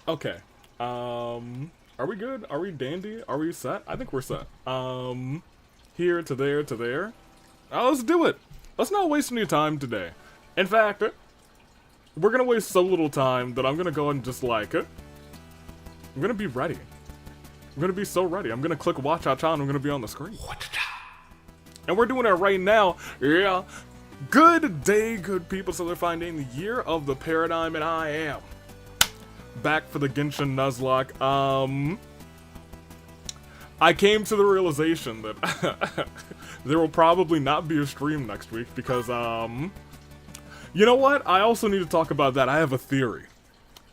Okay. Are we good? Are we dandy? Are we set? I think we're set. Here to there to there. Let's do it. Let's not waste any time today. In fact, we're gonna waste so little time that I'm gonna go and just like, I'm gonna be ready. I'm gonna be so ready. I'm gonna click watch out and I'm gonna be on the screen. And we're doing it right now. Yeah. Good day, good people. So they're finding the year of the paradigm, and I am back for the Genshin Nuzlocke. I came to the realization that there will probably not be a stream next week because, you know what? I also need to talk about that. I have a theory.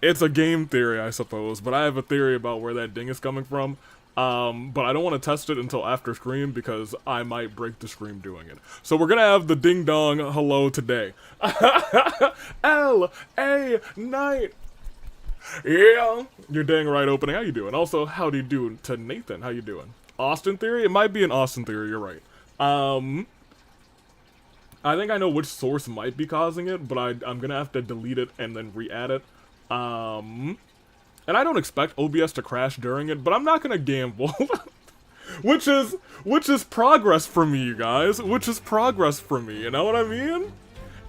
It's a game theory, I suppose, but I have a theory about where that ding is coming from. But I don't want to test it until after stream because I might break the stream doing it. So we're gonna have the ding dong hello today. L.A. Night. Yeah, you're dang right opening. How you doing? Also, how do you do to Nathan? How you doing? Austin theory? It might be an Austin theory. You're right. I think I know which source might be causing it, but I'm gonna have to delete it and then re-add it. And I don't expect OBS to crash during it, but I'm not gonna gamble. which is progress for me, you guys. Which is progress for me, you know what I mean?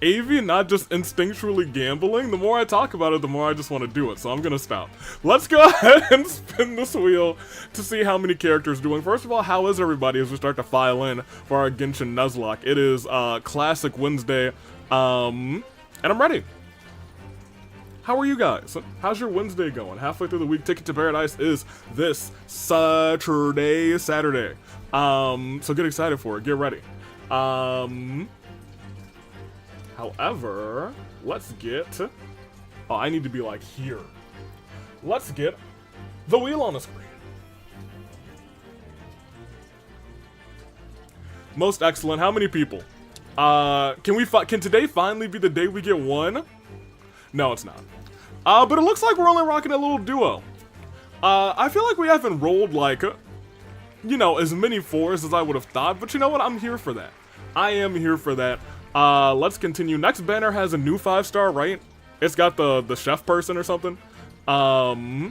AV, not just instinctually gambling. The more I talk about it, the more I just want to do it, so I'm gonna stop. Let's go ahead and spin this wheel to see how many characters are doing. First of all, how is everybody as we start to file in for our Genshin Nuzlocke? It is Classic Wednesday, and I'm ready. How are you guys? How's your Wednesday going? Halfway through the week, Ticket to Paradise is this Saturday. So get excited for it. Get ready. However, let's get... Oh, I need to be like here. Let's get the wheel on the screen. Most excellent. How many people? Can today finally be the day we get one? No, it's not. But it looks like we're only rocking a little duo. I feel like we haven't rolled, like, you know, as many fours as I would have thought, but you know what? I'm here for that. I am here for that. Let's continue. Next banner has a new 5-star, right? It's got the chef person or something. I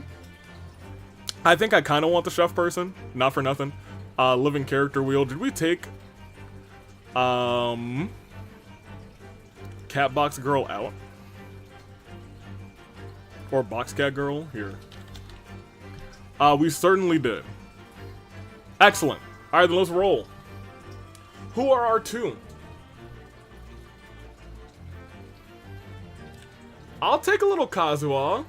think I kind of want the chef person, not for nothing. Living character wheel. Did we take, Catbox Girl out? Or Box Cat Girl? Here. We certainly did. Excellent. Alright, then let's roll. Who are our two? I'll take a little Kazuha.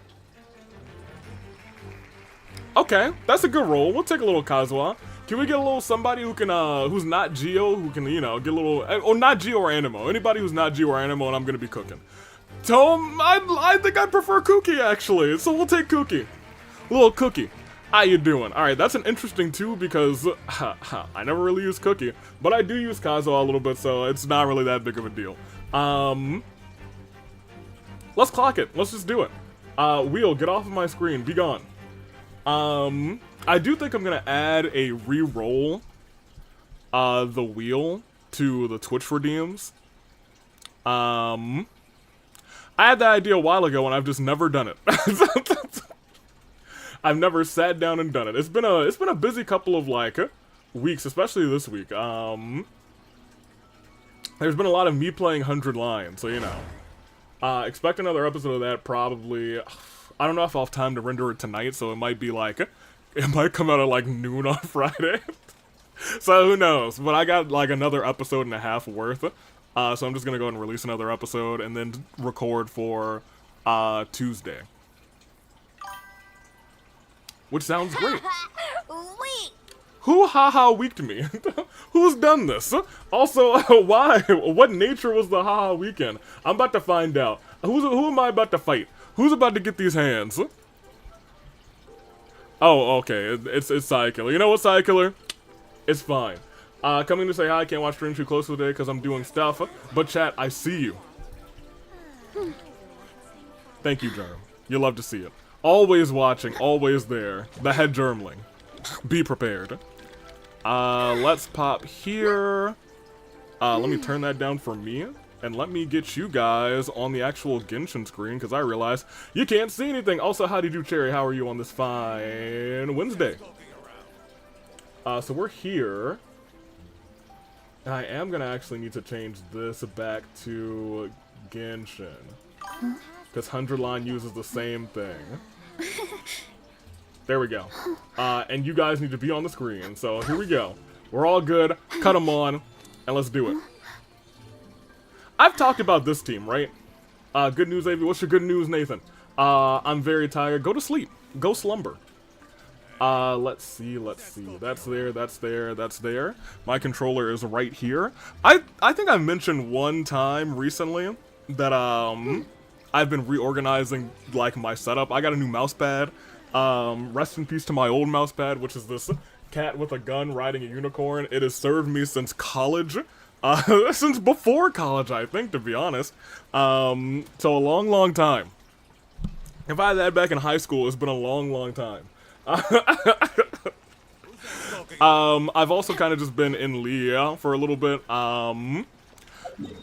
Okay, that's a good roll. We'll take a little Kazuha. Can we get a little somebody who can, who's not Geo, who can, you know, get a little, oh, not Geo or Animo. Anybody who's not Geo or Animo, and I'm gonna be cooking. Tom, I think I prefer Cookie, actually, so we'll take Cookie. Little Cookie. How you doing? Alright, that's an interesting too, because I never really use Cookie, but I do use Kazuha a little bit, so it's not really that big of a deal. Let's clock it. Let's just do it. Wheel, get off of my screen. Be gone. I do think I'm gonna add a re-roll the wheel to the Twitch redeems. I had that idea a while ago and I've just never done it. I've never sat down and done it. It's been a busy couple of like weeks, especially this week. There's been a lot of me playing 100 Lines, so you know. Expect another episode of that probably. I don't know if I'll have time to render it tonight, so it might be like, it might come out at like noon on Friday. So who knows? But I got like another episode and a half worth. So I'm just gonna go ahead and release another episode and then record for Tuesday. Which sounds great. Who haha weeked me? Who's done this? Also, why? What nature was the haha weekend? I'm about to find out. Who am I about to fight? Who's about to get these hands? Oh, okay. It's Psykiller. You know what, Psykiller? It's fine. Coming to say hi. I can't watch stream too close today because I'm doing stuff. But chat, I see you. Thank you, Germ. You love to see it. Always watching, always there. The head germling. Be prepared. Let's pop here. Let me turn that down for me. And let me get you guys on the actual Genshin screen, because I realize you can't see anything. Also, how do you do, Cherry? How are you on this fine Wednesday? So we're here. I am going to actually need to change this back to Genshin. Because 100 Line uses the same thing. There we go. And you guys need to be on the screen. So here we go. We're all good. Cut them on, and let's do it. I've talked about this team, right? Good news, Avi. What's your good news, Nathan? I'm very tired. Go to sleep. Go slumber. Let's see. That's there. My controller is right here. I think I mentioned one time recently that, I've been reorganizing, like, my setup. I got a new mouse pad. Rest in peace to my old mouse pad, which is this cat with a gun riding a unicorn. It has served me since college. Since before college, I think, to be honest. So a long time. If I had that back in high school, it's been a long time. I've also kind of just been in Lea for a little bit. Now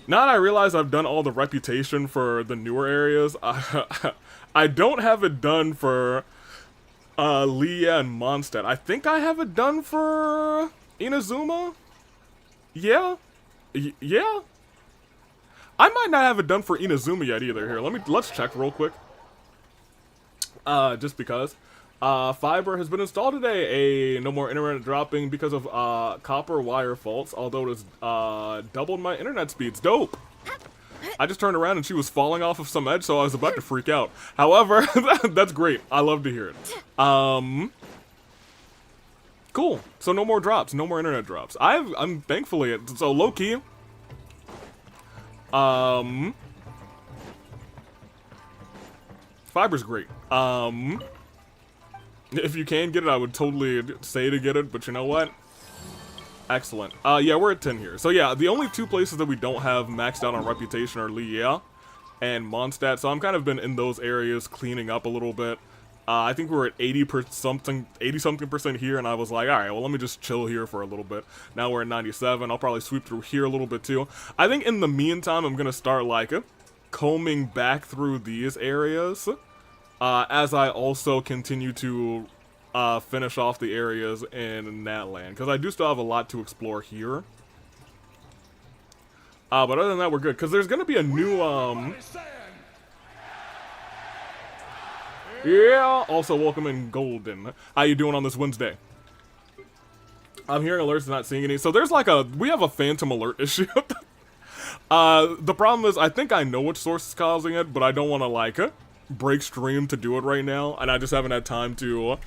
that I realize I've done all the reputation for the newer areas, I don't have it done for Lea and Mondstadt. I think I have it done for Inazuma? Yeah? Yeah? I might not have it done for Inazuma yet either. Here, let's check real quick. Just because. Fiber has been installed today. No more internet dropping because of copper wire faults, although it has doubled my internet speeds. Dope! I just turned around and she was falling off of some edge, so I was about to freak out. However, that's great. I love to hear it. Cool. So no more drops. No more internet drops. I'm thankfully, so low-key, fiber's great. If you can get it, I would totally say to get it, but you know what? Excellent. Yeah, we're at 10 here. So yeah, the only two places that we don't have maxed out on reputation are Lea and Mondstadt, so I'm kind of been in those areas cleaning up a little bit. I think we're at 80-something% here, and I was like, alright, well, let me just chill here for a little bit. Now we're at 97. I'll probably sweep through here a little bit too. I think in the meantime, I'm gonna start, like, combing back through these areas, as I also continue to finish off the areas in Natland, because I do still have a lot to explore here. But other than that, we're good, because there's going to be a new, yeah, also welcome in Golden. How you doing on this Wednesday? I'm hearing alerts and not seeing any. So there's like we have a phantom alert issue. The problem is, I think I know which source is causing it, but I don't want to, like, break stream to do it right now, and I just haven't had time to,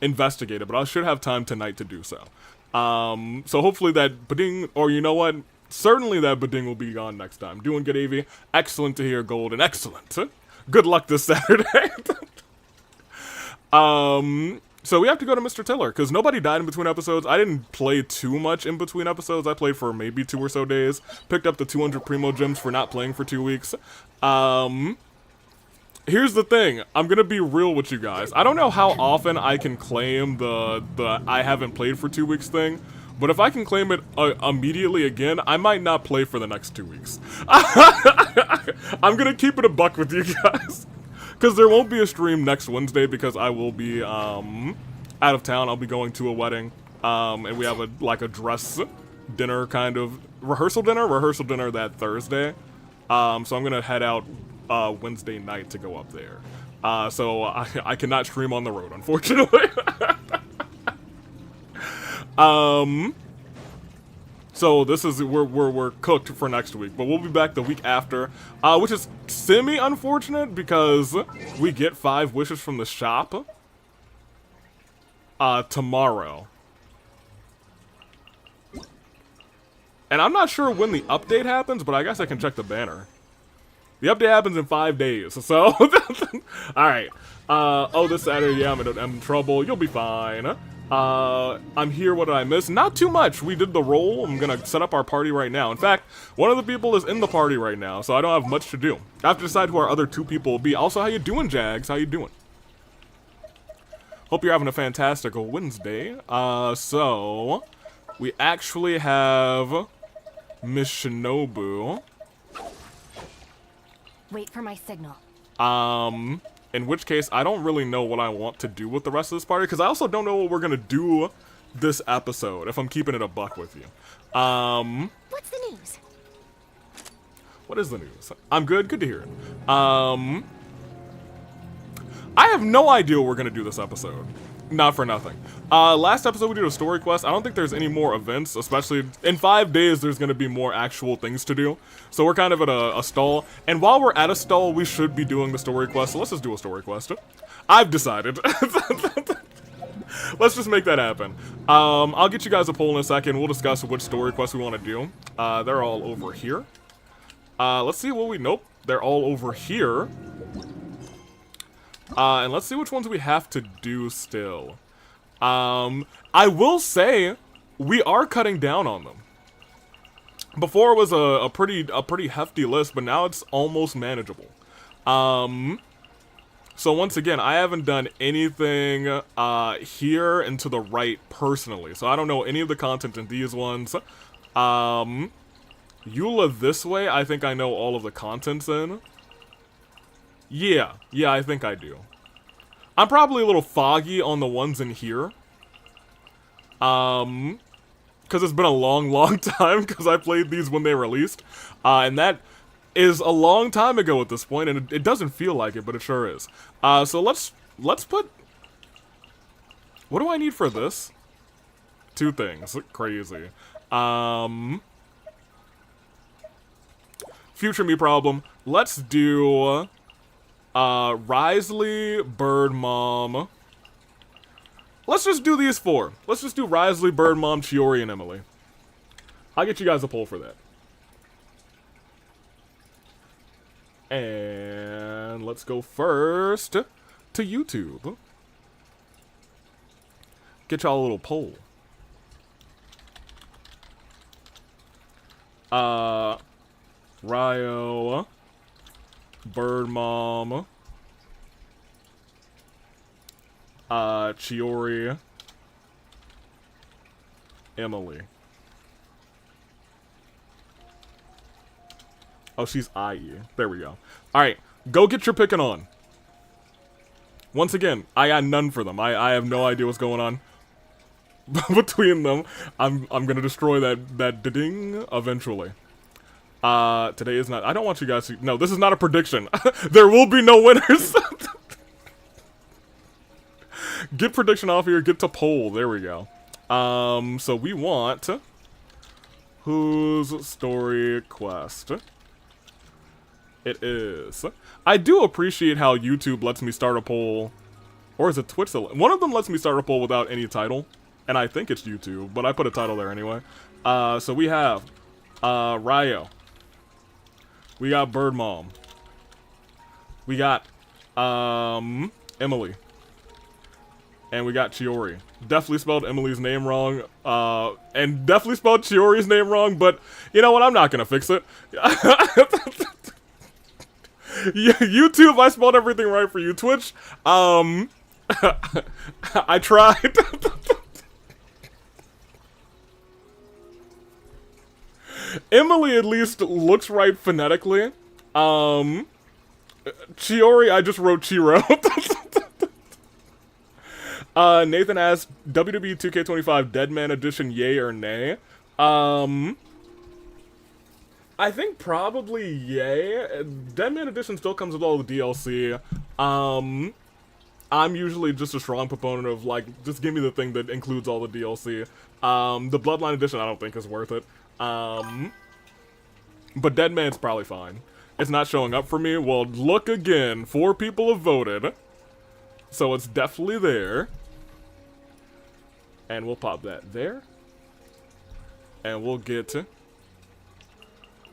investigate it, but I should have time tonight to do so. So hopefully that Bading, or you know what, certainly that Bading will be gone next time. Doing good, AV. Excellent to hear, Golden. Excellent. Good luck this Saturday. So we have to go to Mr. Tiller, because nobody died in between episodes. I didn't play too much in between episodes. I played for maybe 2 or so days. Picked up the 200 Primo Gems for not playing for 2 weeks. Here's the thing. I'm gonna be real with you guys. I don't know how often I can claim the I haven't played for 2 weeks thing, but if I can claim it immediately again, I might not play for the next 2 weeks. I'm gonna keep it a buck with you guys. Because there won't be a stream next Wednesday because I will be out of town. I'll be going to a wedding, and we have a dress dinner kind of rehearsal dinner that Thursday. So I'm gonna head out Wednesday night to go up there. So I cannot stream on the road, unfortunately. So this is we're cooked for next week, but we'll be back the week after, which is semi-unfortunate because we get 5 wishes from the shop tomorrow. And I'm not sure when the update happens, but I guess I can check the banner. The update happens in 5 days, so alright. Oh, this Saturday, yeah, I'm in trouble. You'll be fine. I'm here, what did I miss? Not too much. We did the roll. I'm gonna set up our party right now. In fact, one of the people is in the party right now, so I don't have much to do. I have to decide who our other 2 people will be. Also, how you doing, Jags? How you doing? Hope you're having a fantastic Wednesday. So, we actually have Miss Shinobu. Wait for my signal. In which case, I don't really know what I want to do with the rest of this party, because I also don't know what we're gonna do this episode, if I'm keeping it a buck with you. What's the news? What is the news? I'm good to hear it. I I have no idea what we're gonna do this episode. Not for nothing. Last episode we did a story quest. I don't think there's any more events, especially in 5 days there's gonna be more actual things to do. So we're kind of at a stall. And while we're at a stall, we should be doing the story quest. So let's just do a story quest. I've decided. Let's just make that happen. I'll get you guys a poll in a second. We'll discuss which story quest we want to do. They're all over here. Let's see what we... Nope. They're all over here. And let's see which ones we have to do still. I will say, we are cutting down on them. Before it was a pretty hefty list, but now it's almost manageable. So once again, I haven't done anything here and to the right personally. So I don't know any of the content in these ones. Eula this way, I think I know all of the contents in. Yeah, I think I do. I'm probably a little foggy on the ones in here. Because it's been a long time because I played these when they released. And that is a long time ago at this point, and it doesn't feel like it, but it sure is. So let's put... What do I need for this? 2 things. Crazy. Future me problem. Let's do... Risley, Bird Mom. Let's just do these 4. Let's just do Risley, Bird Mom, Chiori, and Emily. I'll get you guys a poll for that. And let's go first to YouTube. Get y'all a little poll. Ryo, Bird Mom, Chiori, Emily. Oh, she's IE. There we go. Alright, go get your picking on. Once again, I got none for them. I have no idea what's going on between them. I'm gonna destroy that ding eventually. Today is not... I don't want you guys to... No, this is not a prediction. There will be no winners. Get prediction off here. Get to poll. There we go. So we want... Whose story quest? It is. I do appreciate how YouTube lets me start a poll. Or is it Twitch? One of them lets me start a poll without any title. And I think it's YouTube, but I put a title there anyway. So we have Ryo. We got Bird Mom. We got Emily. And we got Chiori. Definitely spelled Emily's name wrong. And definitely spelled Chiori's name wrong, but you know what? I'm not gonna fix it. YouTube, I spelled everything right for you. Twitch, I tried. Emily at least looks right phonetically. Chiori, I just wrote Chiro. Nathan asked, WWE 2K25 Deadman Edition, yay or nay? I think probably yay. Deadman Edition still comes with all the DLC. I'm usually just a strong proponent of, like, just give me the thing that includes all the DLC. The Bloodline Edition I don't think is worth it. But Deadman's probably fine. It's not showing up for me. Well, look again. 4 people have voted. So it's definitely there. And we'll pop that there. And we'll get...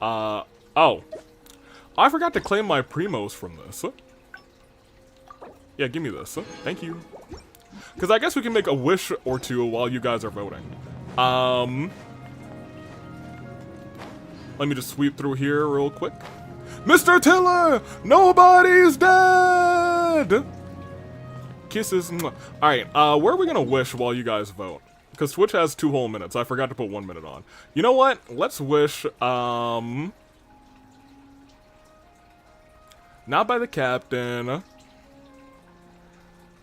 oh. I forgot to claim my primos from this. Yeah, give me this. Thank you. Because I guess we can make a wish or 2 while you guys are voting. Let me just sweep through here real quick. Mr. Tiller! Nobody's dead! Kisses. Alright, where are we gonna wish while you guys vote? Because Twitch has 2 whole minutes. I forgot to put 1 minute on. You know what? Let's wish, not by the captain.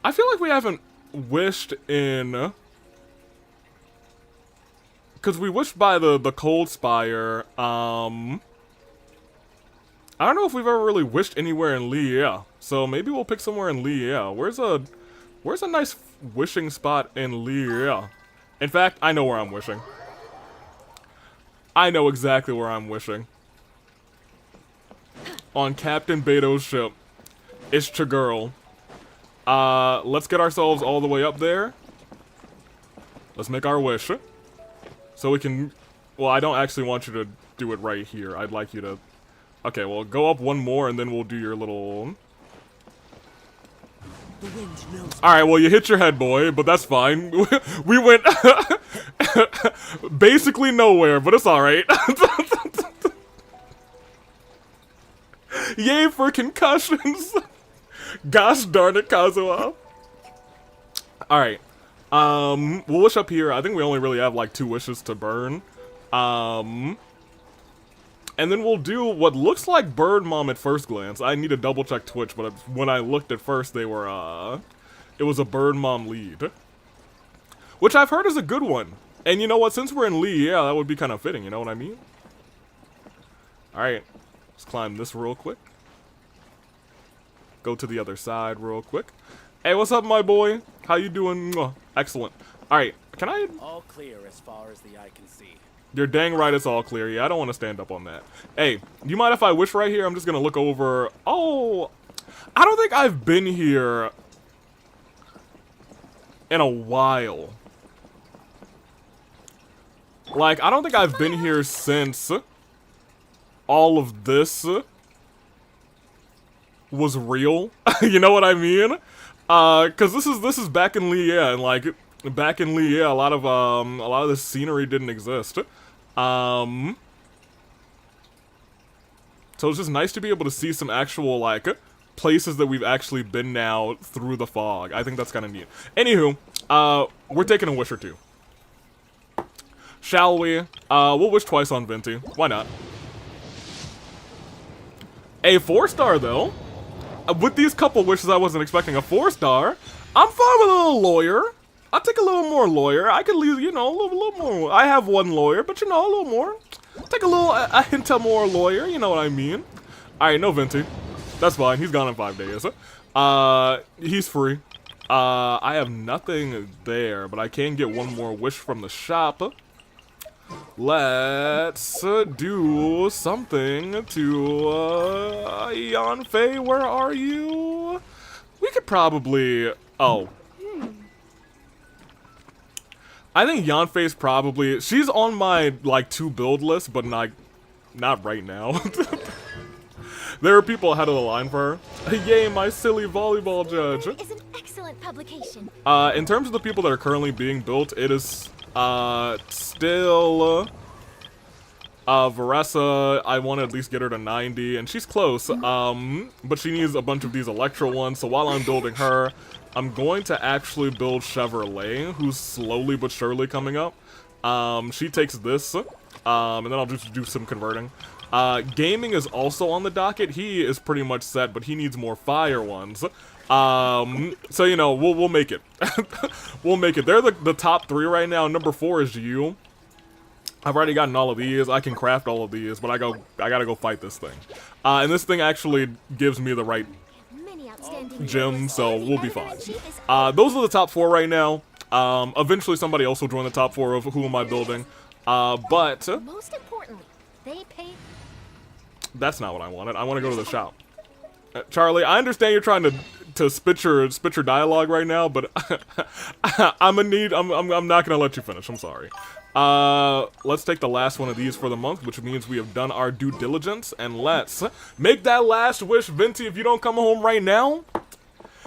I feel like we haven't wished in... Because we wished by the Cold Spire, I don't know if we've ever really wished anywhere in Liea, so maybe we'll pick somewhere in Liea. Where's a nice wishing spot in Liea? In fact, I know where I'm wishing. I know exactly where I'm wishing. On Captain Beto's ship. It's Chagirl. Let's get ourselves all the way up there. Let's make our wish. So we can... Well, I don't actually want you to do it right here. I'd like you to... Okay, well, go up one more and then we'll do your little... Alright, well, you hit your head, boy, but that's fine. We went... basically nowhere, but it's alright. Yay for concussions! Gosh darn it, Kazuha. Alright. We'll wish up here. I think we only really have like 2 wishes to burn. And then we'll do what looks like Bird Mom at first glance. I need to double check Twitch, but when I looked at first, they were, it was a Bird Mom lead. Which I've heard is a good one. And you know what, since we're in Lee, yeah, that would be kind of fitting, you know what I mean? Alright, let's climb this real quick. Go to the other side real quick. Hey, what's up, my boy? How you doing? Excellent. Alright, can I... All clear as far as the eye can see. You're dang right it's all clear. Yeah, I don't want to stand up on that. Hey, do you mind if I wish right here? I'm just going to look over... Oh, I don't think I've been here in a while. Like, I don't think I've been here since all of this was real. You know what I mean? Cause this is back in Liea, and like back in Liea, a lot of this scenery didn't exist. So it's just nice to be able to see some actual like places that we've actually been now through the fog. I think that's kind of neat. Anywho, we're taking a wish or two. Shall we? We'll wish twice on Venti. Why not? A 4-star though. With these couple wishes, I wasn't expecting a 4-star. I'm fine with a little lawyer. I'll take a little more lawyer. I could leave, you know, a little more. I have 1 lawyer, but you know, a little more. Take a hint of more lawyer. You know what I mean? All right, no Venti. That's fine. He's gone in 5 days. He's free. I have nothing there, but I can get 1 more wish from the shop. Let's do something to Yanfei. Where are you? We could probably... Oh. I think Yanfei's probably... She's on my, like, to build list, but not right now. There are people ahead of the line for her. Yay, my silly volleyball judge. It's an excellent publication. In terms of the people that are currently being built, it is... still, Varessa, I want to at least get her to 90, and she's close, but she needs a bunch of these Electro ones, so while I'm building her, I'm going to actually build Chevrolet, who's slowly but surely coming up. She takes this, and then I'll just do some converting. Gaming is also on the docket. He is pretty much set, but he needs more fire ones. So, you know, we'll make it. We'll make it. They're the top 3 right now. Number 4 is you. I've already gotten all of these. I can craft all of these, but I gotta go fight this thing. And this thing actually gives me the right gem, so we'll be fine. Those are the top 4 right now. Eventually somebody else will join the top 4 of who am I building. But most importantly, they pay. That's not what I wanted. I want to go to the shop. Charlie, I understand you're trying to spit your dialogue right now, but I'm not gonna let you finish. I'm sorry. Let's take the last one of these for the month, which means we have done our due diligence, and let's make that last wish, Venti. If you don't come home right now,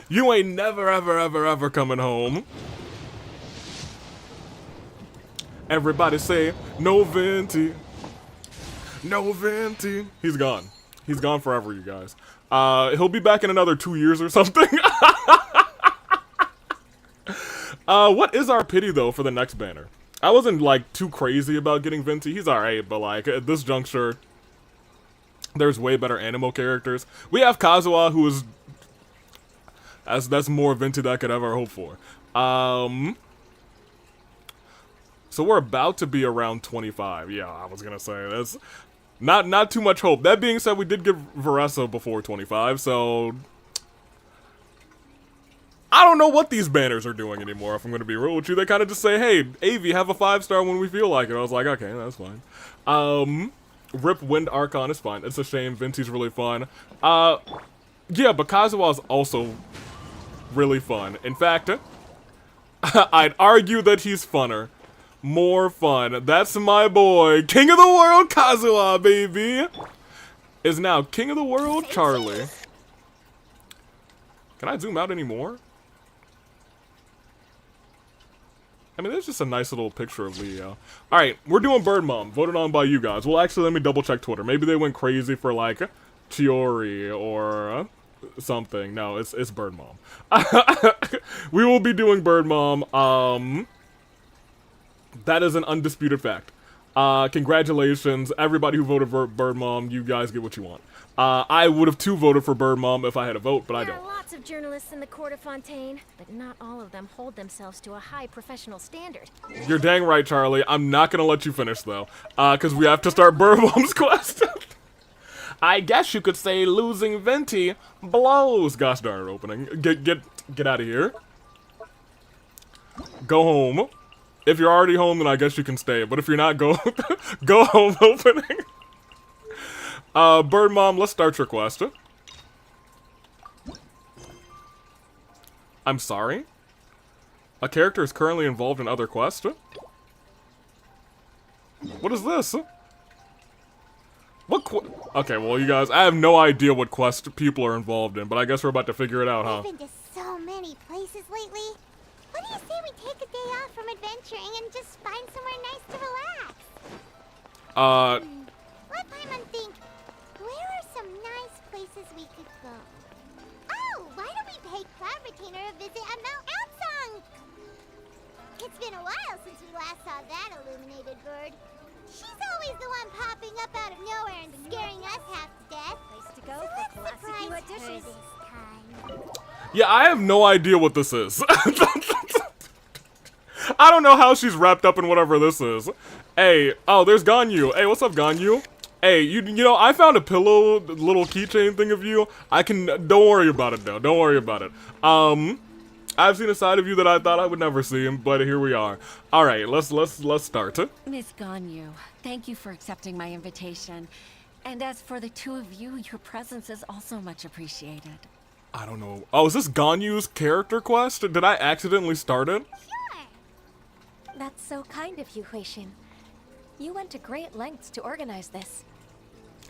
you ain't never, ever, ever, ever coming home. Everybody say, no Venti. No Venti. He's gone. He's gone forever, you guys. He'll be back in another 2 years or something. What is our pity, though, for the next banner? I wasn't, like, too crazy about getting Venti. He's alright, but, like, at this juncture, there's way better Animo characters. We have Kazuha, who is... That's more Venti than I could ever hope for. So we're about to be around 25. Yeah, I was gonna say, Not too much hope. That being said, we did give Varessa before 25, so I don't know what these banners are doing anymore, if I'm going to be real with you. They kind of just say, hey, AV, have a 5-star when we feel like it. I was like, okay, that's fine. Rip Wind Archon is fine. It's a shame. Venti's really fun. Yeah, but Kazuha is also really fun. In fact, I'd argue that he's funner. More fun. That's my boy. King of the world, Kazuha, baby. Is now King of the world, Charlie. Can I zoom out anymore? I mean, there's just a nice little picture of Leo. Alright, we're doing Bird Mom, voted on by you guys. Well, actually, let me double check Twitter. Maybe they went crazy for, like, Chiori or something. No, it's Bird Mom. We will be doing Bird Mom. That is an undisputed fact. Congratulations, everybody who voted for Bird Mom. You guys get what you want. I would have too voted for Bird Mom if I had a vote, but I don't. There are lots of journalists in the court of Fontaine, but not all of them hold themselves to a high professional standard. You're dang right, Charlie. I'm not gonna let you finish though, because we have to start Bird Mom's quest. I guess you could say losing Venti blows. Gosh darn opening. Get out of here. Go home. If you're already home, then I guess you can stay. But if you're not, go go home opening. Bird Mom, let's start your quest. I'm sorry? A character is currently involved in other quests? What is this? Okay, well, you guys, I have no idea what quest people are involved in, but I guess we're about to figure it out, huh? I've been to so many places lately. What do you say we take a day off from adventuring and just find somewhere nice to relax? Let Paimon think. Where are some nice places we could go? Oh, why don't we pay Cloud Retainer a visit at Mount Outsong? It's been a while since we last saw that illuminated bird. She's always the one popping up out of nowhere and scaring us half to death. Place to go So for let's classic surprise duet her dishes. this time. Yeah, I have no idea what this is. I don't know how she's wrapped up in whatever this is. Hey, oh, there's Ganyu. Hey, what's up, Ganyu? Hey, you know, I found a pillow, little keychain thing of you. don't worry about it, though. Don't worry about it. I've seen a side of you that I thought I would never see, but here we are. All right, let's start. Miss Ganyu, thank you for accepting my invitation. And as for the two of you, your presence is also much appreciated. I don't know. Oh, is this Ganyu's character quest? Did I accidentally start it? Sure. That's so kind of you, Huixin. You went to great lengths to organize this.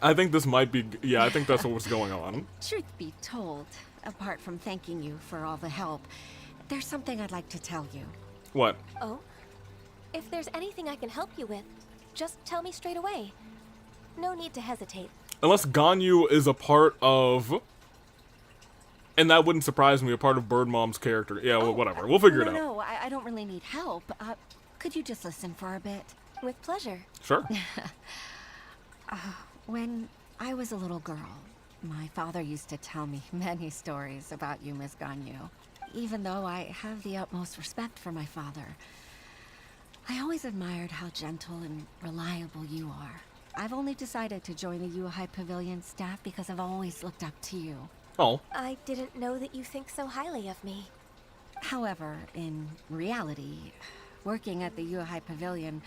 I think this might be, yeah, I think that's what's going on. Truth be told, apart from thanking you for all the help, there's something I'd like to tell you. What? Oh? If there's anything I can help you with, just tell me straight away. No need to hesitate. Unless Ganyu is a part of, and that wouldn't surprise me, a part of Bird Mom's character. Yeah, well, whatever. We'll figure it out. No, I don't really need help. Could you just listen for a bit? With pleasure. Sure. When I was a little girl, my father used to tell me many stories about you, Miss Ganyu. Even though I have the utmost respect for my father, I always admired how gentle and reliable you are. I've only decided to join the Yuhai Pavilion staff because I've always looked up to you. Oh. I didn't know that you think so highly of me. However, in reality, working at the Yuhai Pavilion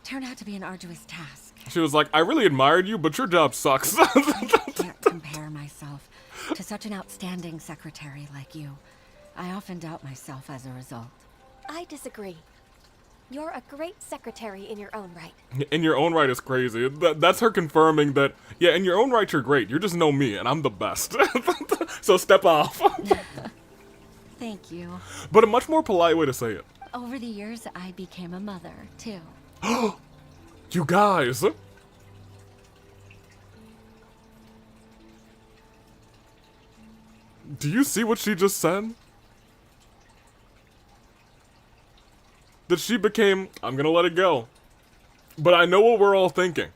turned out to be an arduous task. She was like, I really admired you, but your job sucks. I can't compare myself to such an outstanding secretary like you. I often doubt myself as a result. I disagree. You're a great secretary in your own right. In your own right is crazy. That's her confirming that, yeah, in your own right you're great. You just know me, and I'm the best. So step off. Thank you. But a much more polite way to say it. Over the years, I became a mother, too. You guys. Do you see what she just said? That she became, I'm gonna let it go. But I know what we're all thinking.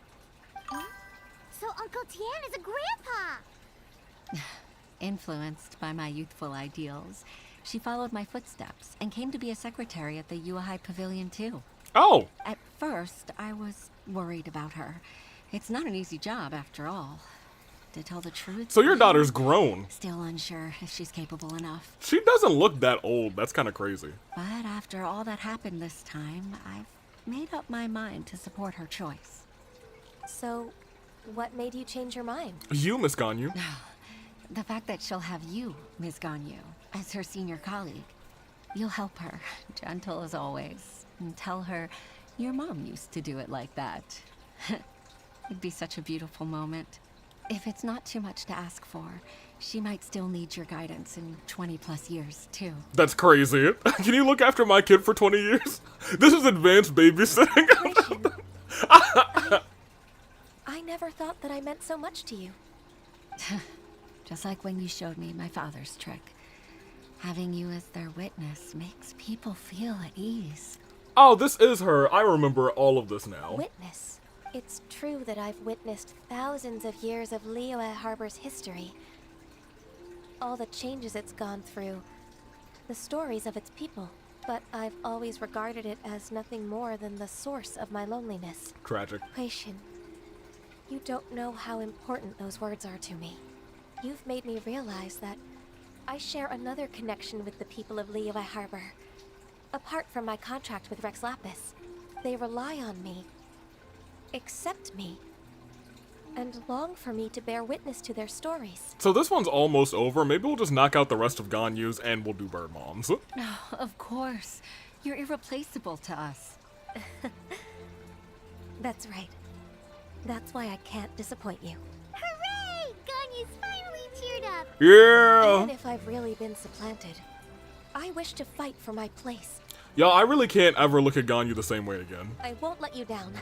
So Uncle Tian is a grandpa! Influenced by my youthful ideals, she followed my footsteps and came to be a secretary at the Yuhai Pavilion, too. Oh! At first, I was worried about her. It's not an easy job, after all. To tell the truth, So your I'm daughter's grown. still unsure if she's capable enough. She doesn't look that old. That's kind of crazy. But after all that happened this time, I've made up my mind to support her choice. So, what made you change your mind? You, Miss Ganyu. The fact that she'll have you, Ms. Ganyu, as her senior colleague. You'll help her, gentle as always, and tell her your mom used to do it like that. It'd be such a beautiful moment. If it's not too much to ask for, she might still need your guidance in 20+ years, too. That's crazy. Can you look after my kid for 20 years? This is advanced babysitting. Christian, I never thought that I meant so much to you. Just like when you showed me my father's trick. Having you as their witness makes people feel at ease. Oh, this is her. I remember all of this now. Witness. It's true that I've witnessed thousands of years of Liyue Harbor's history. All the changes it's gone through. The stories of its people. But I've always regarded it as nothing more than the source of my loneliness. Tragic. Huishin, you don't know how important those words are to me. You've made me realize that I share another connection with the people of Liyue Harbor. Apart from my contract with Rex Lapis, they rely on me, accept me, and long for me to bear witness to their stories. So this one's almost over. Maybe we'll just knock out the rest of Ganyu's and we'll do Bird Moms. No, of course. You're irreplaceable to us. That's right. That's why I can't disappoint you. Hooray! Ganyu's finally cheered up. Yeah! Even if I've really been supplanted, I wish to fight for my place. Y'all, I really can't ever look at Ganyu the same way again. I won't let you down.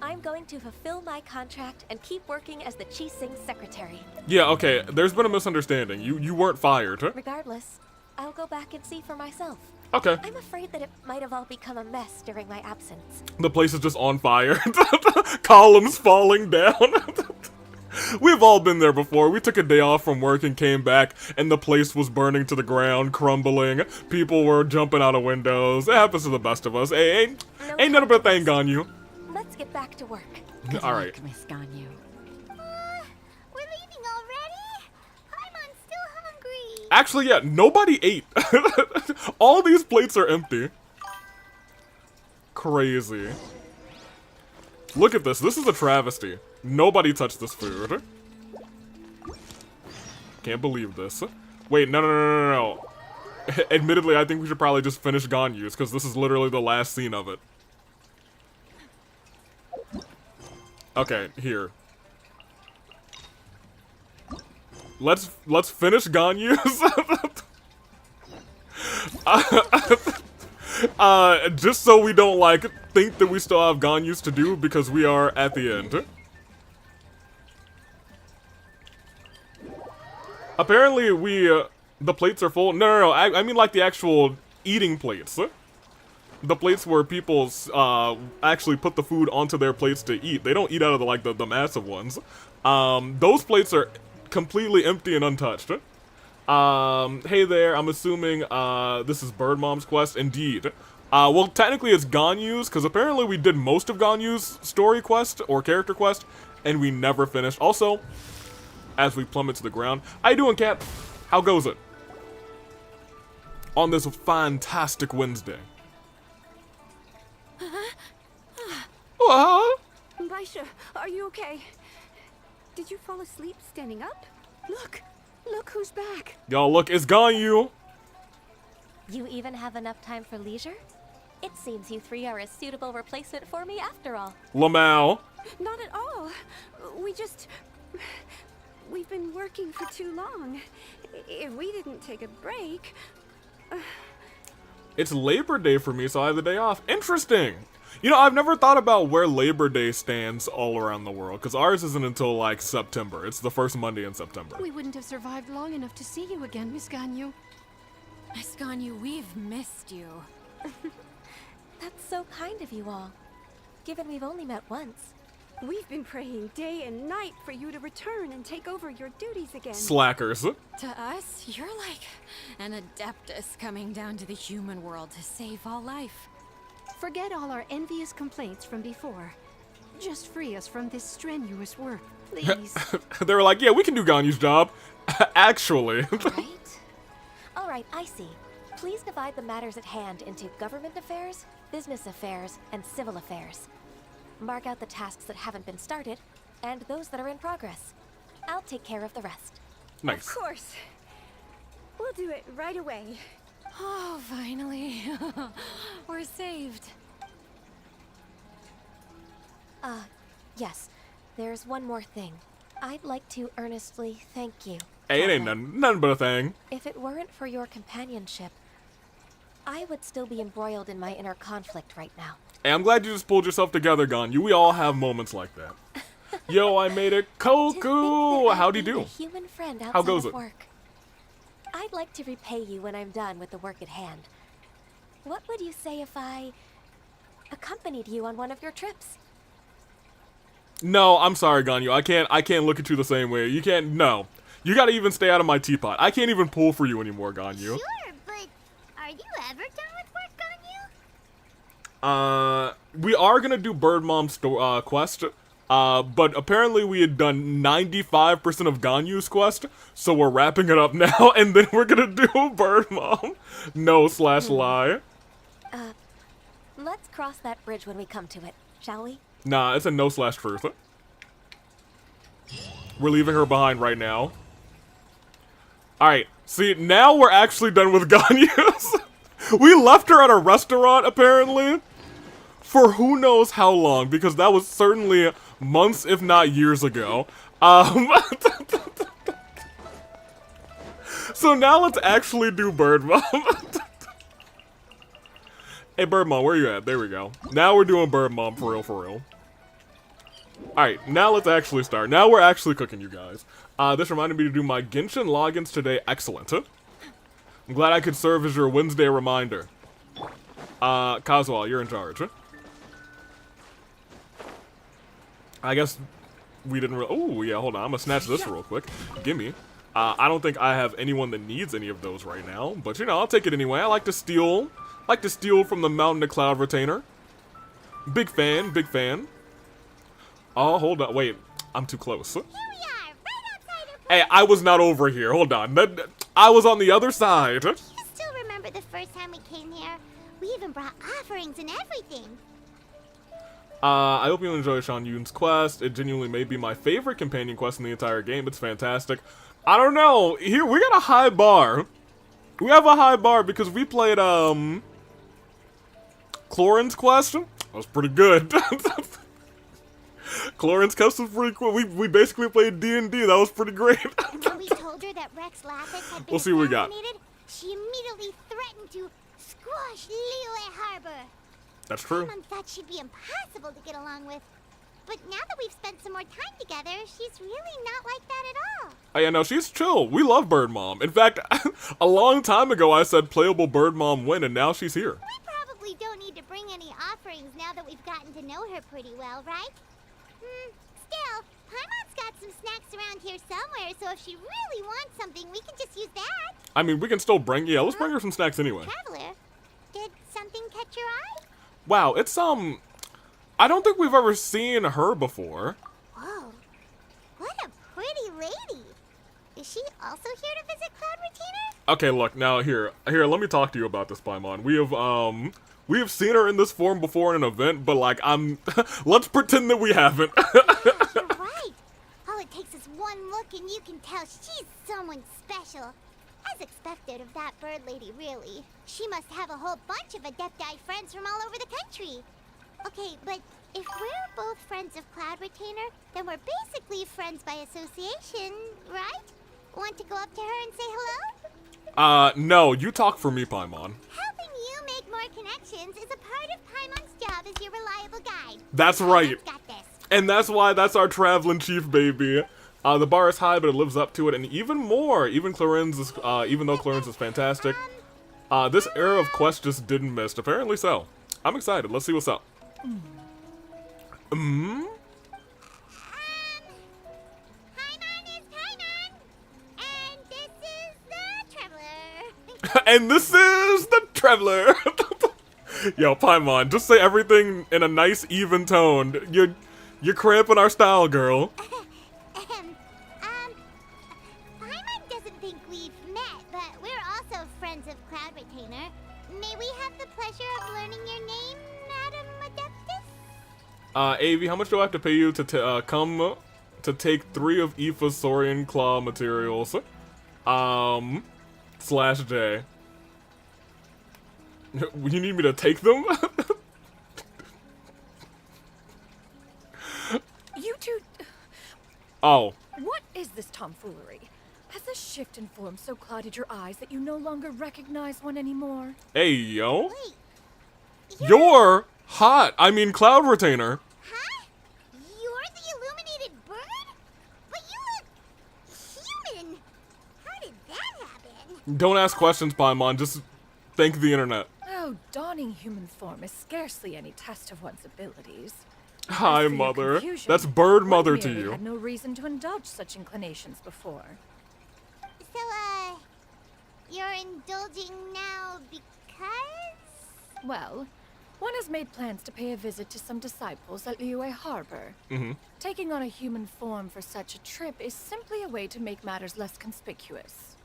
I'm going to fulfill my contract and keep working as the Qixing secretary. Yeah, okay, there's been a misunderstanding. You weren't fired. Regardless, I'll go back and see for myself. Okay. I'm afraid that it might have all become a mess during my absence. The place is just on fire. Columns falling down. We've all been there before. We took a day off from work and came back, and the place was burning to the ground, crumbling. People were jumping out of windows. It happens to the best of us. Hey, ain't nothing but a thing, Ganyu. Let's get back to work. Good All luck, right. Miss Ganyu. We're leaving already? I'm still hungry. Actually, yeah, nobody ate. All these plates are empty. Crazy. Look at this. This is a travesty. Nobody touched this food. Can't believe this. Wait, no. Admittedly, I think we should probably just finish Ganyu's, because this is literally the last scene of it. Okay, here. Let's finish Ganyu's. Just so we don't, like, think that we still have Ganyu's to do, because we are at the end. Apparently, the plates are full. No, I mean, like, the actual eating plates. The plates where people, actually put the food onto their plates to eat. They don't eat out of, the massive ones. Those plates are completely empty and untouched. Hey there, I'm assuming, this is Bird Mom's quest. Indeed. Well, technically it's Ganyu's, because apparently we did most of Ganyu's story quest, or character quest, and we never finished. Also, as we plummet to the ground, how you doing, Cat? How goes it? On this fantastic Wednesday. What? Baisha, are you okay? Did you fall asleep standing up? Look who's back. Y'all, look, it's Ganyu. You even have enough time for leisure? It seems you three are a suitable replacement for me after all. Lmao. Not at all. We've been working for too long. If we didn't take a break... It's Labor Day for me, so I have the day off. Interesting. You know, I've never thought about where Labor Day stands all around the world, because ours isn't until, like, September. It's the first Monday in September. We wouldn't have survived long enough to see you again, Miss Ganyu. Miss Ganyu, we've missed you. That's so kind of you all, given we've only met once. We've been praying day and night for you to return and take over your duties again. Slackers. To us, you're like an adeptus coming down to the human world to save all life. Forget all our envious complaints from before. Just free us from this strenuous work, please. They were like, yeah, we can do Ganyu's job. Actually. Right? Alright, I see. Please divide the matters at hand into government affairs, business affairs, and civil affairs. Mark out the tasks that haven't been started, and those that are in progress. I'll take care of the rest. Nice. Of course. We'll do it right away. Oh, finally. We're saved. Yes. There's one more thing. I'd like to earnestly thank you. Hey, it ain't Teyvat. nothing but a thing. If it weren't for your companionship, I would still be embroiled in my inner conflict right now. Hey, I'm glad you just pulled yourself together, Ganyu. We all have moments like that. Yo, I made it. To think Koku! that How'd he I'd be do? a human friend outside How goes of it? work. I'd like to repay you when I'm done with the work at hand. What would you say if I accompanied you on one of your trips? No, I'm sorry, Ganyu. I can't look at you the same way. You can't, no. You gotta even stay out of my teapot. I can't even pull for you anymore, Ganyu. Sure, but are you ever done with work, Ganyu? We are gonna do Bird Mom's quest, but apparently we had done 95% of Ganyu's quest, so we're wrapping it up now, and then we're gonna do Bird Mom. No/lie. Let's cross that bridge when we come to it, shall we? Nah, it's a no/truth. We're leaving her behind right now. Alright, see, now we're actually done with Ganyu's. We left her at a restaurant, apparently, for who knows how long, because that was certainly months, if not years ago. So now let's actually do Bird Mom. Hey, Bird Mom, where you at? There we go. Now we're doing Bird Mom for real, for real. Alright, now let's actually start. Now we're actually cooking, you guys. This reminded me to do my Genshin logins today. Excellent. I'm glad I could serve as your Wednesday reminder. Kazuha, you're in charge. I guess we didn't really... Oh, yeah, hold on. I'm gonna snatch this real quick. Gimme. I don't think I have anyone that needs any of those right now. But, you know, I'll take it anyway. I like to steal. Like to steal from the Mountain to Cloud Retainer. Big fan, big fan. Oh, hold on. Wait, I'm too close. Here we are, right outside of... Hey, I was not over here. Hold on. I was on the other side. You still remember the first time we came here? We even brought offerings and everything. I hope you enjoy Sean Yoon's quest. It genuinely may be my favorite companion quest in the entire game. It's fantastic. I don't know. Here, we got a high bar. We have a high bar because we played, Clorin's quest. That was pretty good. Clorin's quest was pretty cool. We basically played D&D. That was pretty great. When we told her that Rex Lapis had been We'll see what we got. assassinated, she immediately threatened to squash Liyue Harbor. That's true. Mom thought she'd be impossible to get along with. But now that we've spent some more time together, she's really not like that at all. Oh, yeah, no, she's chill. We love Bird Mom. In fact, a long time ago I said playable Bird Mom win, and now she's here. We probably don't need to bring any offerings now that we've gotten to know her pretty well, right? Still, Paimon's got some snacks around here somewhere, so if she really wants something, we can just use that. I mean, we can still bring... Yeah, let's bring her some snacks anyway. Traveler, did something catch your eye? Wow, it's, I don't think we've ever seen her before. Whoa, what a pretty lady. Is she also here to visit Cloud Retainer? Okay, look, now here, let me talk to you about this, Paimon. We have seen her in this form before in an event, but like, let's pretend that we haven't. You're right. All it takes is one look and you can tell she's someone special. As expected of that bird lady, really. She must have a whole bunch of Adepti friends from all over the country. Okay, but if we're both friends of Cloud Retainer, then we're basically friends by association, right? Want to go up to her and say hello? No, you talk for me, Paimon. Helping you make more connections is a part of Paimon's job as your reliable guide. That's right. Paimon's got this. And that's why that's our traveling chief, baby. The bar is high, but it lives up to it, and even more. Even though Clorin's is fantastic, this era of quest just didn't miss. Apparently so. I'm excited. Let's see what's up. Paimon is Paimon, and this is the Traveler. And this is the Traveler. Yo, Paimon, just say everything in a nice, even tone. You're cramping our style, girl. Paimon doesn't think we've met, but we're also friends of Cloud Retainer. May we have the pleasure of learning your name, Madam Adeptus? Avi, how much do I have to pay you to come to take 3 of Aoife's Saurian Claw materials? /J. You need me to take them? You two... Oh. What is this tomfoolery? Has this shift in form so clouded your eyes that you no longer recognize one anymore? Hey, yo. Wait, You're hot. I mean, Cloud Retainer. huh? You're the illuminated bird? But you look human. How did that happen? Don't ask questions, Paimon. Just thank the internet. Oh, donning human form is scarcely any test of one's abilities. Hi, As for your mother. confusion, That's bird one mother to merely you. had no reason to indulge such inclinations before. So, you're indulging now because? Well, one has made plans to pay a visit to some disciples at Liyue Harbor. Mm-hmm. Taking on a human form for such a trip is simply a way to make matters less conspicuous.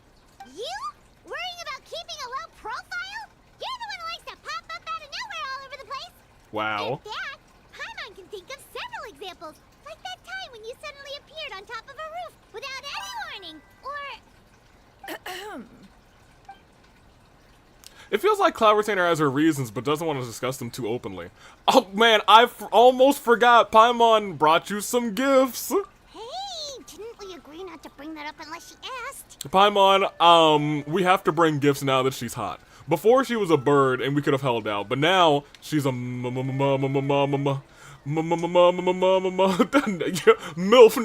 You? Worrying about keeping a low profile? You're the one who likes to pop up out of nowhere all over the place. Wow. In fact, Paimon can think of several examples, like that time when you suddenly appeared on top of a roof without any warning, or... It feels like Cloud Retainer has her reasons, but doesn't want to discuss them too openly. Oh man, almost forgot. Paimon brought you some gifts. Hey, didn't we agree not to bring that up unless she asked? Paimon, we have to bring gifts now that she's hot. Before she was a bird and we could have held out, but now she's a MILF,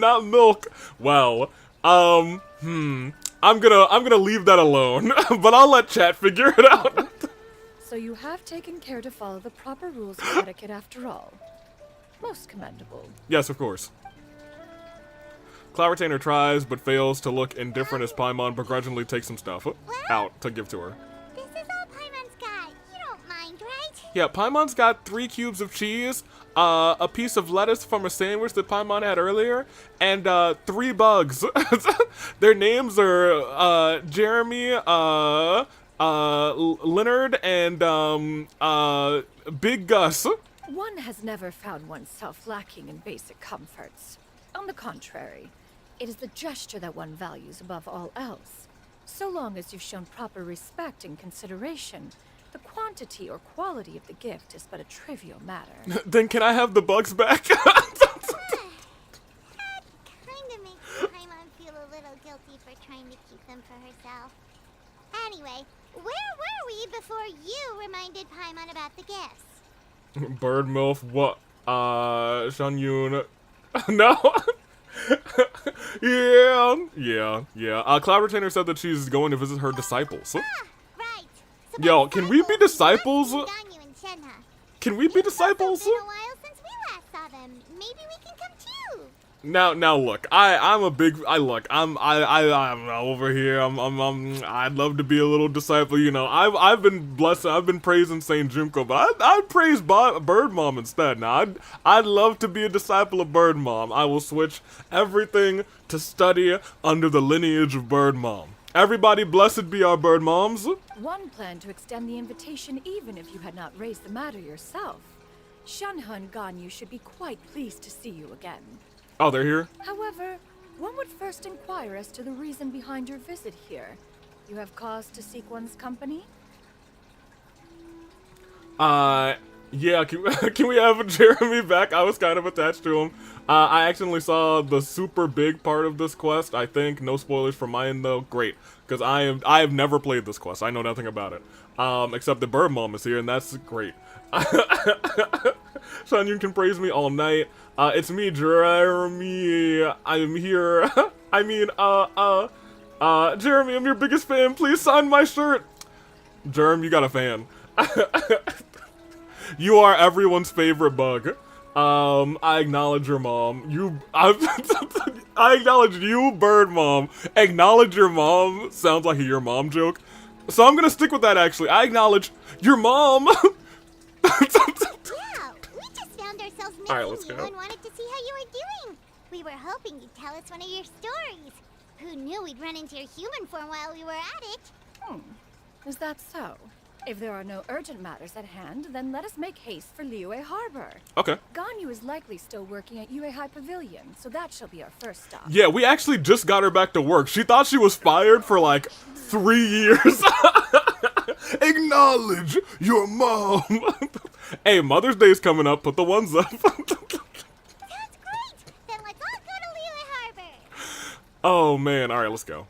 not milk. Wow. I'm gonna leave that alone, but I'll let chat figure it out. So you have taken care to follow the proper rules of etiquette after all. Most commendable. Yes, of course. Cloud Retainer tries but fails to look indifferent as Paimon begrudgingly takes some stuff out to give to her. This is all Paimon's got. You don't mind, right? Yeah, Paimon's got 3 cubes of cheese, a piece of lettuce from a sandwich that Paimon had earlier, and 3 bugs. Their names are Jeremy, Leonard, and Big Gus. One has never found oneself lacking in basic comforts. On the contrary, it is the gesture that one values above all else. So long as you've shown proper respect and consideration, the quantity or quality of the gift is but a trivial matter. Then can I have the bugs back? That kinda makes Paimon feel a little guilty for trying to keep them for herself. Anyway, where were we before you reminded Paimon about the gifts? Bird MILF, what? Shan Yun. No? Yeah. Cloud Retainer said that she's going to visit her disciples. Right. So Yo, can we be disciples? Ganyu and Shenhe. Can we be disciples? It's been a while since we last saw them. Maybe we can come too. Now look, I'm over here. I'd love to be a little disciple, you know. I've been blessed. I've been praising Saint Junko, but I'd praise Bird Mom instead. Now I'd love to be a disciple of Bird Mom. I will switch everything to study under the lineage of Bird Mom. Everybody, blessed be our Bird Moms. One planned to extend the invitation even if you had not raised the matter yourself. Shenhe and Ganyu should be quite pleased to see you again. Oh, they're here? However, one would first inquire as to the reason behind your visit here. You have cause to seek one's company? Yeah, can we have Jeremy back? I was kind of attached to him. I accidentally saw the super big part of this quest, I think. No spoilers from my end, though. Great, because I have never played this quest. I know nothing about it. Except the Bird Mom is here, and that's great. Shan Yun can praise me all night. It's me, Jeremy. I'm here. I mean, Jeremy, I'm your biggest fan. Please sign my shirt. Jerem, you got a fan. You are everyone's favorite bug. I acknowledge your mom. I acknowledge you, Bird Mom. Acknowledge your mom sounds like a your mom joke. So I'm gonna stick with that, actually. I acknowledge your mom. Yeah, we just found ourselves Alright, let's go. And wanted to see how you were doing. We were hoping you'd tell us one of your stories. Who knew we'd run into your human form while we were at it? Is that so? If there are no urgent matters at hand, then let us make haste for Liyue Harbor. Okay. Ganyu is likely still working at Yue High Pavilion, so that shall be our first stop. Yeah, we actually just got her back to work. She thought she was fired for like 3 years. Acknowledge your mom. Hey, Mother's Day's coming up. Put the ones up. Sounds great! Then let's all go to Liyue Harbor! Oh man, alright, let's go.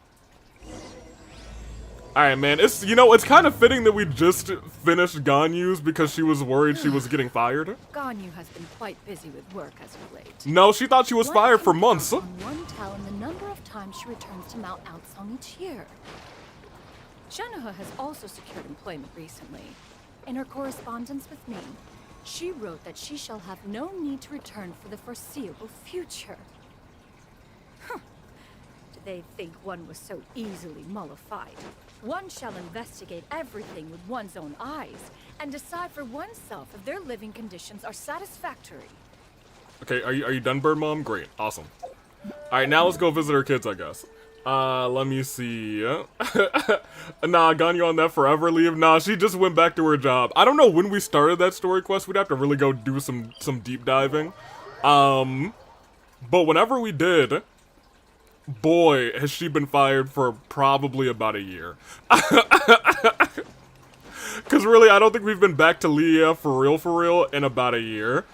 Alright, man, it's kind of fitting that we just finished Ganyu's because she was worried she was getting fired. Ganyu has been quite busy with work as of late. No, she thought she was One fired can for months. count on one tell in the number of times she returns to Mount Outsong each year. Shenhe has also secured employment recently. In her correspondence with me, she wrote that she shall have no need to return for the foreseeable future. Did they think one was so easily mollified? One shall investigate everything with one's own eyes and decide for oneself if their living conditions are satisfactory. Okay, are you done, Bird Mom? Great, awesome. Alright, now let's go visit her kids, I guess. Let me see. Nah, Ganyu on that forever leave. Nah, she just went back to her job. I don't know when we started that story quest. We'd have to really go do some deep diving. But whenever we did, boy, has she been fired for probably about a year. Because really, I don't think we've been back to Leah for real, in about a year.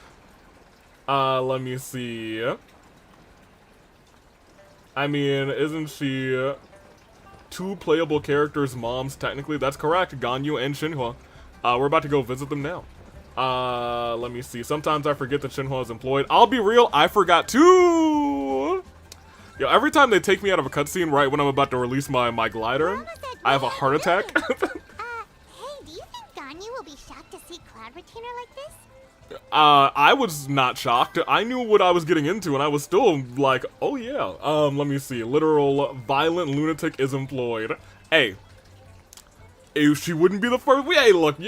Let me see. I mean, isn't she 2 playable characters' moms, technically? That's correct, Ganyu and Shinhwa. We're about to go visit them now. Let me see. Sometimes I forget that Shinhwa is employed. I'll be real, I forgot too! Yo, every time they take me out of a cutscene right when I'm about to release my glider, I have a heart attack. Hey, do you think Ganyu will be shocked to see Cloud Retainer like this? I was not shocked. I knew what I was getting into, and I was still like, oh yeah. Let me see. Literal violent lunatic is employed. Hey, she wouldn't be the first. Hey, look,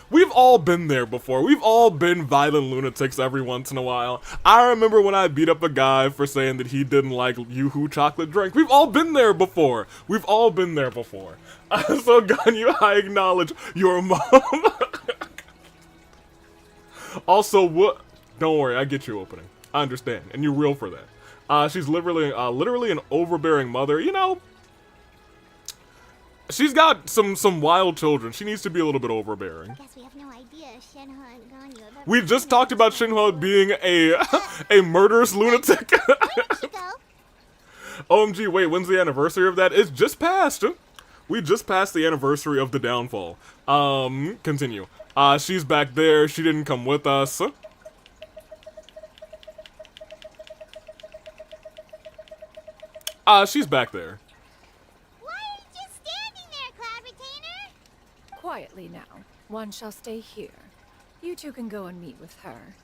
we've all been there before. We've all been violent lunatics every once in a while. I remember when I beat up a guy for saying that he didn't like Yoo-Hoo chocolate drink. We've all been there before. We've all been there before. So, Ganyu, I acknowledge your mom. Also, what? Don't worry, I get you opening. I understand, and you're real for that. She's literally an overbearing mother. She's got some wild children. She needs to be a little bit overbearing. I guess we have no idea Shenhe and Ganyu have ever We just talked about Shinhwa being a murderous lunatic. go. OMG, wait, when's the anniversary of that? It's just passed. We just passed the anniversary of the downfall. Continue. She's back there. She didn't come with us. She's back there. Why are you just standing there, Cloud Retainer? Quietly now. One shall stay here. You two can go and meet with her.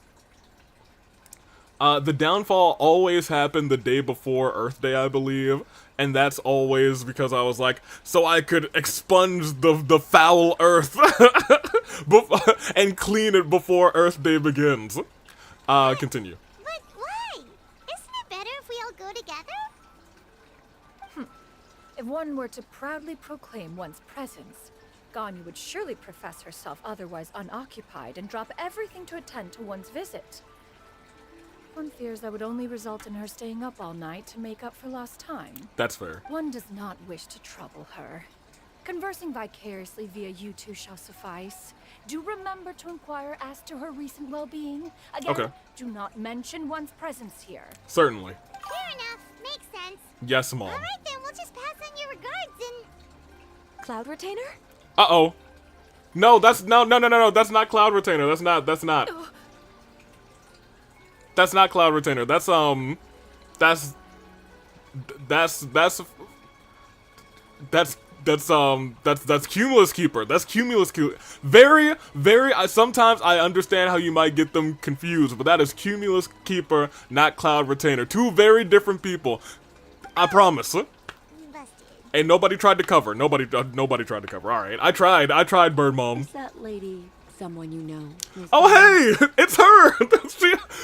The downfall always happened the day before Earth Day, I believe. And that's always because I was like, so I could expunge the foul earth and clean it before Earth Day begins. Continue. But why? Isn't it better if we all go together? If one were to proudly proclaim one's presence, Ganyu would surely profess herself otherwise unoccupied and drop everything to attend to one's visit. One fears that would only result in her staying up all night to make up for lost time. That's fair. One does not wish to trouble her. Conversing vicariously via you two shall suffice. Do remember to inquire as to her recent well-being. Again, Okay. do not mention one's presence here. Certainly. Fair enough. Makes sense. Yes, Mom. Alright then, we'll just pass on your regards and... Cloud Retainer? Uh-oh. No, that's no. That's not Cloud Retainer. That's not. That's not Cloud Retainer. That's Cumulus Keeper. That's Cumulus Keeper. Very, sometimes I understand how you might get them confused, but that is Cumulus Keeper, not Cloud Retainer. 2 very different people. I promise. busted. And nobody tried to cover. Nobody tried to cover. All right, I tried. Bird Mom. Is that lady someone you know. Miss Oh, Ganyu. hey! It's her!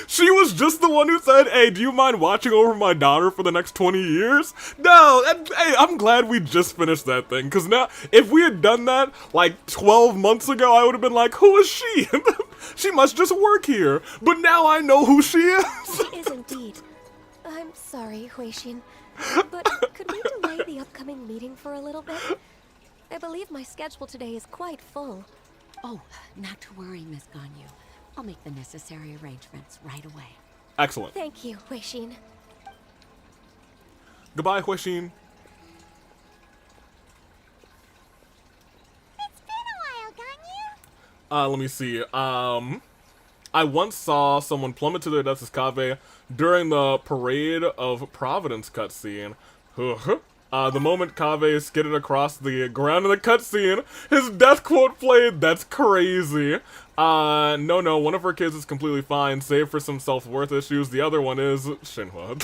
she was just the one who said, hey, do you mind watching over my daughter for the next 20 years? No, hey, I'm glad we just finished that thing, because now, if we had done that, like, 12 months ago, I would have been like, who is she? She must just work here. But now I know who she is. She is indeed. I'm sorry, Huixin, but could we delay the upcoming meeting for a little bit? I believe my schedule today is quite full. Oh, not to worry, Miss Ganyu. I'll make the necessary arrangements right away. Excellent. Thank you, Huixin. Goodbye, Huixin. It's been a while, Ganyu. Let me see. I once saw someone plummet to their deaths as Kaveh during the Parade of Providence cutscene. The moment Kaveh skidded across the ground in the cutscene, his death quote played. That's crazy. No, one of her kids is completely fine, save for some self-worth issues. The other one is Shinhwa.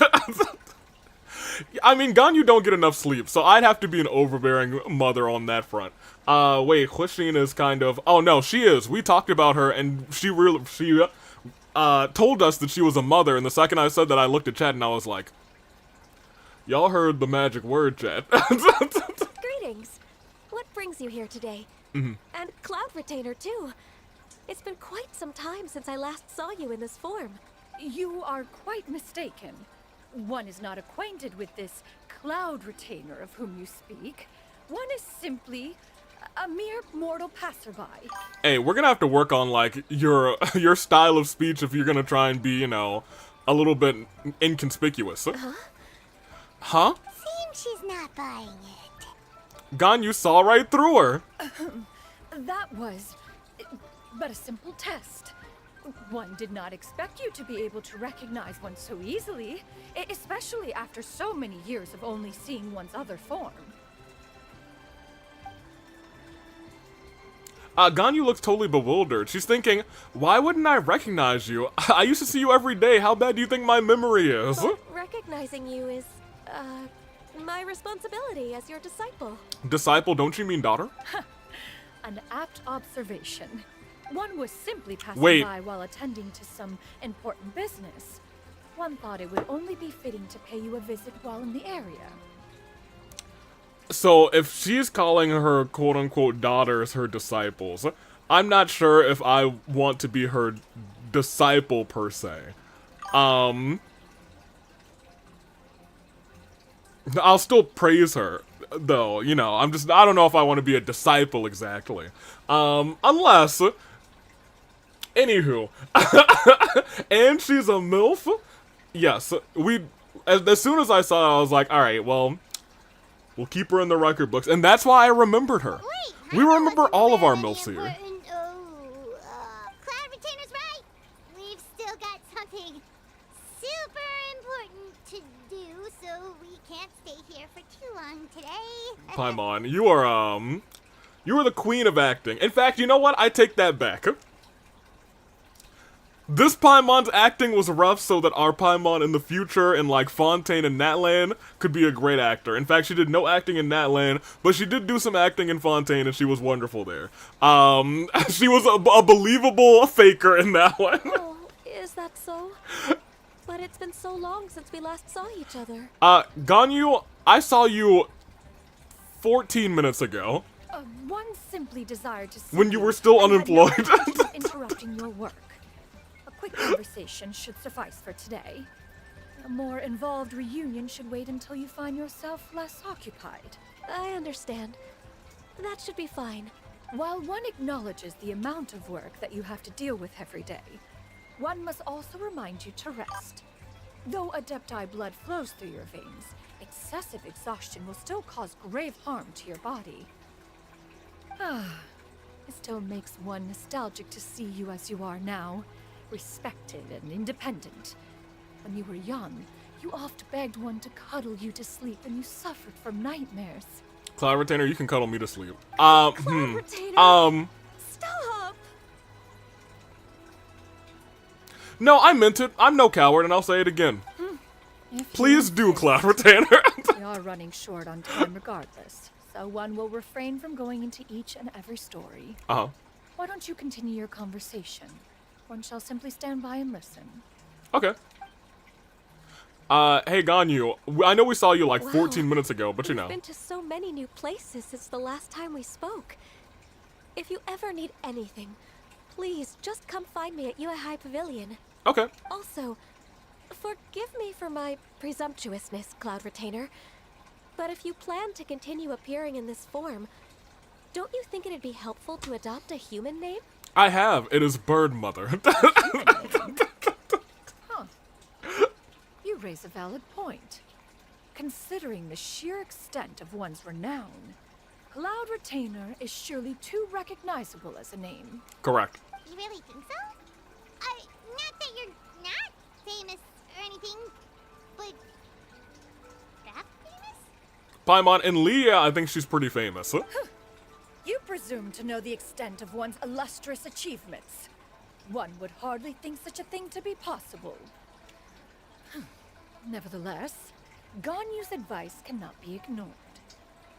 I mean, Ganyu don't get enough sleep, so I'd have to be an overbearing mother on that front. Wait, Huixin is kind of... Oh, no, she is. We talked about her, and she told us that she was a mother, and the second I said that, I looked at chat, and I was like, y'all heard the magic word, chat. Greetings. What brings you here today? And Cloud Retainer, too. It's been quite some time since I last saw you in this form. You are quite mistaken. One is not acquainted with this Cloud Retainer of whom you speak. One is simply a mere mortal passerby. Hey, we're gonna have to work on, like, your style of speech if you're gonna try and be, you know, a little bit inconspicuous. Huh? Seems she's not buying it. Ganyu saw right through her. That was but a simple test. One did not expect you to be able to recognize one so easily, especially after so many years of only seeing one's other form. Ganyu looks totally bewildered. She's thinking, why wouldn't I recognize you? I used to see you every day. How bad do you think my memory is? But recognizing you is, my responsibility as your disciple. Disciple, don't you mean daughter? An apt observation. One was simply passing Wait. by while attending to some important business. One thought it would only be fitting to pay you a visit while in the area. So, if she's calling her quote-unquote daughters her disciples, I'm not sure if I want to be her disciple, per se. I'll still praise her, though, you know, I don't know if I want to be a disciple exactly. Unless... Anywho. And she's a MILF? Yes, as soon as I saw her, I was like, alright, well... We'll keep her in the record books, and that's why I remembered her. Wait, We remember all of our very MILFs here. important. Cloud Retainer's right. We've still got something super important to do, so we can't stay here for too long today. Paimon, you are the queen of acting. In fact, you know what? I take that back. This Paimon's acting was rough so that our Paimon in the future in, like, Fontaine and Natlan could be a great actor. In fact, she did no acting in Natlan, but she did do some acting in Fontaine, and she was wonderful there. She was a believable faker in that one. Oh, is that so? But it's been so long since we last saw each other. Ganyu, I saw you 14 minutes ago. One simply desired to see When you were still and had no unemployed. intention of interrupting your work. A quick conversation should suffice for today. A more involved reunion should wait until you find yourself less occupied. I understand. That should be fine. While one acknowledges the amount of work that you have to deal with every day, one must also remind you to rest. Though Adepti blood flows through your veins, excessive exhaustion will still cause grave harm to your body. It still makes one nostalgic to see you as you are now, respected and independent. When you were young, you oft begged one to cuddle you to sleep and you suffered from nightmares. Cloud Retainer, you can cuddle me to sleep. Cloud Retainer! Stop! No, I meant it. I'm no coward, and I'll say it again. Please do, Cloud Retainer. We are running short on time regardless, so one will refrain from going into each and every story. Why don't you continue your conversation? One shall simply stand by and listen. Okay. Hey Ganyu, I know we saw you like Wow. 14 minutes ago, but you We've know. been to so many new places since the last time we spoke. If you ever need anything, please just come find me at High Pavilion. Okay. Also, forgive me for my presumptuousness, Cloud Retainer, but if you plan to continue appearing in this form, don't you think it'd be helpful to adopt a human name? I have. It is Bird Mother. Huh. You raise a valid point. Considering the sheer extent of one's renown, Cloud Retainer is surely too recognizable as a name. Correct. You really think so? Not that you're not famous or anything, but that famous? Paimon and Leah, I think she's pretty famous. You presume to know the extent of one's illustrious achievements. One would hardly think such a thing to be possible. Nevertheless, Ganyu's advice cannot be ignored.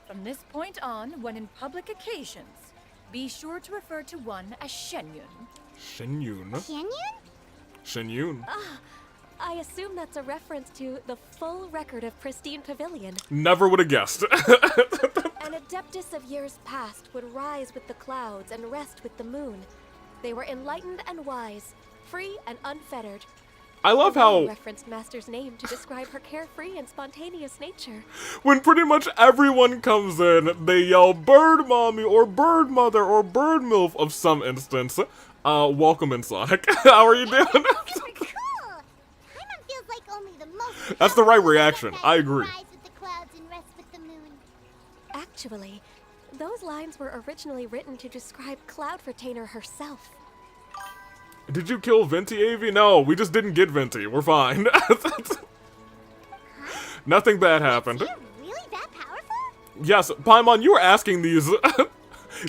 From this point on, when in public occasions, be sure to refer to one as Shenyun. Shenyun. Canyon? Shenyun. I assume that's a reference to the full record of Pristine Pavilion. Never would have guessed. An adeptus of years past would rise with the clouds and rest with the moon. They were enlightened and wise, free and unfettered. I love The how referenced Master's name to describe her carefree and spontaneous nature. when pretty much everyone comes in, they yell Bird Mommy or Bird Mother or Bird Milf of some instance. Welcome in, Sonic. How are you doing? Cool! Paimon feels like only the most That's the right powerful reaction. adepti I can agree. rise with the clouds and rest with the moon. Actually, those lines were originally written to describe Cloud Retainer herself. Did you kill Venti, Avi? No, we just didn't get Venti. We're fine. Nothing bad happened. You're really that powerful? Yes, Paimon, you were asking these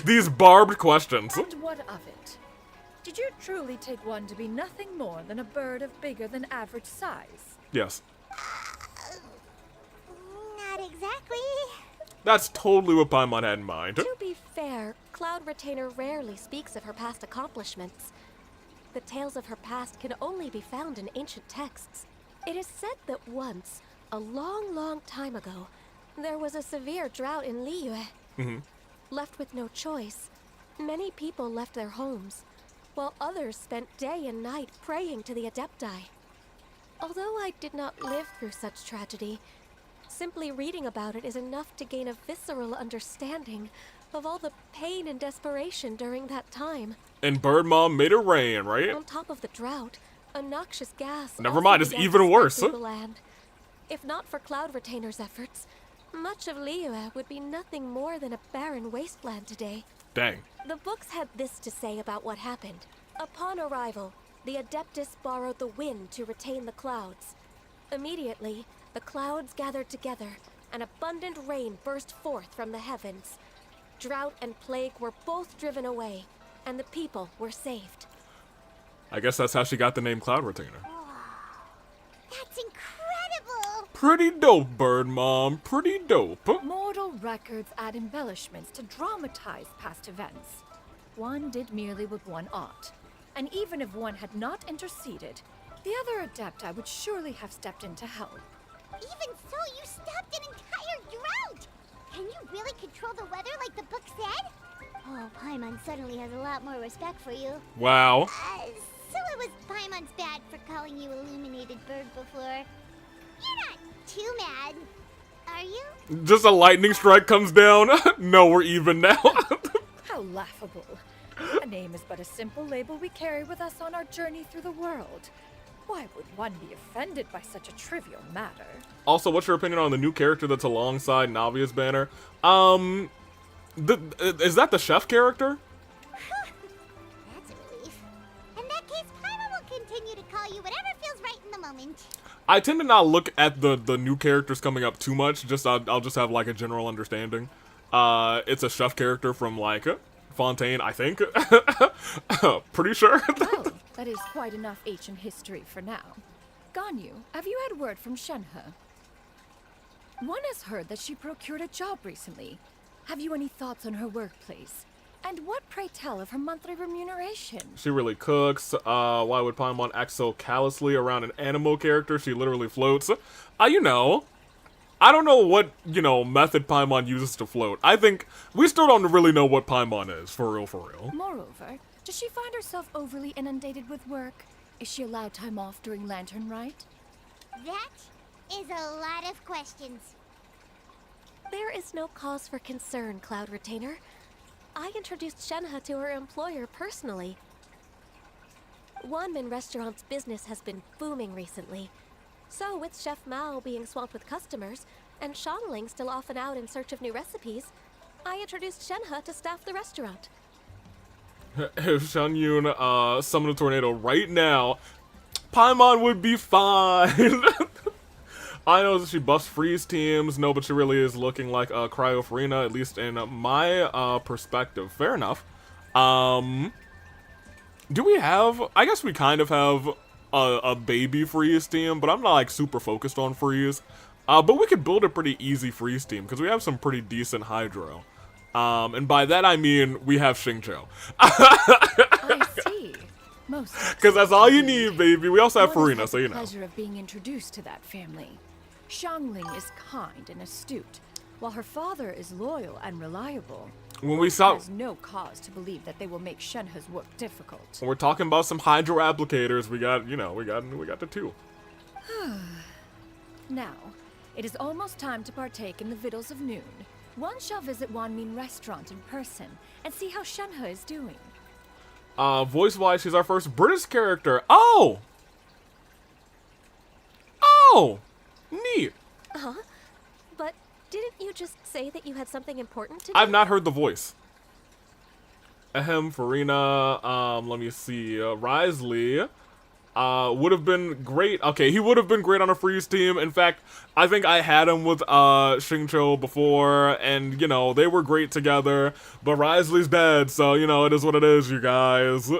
these barbed questions. And what of it? Did you truly take one to be nothing more than a bird of bigger than average size? Yes. Not exactly. That's totally what Paimon had in mind. To be fair, Cloud Retainer rarely speaks of her past accomplishments. The tales of her past can only be found in ancient texts. It is said that once, a long, long time ago, there was a severe drought in Liyue. Left with no choice, many people left their homes, while others spent day and night praying to the Adepti. Although I did not live through such tragedy, simply reading about it is enough to gain a visceral understanding of all the pain and desperation during that time. And Bird Mom made it rain, right? On top of the drought, a noxious gas. Never also mind, it's began even to spread worse. through the land. If not for Cloud Retainer's efforts, much of Liyue would be nothing more than a barren wasteland today. Dang. The books had this to say about what happened. Upon arrival, the Adeptus borrowed the wind to retain the clouds. Immediately, the clouds gathered together, and abundant rain burst forth from the heavens. Drought and plague were both driven away, and the people were saved. I guess that's how she got the name Cloud Retainer. That's incredible! Pretty dope, Bird Mom. Pretty dope. Mortal records add embellishments to dramatize past events. One did merely what one ought, and even if one had not interceded, the other Adepti would surely have stepped in to help. Even so, you stopped an entire drought! Can you really control the weather like the book said? Oh, Paimon suddenly has a lot more respect for you. Wow. So it was Paimon's bad for calling you Illuminated Bird before. You're not too mad, are you? Just a lightning strike comes down. No, we're even now. How laughable. A name is but a simple label we carry with us on our journey through the world. Why would one be offended by such a trivial matter? Also, what's your opinion on the new character that's alongside Navia's banner? Is that the chef character? That's a relief. In that case, Paimon will continue to call you whatever feels right in the moment. I tend to not look at the new characters coming up too much. I'll just have like a general understanding. It's a chef character from like Fontaine, I think. Pretty sure. Well, that is quite enough ancient history for now. Ganyu, have you had word from Shenhe? One has heard that she procured a job recently. Have you any thoughts on her workplace? And what, pray tell, of her monthly remuneration? She really cooks. Why would Paimon act so callously around an animal character? She literally floats. You know, I don't know what, you know, method Paimon uses to float. I think we still don't really know what Paimon is, for real, for real. Moreover, does she find herself overly inundated with work? Is she allowed time off during Lantern Rite? That is a lot of questions. There is no cause for concern, Cloud Retainer. I introduced Shenhe to her employer personally. Wanmin Restaurant's business has been booming recently. So, with Chef Mao being swamped with customers, and Shangling still off and out in search of new recipes, I introduced Shenhe to staff the restaurant. If Shan Yun summoned a tornado right now, Paimon would be fine. I know that she buffs freeze teams, no, but she really is looking like a Cryofarina, at least in my perspective. Fair enough. Do we have, I guess we kind of have a baby freeze team, but I'm not like super focused on freeze. But we could build a pretty easy freeze team, because we have some pretty decent hydro. And by that I mean we have Xingqiu. I see. Most Because that's all you need, baby. We also have Farina, so you know. Pleasure of being introduced to that family. Shangling is kind and astute, while her father is loyal and reliable. When we saw, There's no cause to believe that they will make Shenhe's work difficult. when we're talking about some hydro applicators, we got, you know, we got the two. Now, it is almost time to partake in the victuals of noon. One shall visit Wanmin Restaurant in person and see how Shenhe is doing. Voice-wise, she's our first British character. Oh! Oh! Neat. Huh? But didn't you just say that you had something important to do? I've not heard the voice. Ahem, Farina, let me see, Risley, would have been great. Okay, he would have been great on a freeze team. In fact, I think I had him with, Xingqiu before, and, you know, they were great together, but Risley's dead, so, you know, it is what it is, you guys. Can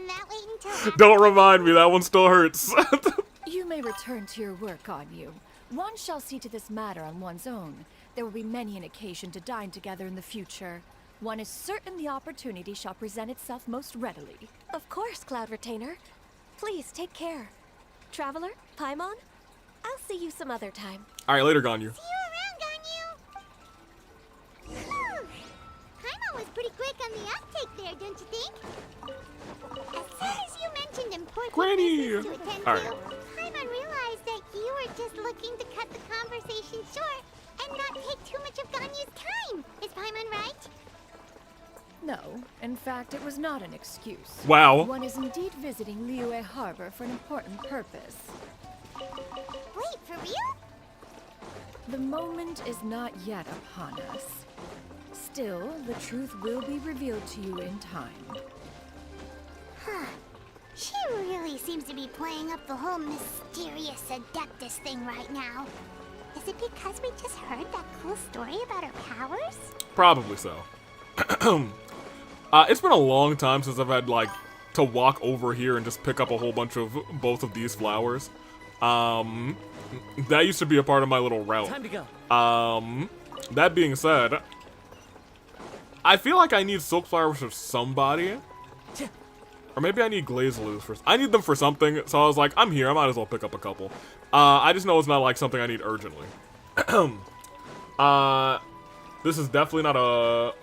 that wait until after? Don't remind me, that one still hurts. You may return to your work, Ganyu. One shall see to this matter on one's own. There will be many an occasion to dine together in the future. One is certain the opportunity shall present itself most readily. Of course, Cloud Retainer. Please, take care. Traveler, Paimon, I'll see you some other time. Alright, later, Ganyu. See you around, Ganyu! Phew. Paimon was pretty quick on the uptake there, don't you think? As soon as you mentioned important Granny! business to attend All right. to, Paimon realized that you were just looking to cut the conversation short and not take too much of Ganyu's time. Is Paimon right? No, in fact, it was not an excuse. Wow. One is indeed visiting Liyue Harbor for an important purpose. Wait, for real? The moment is not yet upon us. Still, the truth will be revealed to you in time. Huh. She really seems to be playing up the whole mysterious Adeptus thing right now. Is it because we just heard that cool story about her powers? Probably so. It's been a long time since I've had, like, to walk over here and just pick up a whole bunch of both of these flowers. That used to be a part of my little route. Time to go. That being said, I feel like I need silk flowers for somebody. Or maybe I need glazaloos for... I need them for something, so I was like, I'm here, I might as well pick up a couple. I just know it's not, like, something I need urgently. This is definitely not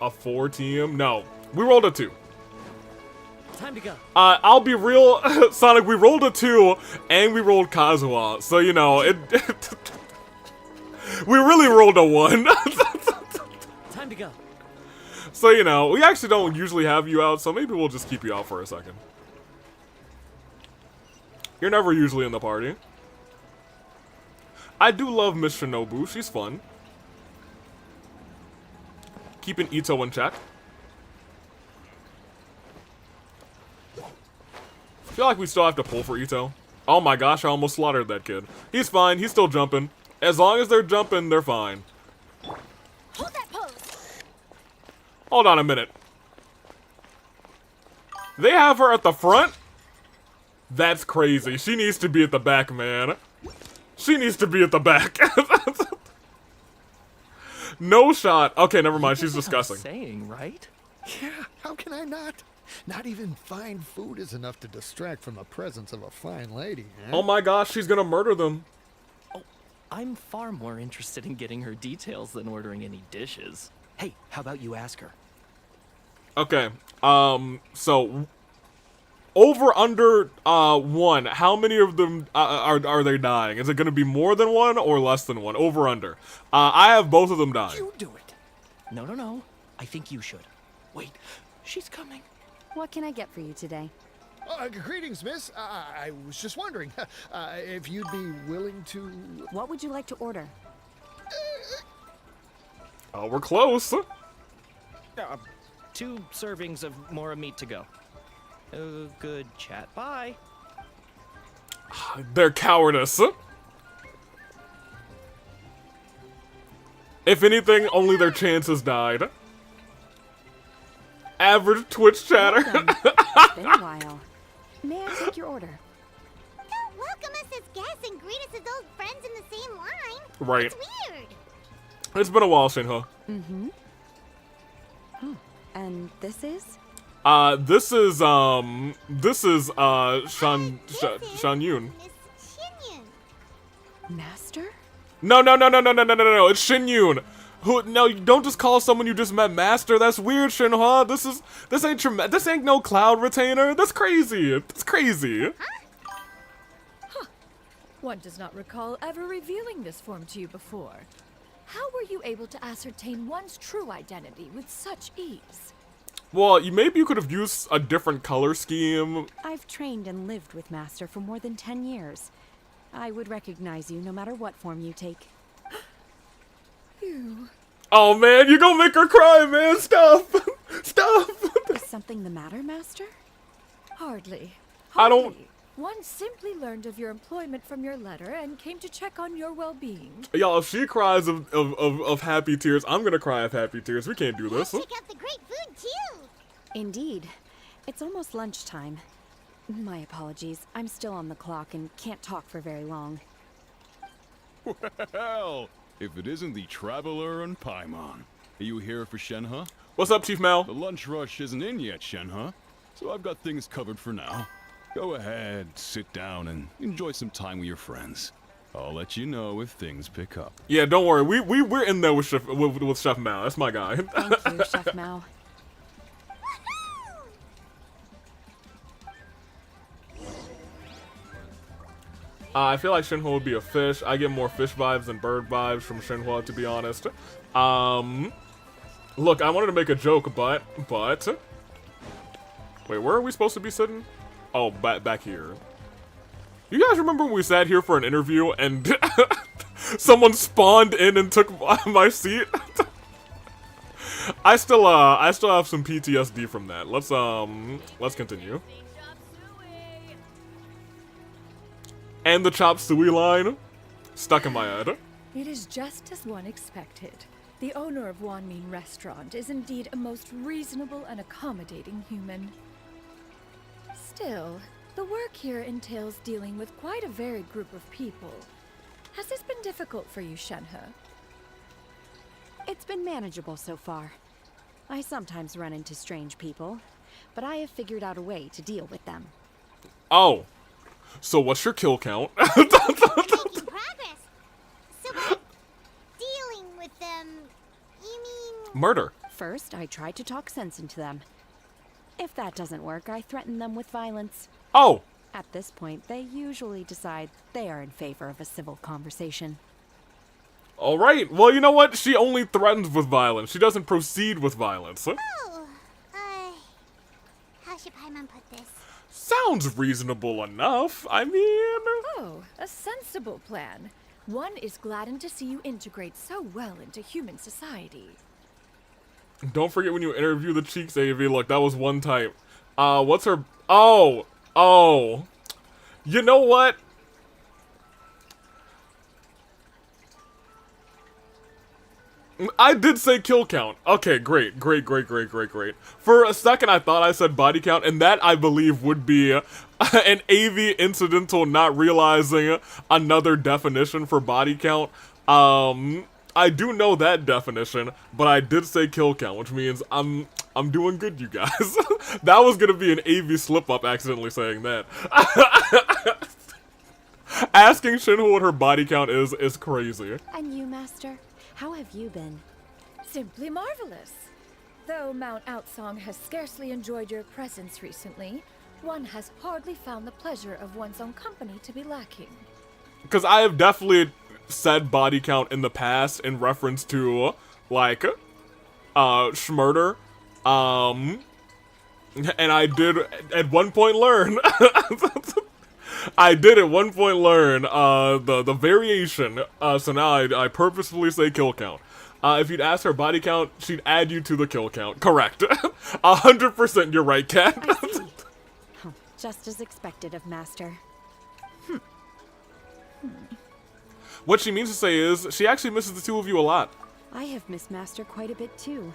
a 4 team. No, we rolled a 2. Time to go. I'll be real, Sonic, we rolled a 2, and we rolled Kazuha, so, you know, we really rolled a 1. Time to go. So, you know, we actually don't usually have you out, so maybe we'll just keep you out for a second. You're never usually in the party. I do love Miss Shinobu, she's fun. Keeping Ito in check. I feel like we still have to pull for Ito. Oh my gosh, I almost slaughtered that kid. He's fine, he's still jumping. As long as they're jumping, they're fine. Hold that pose! Hold on a minute. They have her at the front? That's crazy. She needs to be at the back, man. She needs to be at the back. No shot. Okay, never mind. She's discussing. Saying, right? Yeah, how can I not? Not even fine food is enough to distract from the presence of a fine lady, huh? Oh my gosh, she's gonna murder them. Oh, I'm far more interested in getting her details than ordering any dishes. Hey, how about you ask her? Okay, so over under 1, how many of them are they dying? Is it gonna be more than 1 or less than 1? Over under. I have both of them dying. You do it. No. I think you should. Wait, she's coming. What can I get for you today? Greetings, miss. I was just wondering if you'd be willing to... What would you like to order? Oh, we're close. 2 servings of more meat to go. Good chat. Bye. Their cowardice. If anything, only their chances died. Average Twitch chatter. It's been a while. May I take your order? Don't welcome us as guests and greet us as old friends in the same line. Right. It's weird. It's been a while, Shinho. Mm-hmm. Oh, and this is? This is Shan Yun. Miss Shin-yun. Master? No, it's Shin Yun. Who? No, you don't just call someone you just met master. That's weird, Shinhwa. This ain't no cloud retainer. That's crazy. That's crazy. One does not recall ever revealing this form to you before. How were you able to ascertain one's true identity with such ease? Well, maybe you could have used a different color scheme. I've trained and lived with Master for more than 10 years. I would recognize you no matter what form you take. You. Oh man, you gonna make her cry, man. Stop. Stop. Is something the matter, Master? Hardly. I don't- Hardly. One simply learned of your employment from your letter and came to check on your well-being. Y'all, if she cries of happy tears, I'm gonna cry of happy tears. We can't do this. Check out the great food, too. Indeed. It's almost lunchtime. My apologies. I'm still on the clock and can't talk for very long. Well, if it isn't the Traveler and Paimon. Are you here for Shenhe? What's up, Chief Mal? The lunch rush isn't in yet, Shenhe. So I've got things covered for now. Go ahead, sit down, and enjoy some time with your friends. I'll let you know if things pick up. Yeah, don't worry. We're in there with Chef Mal. That's my guy. Thank you, Chef Mao. I feel like Shinhwa would be a fish. I get more fish vibes than bird vibes from Shinhwa, to be honest. Look, I wanted to make a joke, but... Wait, where are we supposed to be sitting? Oh, back here. You guys remember when we sat here for an interview and someone spawned in and took my seat? I still have some PTSD from that. Let's continue. And the chop suey line stuck in my head. It is just as one expected. The owner of Wanmin Restaurant is indeed a most reasonable and accommodating human. Still, the work here entails dealing with quite a varied group of people. Has this been difficult for you, Shenhe? It's been manageable so far. I sometimes run into strange people, but I have figured out a way to deal with them. Oh. So what's your kill count? Making progress. So by dealing with them, you mean... Murder. First, I try to talk sense into them. If that doesn't work, I threaten them with violence. Oh. At this point, they usually decide they are in favor of a civil conversation. Alright, well, you know what? She only threatens with violence. She doesn't proceed with violence. Oh, how should Paimon put this? Sounds reasonable enough. I mean... Oh, a sensible plan. One is gladdened to see you integrate so well into human society. Don't forget when you interview the Cheeks AV. Look, that was one type. What's her... Oh. You know what? I did say kill count. Okay, great. For a second, I thought I said body count, and that, I believe, would be an AV incidental not realizing another definition for body count. I do know that definition, but I did say kill count, which means I'm doing good, you guys. That was gonna be an AV slip up accidentally saying that. Asking Shinho what her body count is crazy. And you, Master? How have you been? Simply marvelous. Though Mount Outsong has scarcely enjoyed your presence recently, one has hardly found the pleasure of one's own company to be lacking. Because I have definitely said body count in the past in reference to, like, Schmurder. And I did at one point learn... I did at one point learn the variation, so now I purposefully say kill count. If you'd ask her body count, she'd add you to the kill count. Correct. 100% you're right, Kat. I see. Oh, just as expected of Master. What she means to say is, she actually misses the two of you a lot. I have missed Master quite a bit too.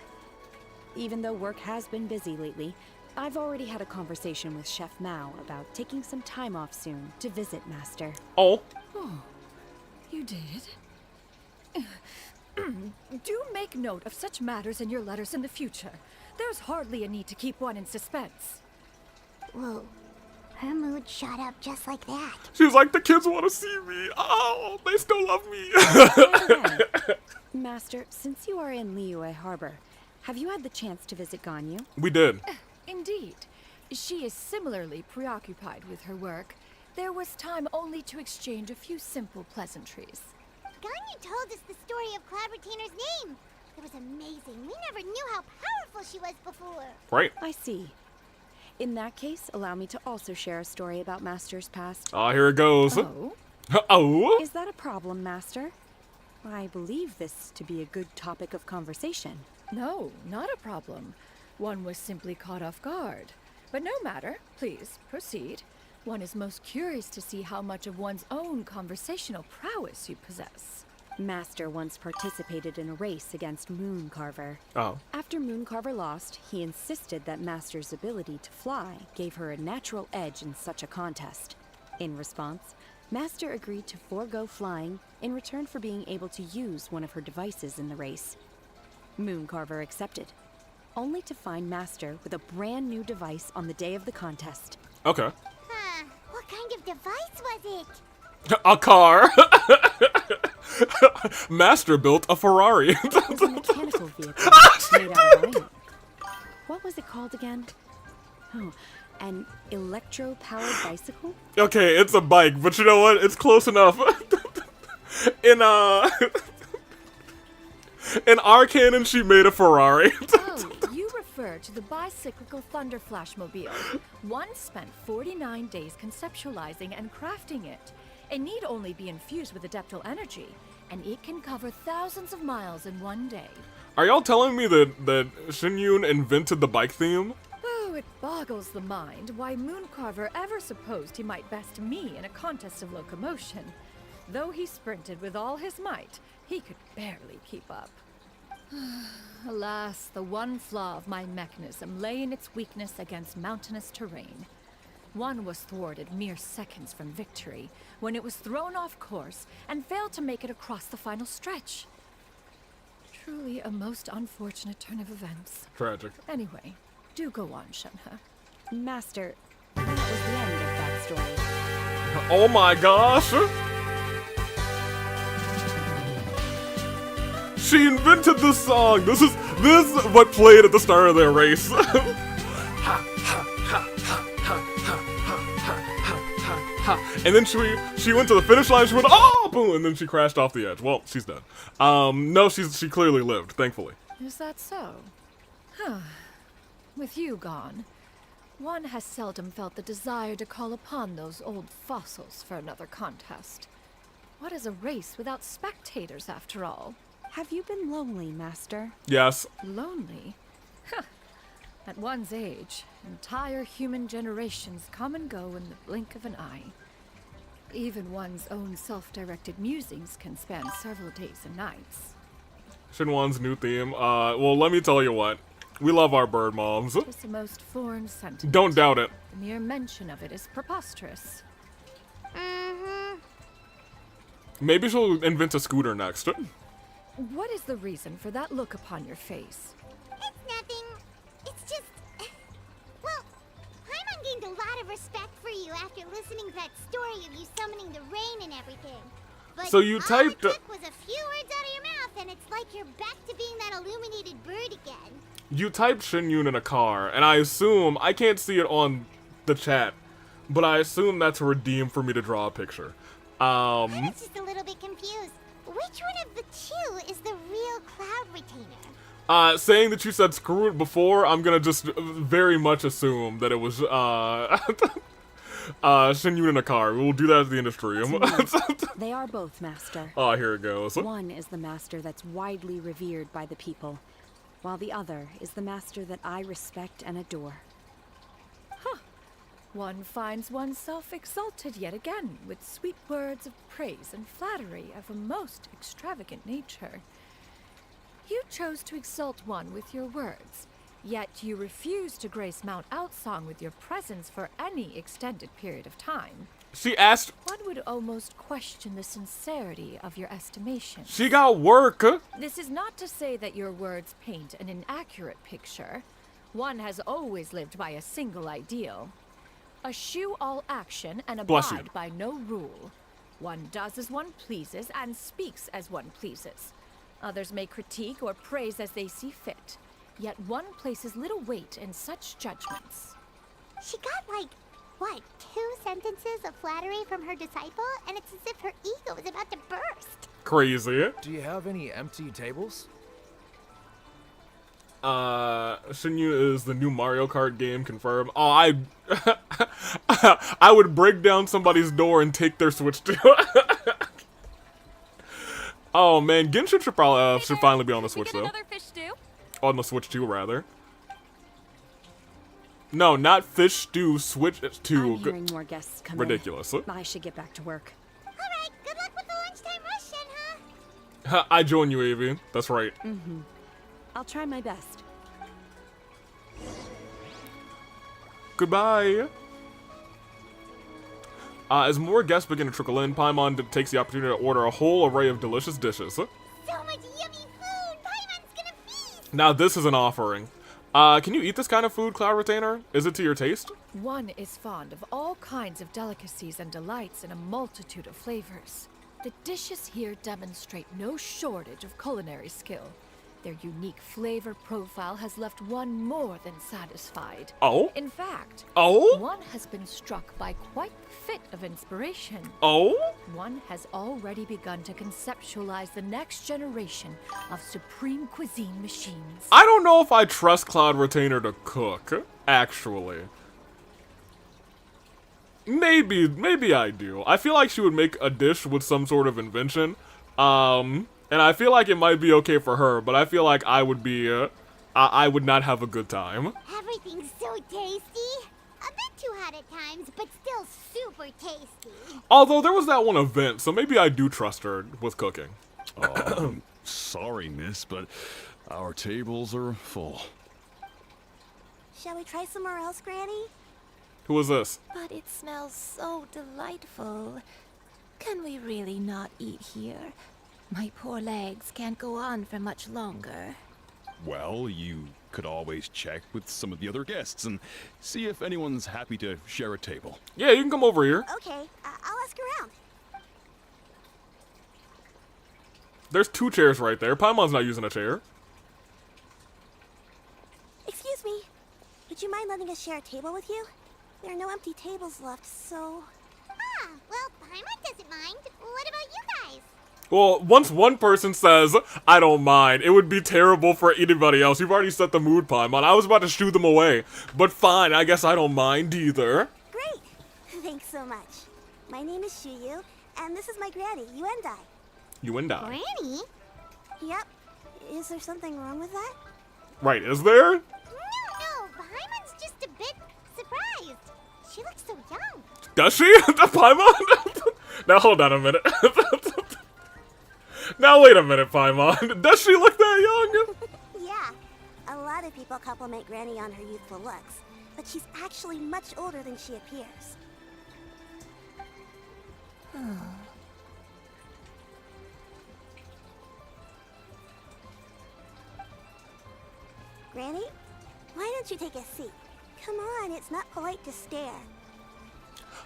Even though work has been busy lately, I've already had a conversation with Chef Mao about taking some time off soon to visit Master. Oh. Oh, you did? Do make note of such matters in your letters in the future. There's hardly a need to keep one in suspense. Whoa. Her mood shot up just like that. She was like, the kids want to see me. Oh, they still love me. Master, since you are in Liyue Harbor, have you had the chance to visit Ganyu? We did. Indeed. She is similarly preoccupied with her work. There was time only to exchange a few simple pleasantries. Ganyu told us the story of Cloud Retainer's name. It was amazing. We never knew how powerful she was before. Right. I see. In that case, allow me to also share a story about Master's past. Ah, here it goes. Oh? Oh? Is that a problem, Master? I believe this to be a good topic of conversation. No, not a problem. One was simply caught off guard. But no matter. Please, proceed. One is most curious to see how much of one's own conversational prowess you possess. Master once participated in a race against Mooncarver. Oh. After Mooncarver lost, he insisted that Master's ability to fly gave her a natural edge in such a contest. In response, Master agreed to forego flying in return for being able to use one of her devices in the race. Mooncarver accepted, only to find Master with a brand new device on the day of the contest. Okay. Huh. What kind of device was it? A car. Master built a Ferrari. It was a mechanical vehicle made out of iron. What was it called again? Oh, an electro-powered bicycle? Okay, it's a bike, but you know what? It's close enough. In our canon, she made a Ferrari. Oh, you refer to the bicyclical Thunder Flashmobile. One spent 49 days conceptualizing and crafting it. It need only be infused with adeptal energy, and it can cover thousands of miles in one day. Are y'all telling me that Shinyun invented the bike theme? Oh, it boggles the mind why Mooncarver ever supposed he might best me in a contest of locomotion. Though he sprinted with all his might, he could barely keep up. Alas, the one flaw of my mechanism lay in its weakness against mountainous terrain. One was thwarted mere seconds from victory, when it was thrown off course and failed to make it across the final stretch. Truly a most unfortunate turn of events. Tragic. Anyway, do go on, Shenhe. Master, that was the end of that story. Oh my gosh! She invented this song! This is what played at the start of their race. And then she went to the finish line, she went, oh, boom, and then she crashed off the edge. Well, she's dead. No, she clearly lived, thankfully. Is that so? Huh. With you gone, one has seldom felt the desire to call upon those old fossils for another contest. What is a race without spectators, after all? Have you been lonely, Master? Yes. Lonely? Huh. At one's age, entire human generations come and go in the blink of an eye. Even one's own self-directed musings can span several days and nights. Shinwan's new theme. Well, let me tell you what. We love our bird moms. It's a most foreign sentiment. Don't doubt it. The mere mention of it is preposterous. Mm-hmm. Maybe she'll invent a scooter next. What is the reason for that look upon your face? It's nothing. It's just... Well, Paimon gained a lot of respect for you after listening to that story of you summoning the rain and everything. But So you all typed- it took was a few words out of your mouth, and it's like you're back to being that illuminated bird again. You typed Shinyun in a car, and I assume, I can't see it on the chat, but I assume that's a redeem for me to draw a picture. I was just a little bit confused. Which one of the two is the real Cloud Retainer? Saying that you said screw it before, I'm gonna just very much assume that it was, Shinyun in a car. We'll do that at the end of stream. They are both master. Oh, here it goes. One is the master that's widely revered by the people, while the other is the master that I respect and adore. One finds oneself exalted yet again with sweet words of praise and flattery of a most extravagant nature. You chose to exalt one with your words, yet you refuse to grace Mount Outsong with your presence for any extended period of time. She asked... One would almost question the sincerity of your estimation. She got work! This is not to say that your words paint an inaccurate picture. One has always lived by a single ideal. Eschew all action and Bless you. abide by no rule. One does as one pleases and speaks as one pleases. Others may critique or praise as they see fit. Yet one places little weight in such judgments. She got like, what, 2 sentences of flattery from her disciple? And it's as if her ego is about to burst. Crazy. Do you have any empty tables? Shinyu is the new Mario Kart game, confirmed. Oh, I would break down somebody's door and take their Switch too. Oh man, Genshin should finally be on the Switch though. Another fish stew? On the Switch 2 rather. No, not Fish Stew, Switch 2. I'm hearing more guests come Ridiculous. in. I should get back to work. Alright, good luck with the lunchtime rush, Shenhe. I join you, Avi. That's right. I'll try my best. Goodbye. As more guests begin to trickle in, Paimon takes the opportunity to order a whole array of delicious dishes. So much yummy food! Paimon's gonna feast! Now this is an offering. Can you eat this kind of food, Cloud Retainer? Is it to your taste? One is fond of all kinds of delicacies and delights in a multitude of flavors. The dishes here demonstrate no shortage of culinary skill. Their unique flavor profile has left one more than satisfied. Oh? In fact, Oh? one has been struck by quite the fit of inspiration. Oh? One has already begun to conceptualize the next generation of supreme cuisine machines. I don't know if I trust Cloud Retainer to cook, actually. Maybe I do. I feel like she would make a dish with some sort of invention. And I feel like it might be okay for her, but I feel like I would be, I would not have a good time. Everything's so tasty. A bit too hot at times, but still super tasty. Although there was that one event, so maybe I do trust her with cooking. Sorry, miss, but our tables are full. Shall we try somewhere else, Granny? Who is this? But it smells so delightful. Can we really not eat here? My poor legs can't go on for much longer. Well, you could always check with some of the other guests and see if anyone's happy to share a table. Yeah, you can come over here. Okay, I'll ask around. There's 2 chairs right there. Paimon's not using a chair. Excuse me. Would you mind letting us share a table with you? There are no empty tables left, so... Ah, well, Paimon doesn't mind. What about you guys? Well, once one person says, I don't mind, it would be terrible for anybody else. You've already set the mood, Paimon. I was about to shoo them away. But fine, I guess I don't mind either. Great! Thanks so much. My name is Shuyu, and this is my granny, Yuendai. You and I. Granny? Yep. Is there something wrong with that? Right, is there? No, Paimon's just a bit surprised. She looks so young. Does she? The Paimon? Now hold on a minute. Now wait a minute, Paimon. Does she look that young? Yeah. A lot of people compliment Granny on her youthful looks, but she's actually much older than she appears. Granny, why don't you take a seat? Come on, it's not polite to stare.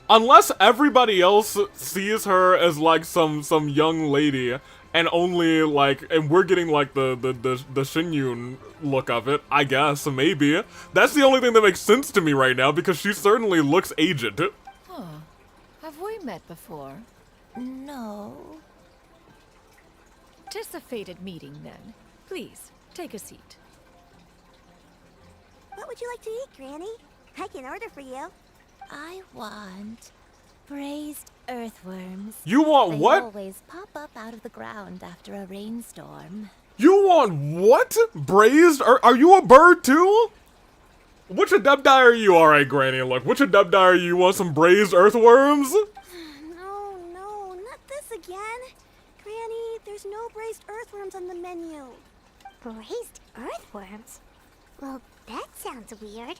Unless everybody else sees her as like some young lady, and only like, and we're getting like the Shinyun look of it, I guess, maybe. That's the only thing that makes sense to me right now, because she certainly looks aged. Huh. Have we met before? No. 'Tis a fated meeting, then. Please, take a seat. What would you like to eat, Granny? I can order for you. I want braised earthworms. You want They what? always pop up out of the ground after a rainstorm. You want what? Braised? Are you a bird too? Which Adepti are you? Alright, Granny, look. Which Adepti are you? You want some braised earthworms? No, no, not this again. Granny, there's no braised earthworms on the menu. Braised earthworms? Well, that sounds weird.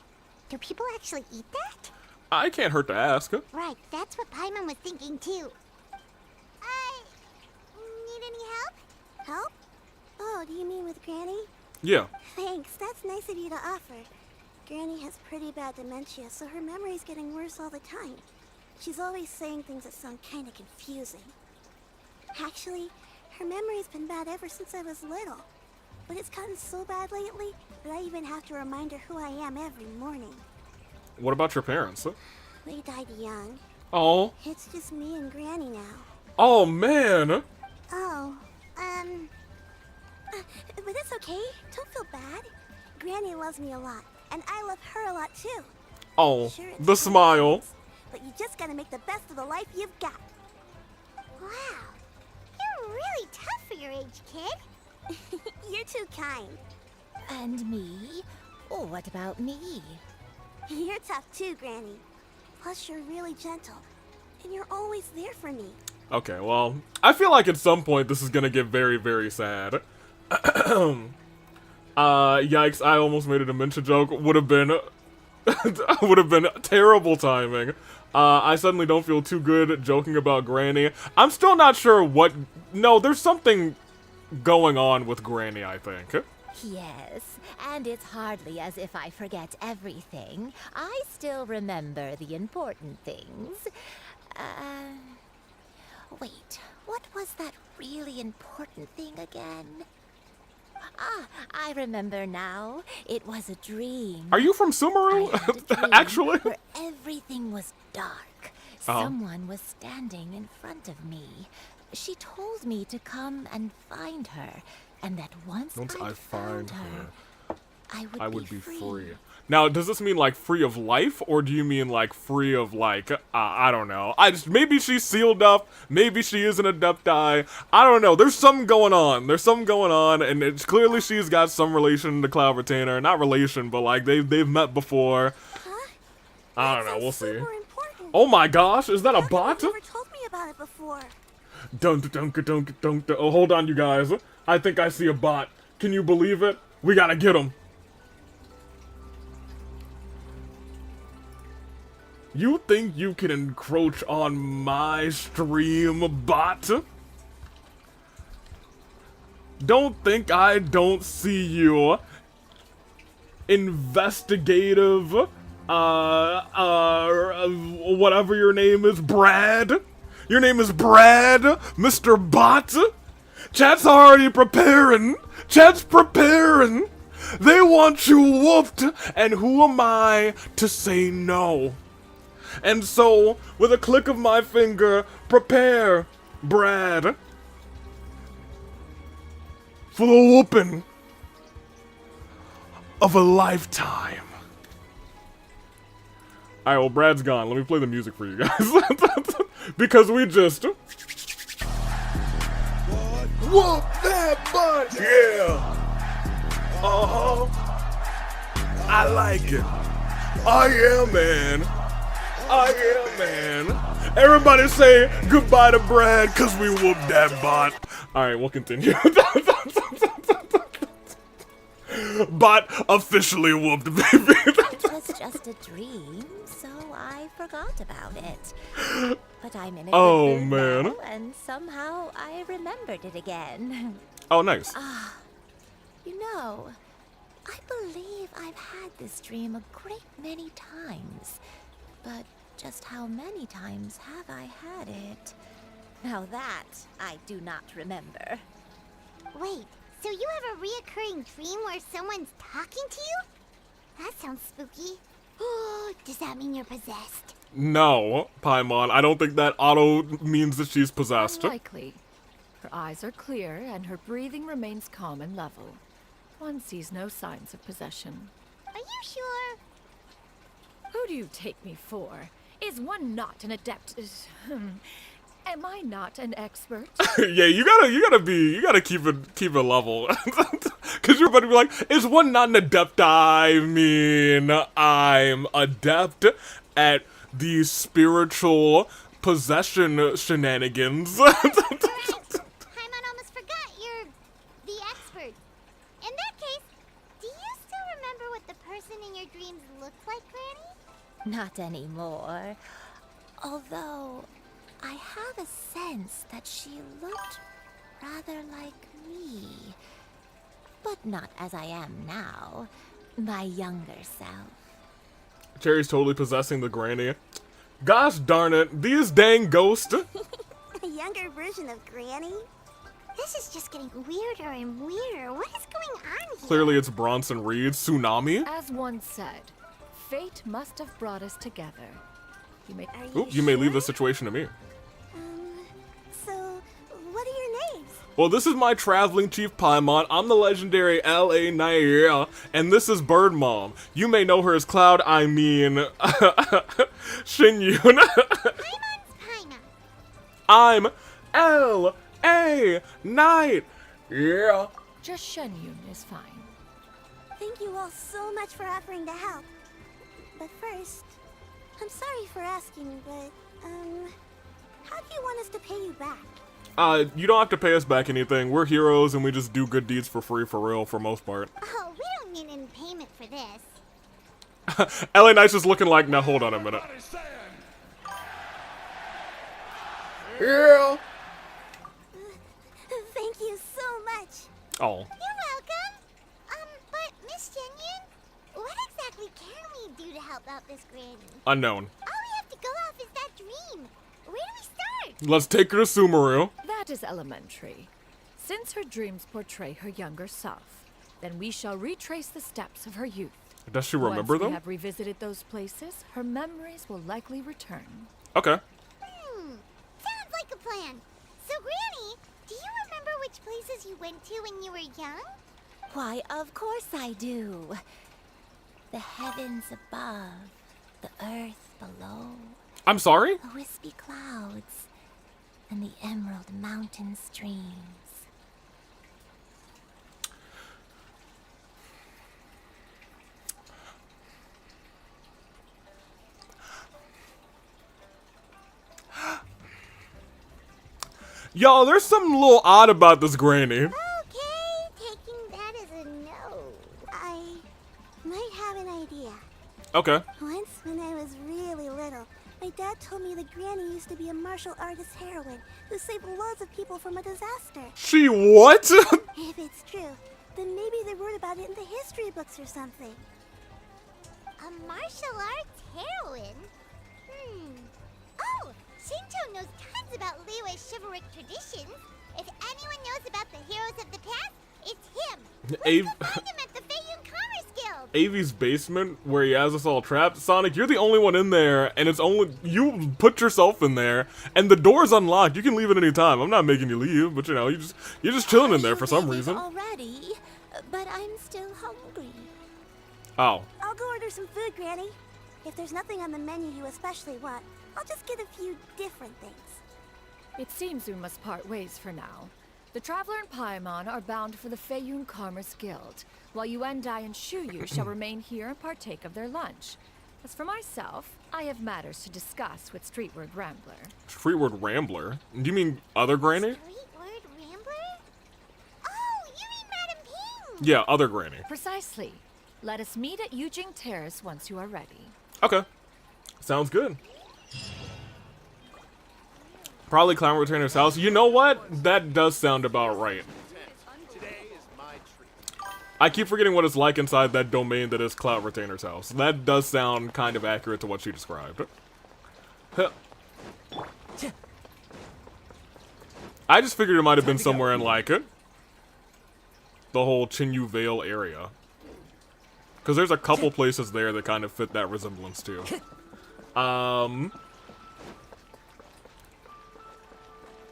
Do people actually eat that? I can't hurt to ask. Right, that's what Paimon was thinking too. Need any help? Help? Oh, do you mean with Granny? Yeah. Thanks, that's nice of you to offer. Granny has pretty bad dementia, so her memory's getting worse all the time. She's always saying things that sound kinda confusing. Actually, her memory's been bad ever since I was little. But it's gotten so bad lately that I even have to remind her who I am every morning. What about your parents? They died young. Oh. It's just me and Granny now. Oh, man. Oh, but it's okay. Don't feel bad. Granny loves me a lot, and I love her a lot too. Oh, Sure, it's the smile. nice, but you just gotta make the best of the life you've got. Wow, you're really tough for your age, kid. You're too kind. And me? Oh, what about me? You're tough too, Granny. Plus, you're really gentle, and you're always there for me. Okay, well, I feel like at some point this is gonna get very, very sad. Yikes, I almost made a dementia joke. Would have been terrible timing. I suddenly don't feel too good joking about Granny. I'm still not sure what... No, there's something going on with Granny, I think. Yes, and it's hardly as if I forget everything. I still remember the important things. Wait, what was that really important thing again? Ah, I remember now. It was a dream. Are you from Sumeru? I had a dream Actually? where everything was dark. Someone was standing in front of me. She told me to come and find her, and that once I found her, I would be free. Now, does this mean, like, free of life, or do you mean, like, free of, like, I don't know. Maybe she's sealed up, maybe she is an Adepti, I don't know. There's something going on. There's something going on, and it's clearly she's got some relation to Cloud Retainer. Not relation, but, like, they've met before. Huh? I don't know, we'll see. Super important. Oh my gosh, is that a How come bot? you never told me about it before. Dunk. Oh, hold on, you guys. I think I see a bot. Can you believe it? We gotta get him. You think you can encroach on my stream, bot? Don't think I don't see you. Investigative, whatever your name is, Brad? Your name is Brad, Mr. Bot? Chat's already preparing. Chat's preparing. They want you whooped, and who am I to say no? And so, with a click of my finger, prepare, Brad, for the whooping of a lifetime. Alright, well, Brad's gone. Let me play the music for you guys. Because we just... Whoop that butt! Yeah! I like it. I am, man. Everybody say goodbye to Brad, cause we whooped that bot. Alright, we'll continue. Bot officially whooped, baby. It was just a dream, so I forgot about it. But I'm in a good mood man. now, and somehow I remembered it again. Oh, nice. You know, I believe I've had this dream a great many times. But just how many times have I had it? Now that I do not remember. Wait, so you have a reoccurring dream where someone's talking to you? That sounds spooky. Oh, does that mean you're possessed? No, Paimon, I don't think that auto means that she's possessed. Unlikely. Her eyes are clear and her breathing remains calm and level. One sees no signs of possession. Are you sure? Who do you take me for? Is one not an adept? Am I not an expert? Yeah, you gotta keep it level. Cause you're about to be like, is one not an adept? I mean, I'm adept at these spiritual possession shenanigans. Paimon almost forgot you're the expert. In that case, do you still remember what the person in your dreams looked like, Granny? Not anymore. Although, I have a sense that she looked rather like me. But not as I am now. My younger self. Cherry's totally possessing the granny. Gosh darn it, these dang ghosts. A younger version of Granny? This is just getting weirder and weirder. What is going on here? Clearly it's Bronson Reed. Tsunami? As one said, fate must have brought us together. You may leave the situation to me. So, what are your names? Well, this is my traveling chief Paimon. I'm the legendary lmao, and this is Bird Mom. You may know her as Cloud, I mean, Shinyun. Paimon's Paimon. I'm L.A. Knight. Yeah. Just Shenyun is fine. Thank you all so much for offering to help. But first, I'm sorry for asking, but, how do you want us to pay you back? You don't have to pay us back anything. We're heroes and we just do good deeds for free for real for most part. Oh, we don't need any payment for this. LA Knight's just looking like, now hold on a minute. Yeah. Thank you so much. Oh. You're welcome. But Miss Shenyun, what exactly can we do to help out this granny? Unknown. All we have to go off is that dream. Where do we start? Let's take her to Sumeru. That is elementary. Since her dreams portray her younger self, then we shall retrace the steps of her youth. Does she remember Once we them? have revisited those places, her memories will likely return. Okay. Sounds like a plan. So, Granny, do you remember which places you went to when you were young? Why, of course I do. The heavens above, the earth below, I'm sorry? the wispy clouds, and the emerald mountain streams. Y'all, there's something a little odd about this granny. Okay, taking that as a no. I might have an idea. Okay. Once, when I was really little, my dad told me the granny used to be a martial artist heroine who saved loads of people from a disaster. She what? If it's true, then maybe they wrote about it in the history books or something. A martial arts heroine? Oh, Shinto knows tons about Liyue's chivalric traditions. If anyone knows about the heroes of the past, it's him. Let's go find him at the Feiyun Commerce Guild. Avi's basement, where he has us all trapped. Sonic, you're the only one in there, and it's only you put yourself in there, and the door's unlocked. You can leave at any time. I'm not making you leave, but you know, you're just chilling in there for some reason. Already, but I'm still hungry. Oh. I'll go order some food, Granny. If there's nothing on the menu you especially want, I'll just get a few different things. It seems we must part ways for now. The Traveler and Paimon are bound for the Feiyun Commerce Guild, while Yuendai and Shuyu shall remain here and partake of their lunch. As for myself, I have matters to discuss with Streetward Rambler. Streetward Rambler? Do you mean other granny? Streetward Rambler? Oh, you mean Madam Ping! Yeah, other granny. Precisely. Let us meet at Yujing Terrace once you are ready. Okay. Sounds good. Probably Clown Retainer's house. You know what? That does sound about right. I keep forgetting what it's like inside that domain that is Cloud Retainer's house. That does sound kind of accurate to what she described. Huh. I just figured it might have been somewhere in, like, the whole Chinyu Vale area. Because there's a couple places there that kind of fit that resemblance, too.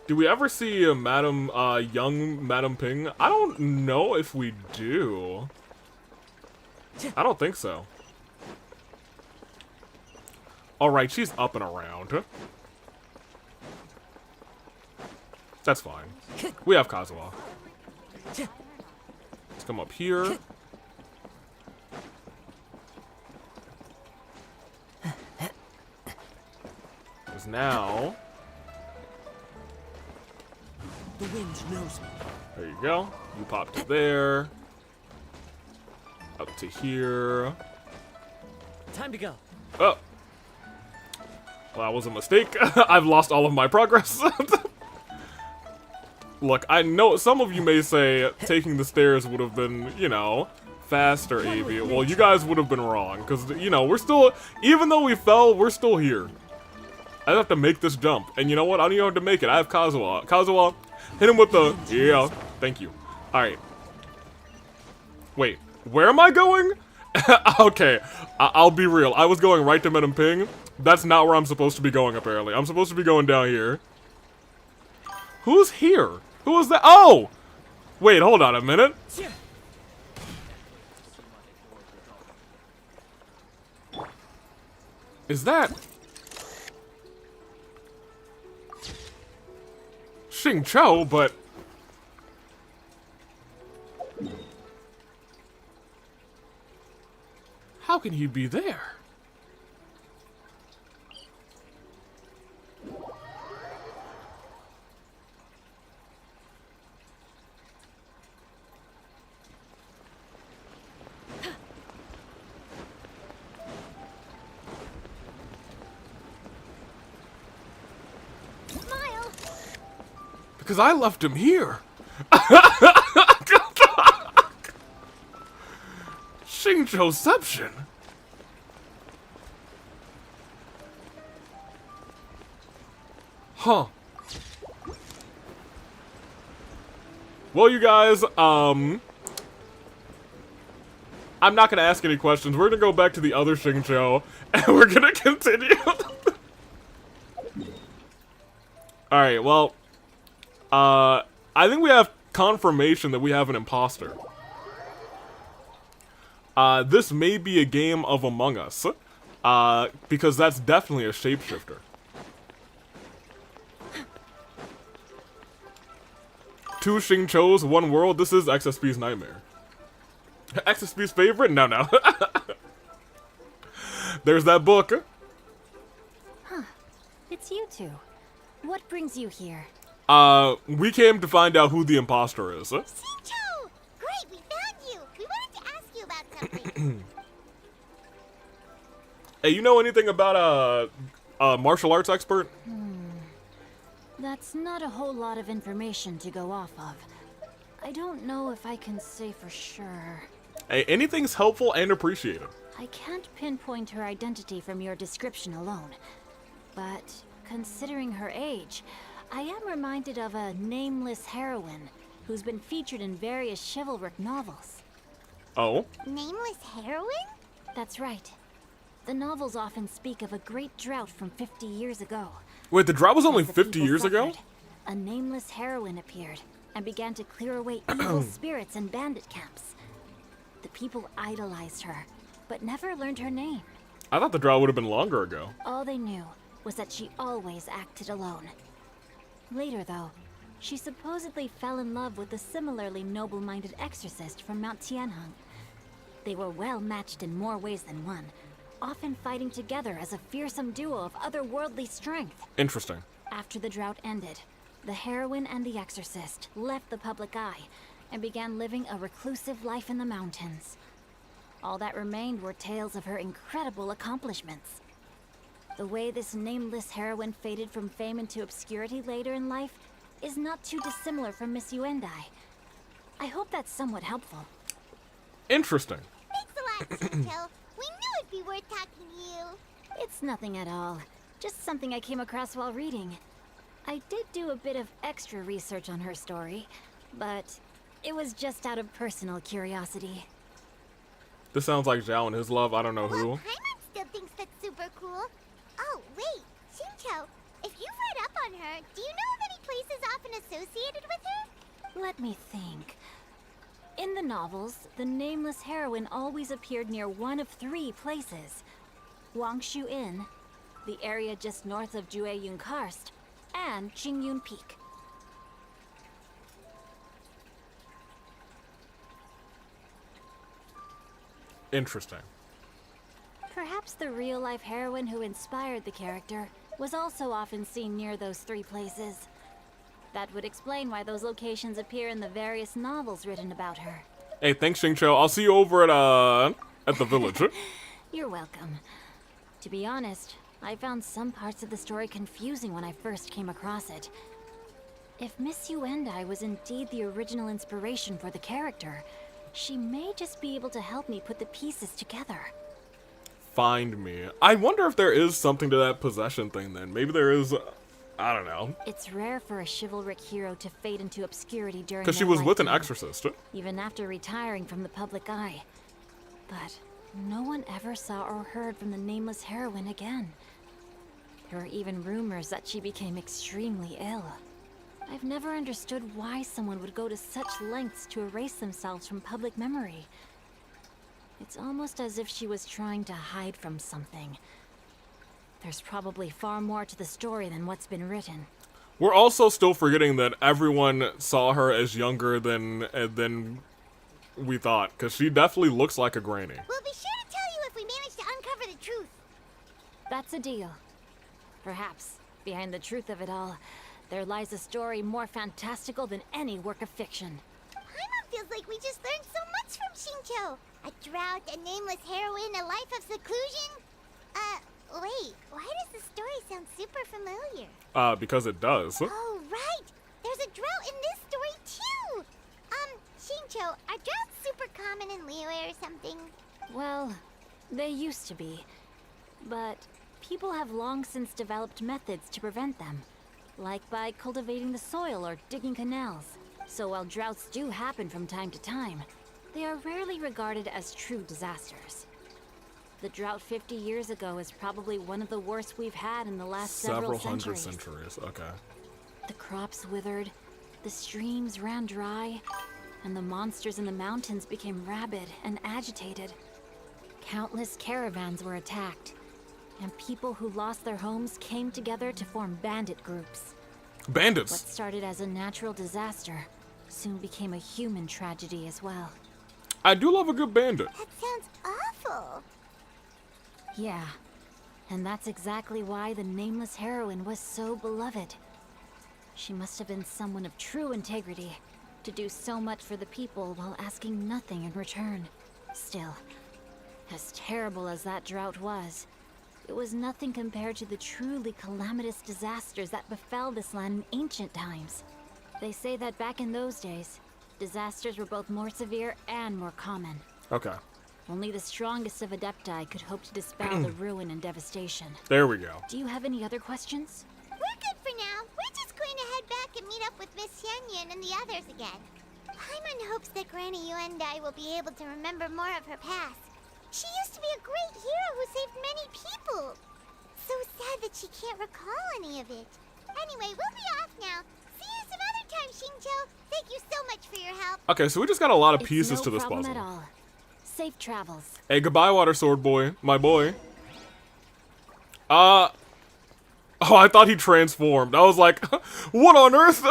Do we ever see young Madam Ping? I don't know if we do. I don't think so. Alright, she's up and around. That's fine. We have Kazuha. Let's come up here. Because now... The wind knows me. There you go. You pop to there. Up to here. Time to go. Oh. Well, that was a mistake. I've lost all of my progress. Look, I know some of you may say taking the stairs would have been, you know, faster, Avi. Well, you guys would have been wrong. Because, you know, we're still... Even though we fell, we're still here. I have to make this jump. And you know what? I don't even have to make it. I have Kazuha. Kazuha, hit him with the... Yeah. Thank you. Alright. Wait. Where am I going? Okay. I'll be real. I was going right to Madam Ping. That's not where I'm supposed to be going, apparently. I'm supposed to be going down here. Who's here? Who is that? Oh! Wait, hold on a minute. Is that... Xingqiu, but... How can he be there? Because I left him here. Xingqiuception. Huh. Well, you guys, I'm not gonna ask any questions. We're gonna go back to the other Xingqiu, and we're gonna continue. Alright, well, I think we have confirmation that we have an imposter. This may be a game of Among Us, because that's definitely a shapeshifter. Two Xingqius, one world. This is XSP's nightmare. XSP's favorite? No, no. There's that book. Huh. It's you two. What brings you here? We came to find out who the imposter is. Xingqiu! Great, we found you! We wanted to ask you about something. Hey, you know anything about a martial arts expert? That's not a whole lot of information to go off of. I don't know if I can say for sure. Hey, anything's helpful and appreciated. I can't pinpoint her identity from your description alone. But considering her age, I am reminded of a nameless heroine who's been featured in various chivalric novels. Oh? Nameless heroine? That's right. The novels often speak of a great drought from 50 years ago. Wait, the drought was only As the 50 people years ago? suffered, a nameless heroine appeared and began to clear away evil spirits in bandit camps. The people idolized her, but never learned her name. I thought the drought would have been longer ago. All they knew was that she always acted alone. Later, though, she supposedly fell in love with a similarly noble-minded exorcist from Mount Tianheng. They were well matched in more ways than one, often fighting together as a fearsome duo of otherworldly strength. Interesting. After the drought ended, the heroine and the exorcist left the public eye and began living a reclusive life in the mountains. All that remained were tales of her incredible accomplishments. The way this nameless heroine faded from fame into obscurity later in life is not too dissimilar from Miss Yuendai. I hope that's somewhat helpful. Interesting. Thanks a lot, Shinto. We knew it'd be worth talking to you. It's nothing at all. Just something I came across while reading. I did do a bit of extra research on her story, but it was just out of personal curiosity. This sounds like Zhao and his love. I don't know who. Well, Paimon still thinks that's super cool. Oh, wait. Shinto, if you've read up on her, do you know of any places often associated with her? Let me think. In the novels, the nameless heroine always appeared near one of 3 places. Wangshu Inn, the area just north of Jueyun Karst, and Qingyun Peak. Interesting. Perhaps the real-life heroine who inspired the character was also often seen near those 3 places. That would explain why those locations appear in the various novels written about her. Hey, thanks, Xingqiu. I'll see you over at the village. You're welcome. To be honest, I found some parts of the story confusing when I first came across it. If Miss Yuendai was indeed the original inspiration for the character, she may just be able to help me put the pieces together. Find me. I wonder if there is something to that possession thing then. Maybe there is, I don't know. It's rare for a chivalric hero to fade into obscurity during Because she their was with an lifetime, exorcist. even after retiring from the public eye. But no one ever saw or heard from the nameless heroine again. There were even rumors that she became extremely ill. I've never understood why someone would go to such lengths to erase themselves from public memory. It's almost as if she was trying to hide from something. There's probably far more to the story than what's been written. We're also still forgetting that everyone saw her as younger than we thought, because she definitely looks like a granny. We'll be sure to tell you if we manage to uncover the truth. That's a deal. Perhaps, behind the truth of it all, there lies a story more fantastical than any work of fiction. Paimon feels like we just learned so much from Shinto. A drought, a nameless heroine, a life of seclusion. Wait, why does the story sound super familiar? Because it does. Oh, right! There's a drought in this story, too! Shincho, are droughts super common in Liyue or something? Well, they used to be. But people have long since developed methods to prevent them. Like by cultivating the soil or digging canals. So while droughts do happen from time to time, they are rarely regarded as true disasters. The drought 50 years ago is probably one of the worst we've had in the last several hundred centuries. centuries, okay. The crops withered, the streams ran dry, and the monsters in the mountains became rabid and agitated. Countless caravans were attacked, and people who lost their homes came together to form bandit groups. Bandits? What started as a natural disaster soon became a human tragedy as well. I do love a good bandit. That sounds awful. Yeah, and that's exactly why the nameless heroine was so beloved. She must have been someone of true integrity, to do so much for the people while asking nothing in return. Still, as terrible as that drought was, it was nothing compared to the truly calamitous disasters that befell this land in ancient times. They say that back in those days, disasters were both more severe and more common. Okay. Only the strongest of Adepti could hope to dispel the ruin and devastation. There we go. Do you have any other questions? We're good for now. We're just going to head back and meet up with Miss Xianyun and the others again. Paimon hopes that Granny Yuendai will be able to remember more of her past. She used to be a great hero who saved many people. So sad that she can't recall any of it. Anyway, we'll be off now. See you some other time, Xingqiu. Thank you so much for your help. Okay, so we just got a lot of It's pieces no to this problem puzzle. at all. Safe travels. Hey, goodbye, Water Sword Boy. My boy. Oh, I thought he transformed. I was like, what on earth?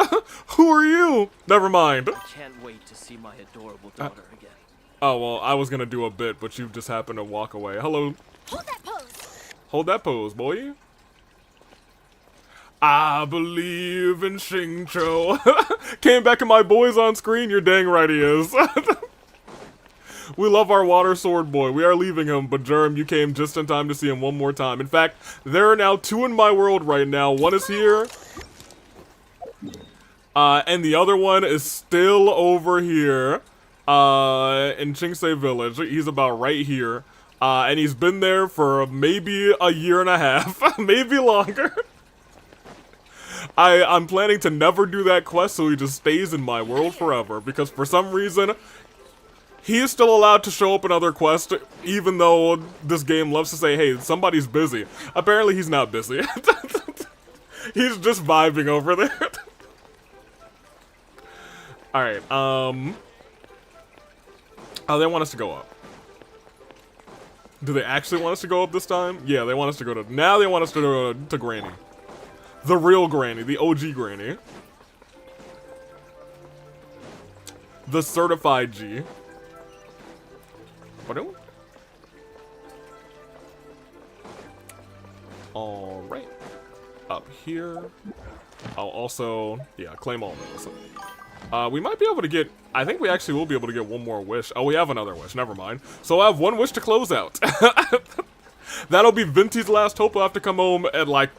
Who are you? Never mind. I can't wait to see my adorable daughter again. Oh, well, I was gonna do a bit, but you just happened to walk away. Hello. Hold that pose. Hold that pose, boy. I believe in Xingqiu. Came back and my boy's on screen. You're dang right he is. We love our Water Sword Boy. We are leaving him, but Germ, you came just in time to see him one more time. In fact, there are now 2 in my world right now. One is here. And the other one is still over here. in Chingsei Village. He's about right here. And he's been there for maybe a year and a half, maybe longer. I'm planning to never do that quest, so he just stays in my world forever, because for some reason, he is still allowed to show up in other quests, even though this game loves to say, hey, somebody's busy. Apparently he's not busy. He's just vibing over there. Alright, oh, they want us to go up. Do they actually want us to go up this time? Yeah, they want us to go to... Now they want us to go to Granny. The real Granny, the OG Granny. The certified G. Alright. Up here. I'll also, yeah, claim all those. We might be able to get, I think we actually will be able to get one more wish. Oh, we have another wish, never mind. So I have one wish to close out. That'll be Venti's last hope. I'll have to come home at like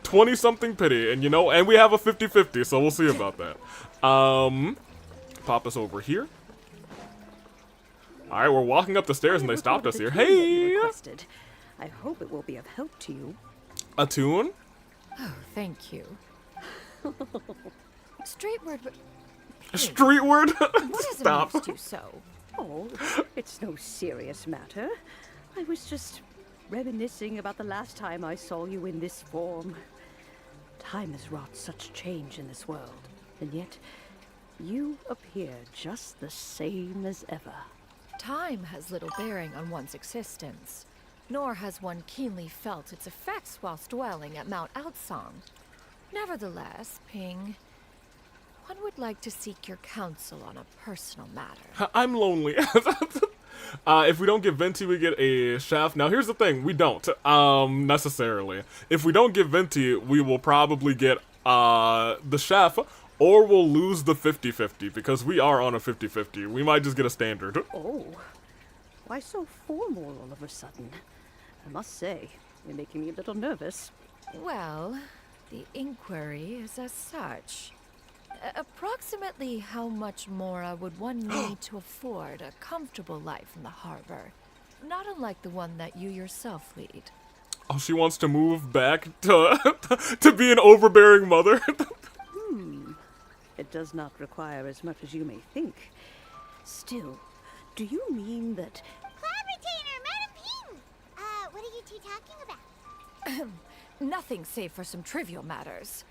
20-something pity, and you know, and we have a 50-50, so we'll see about that. Pop us over here. Alright, we're walking up the stairs and they stopped us here. Hey! I hope it will be of help to you. A tune? Oh, thank you. Streetward. Streetward? What Stop. you so? Oh, it's no serious matter. I was just reminiscing about the last time I saw you in this form. Time has wrought such change in this world, and yet you appear just the same as ever. Time has little bearing on one's existence, nor has one keenly felt its effects whilst dwelling at Mount Outsong. Nevertheless, Ping, one would like to seek your counsel on a personal matter. I'm lonely. If we don't get Venti, we get a shaft. Now, here's the thing. We don't, necessarily. If we don't get Venti, we will probably get, the shaft, or we'll lose the 50-50, because we are on a 50-50. We might just get a standard. Oh, why so formal all of a sudden? I must say, you're making me a little nervous. Well, the inquiry is as such. Approximately how much more would one need to afford a comfortable life in the harbor? Not unlike the one that you yourself lead. Oh, she wants to move back to, to be an overbearing mother? It does not require as much as you may think. Still, do you mean that... Club retainer, Madam Ping! What are you two talking about? Nothing save for some trivial matters.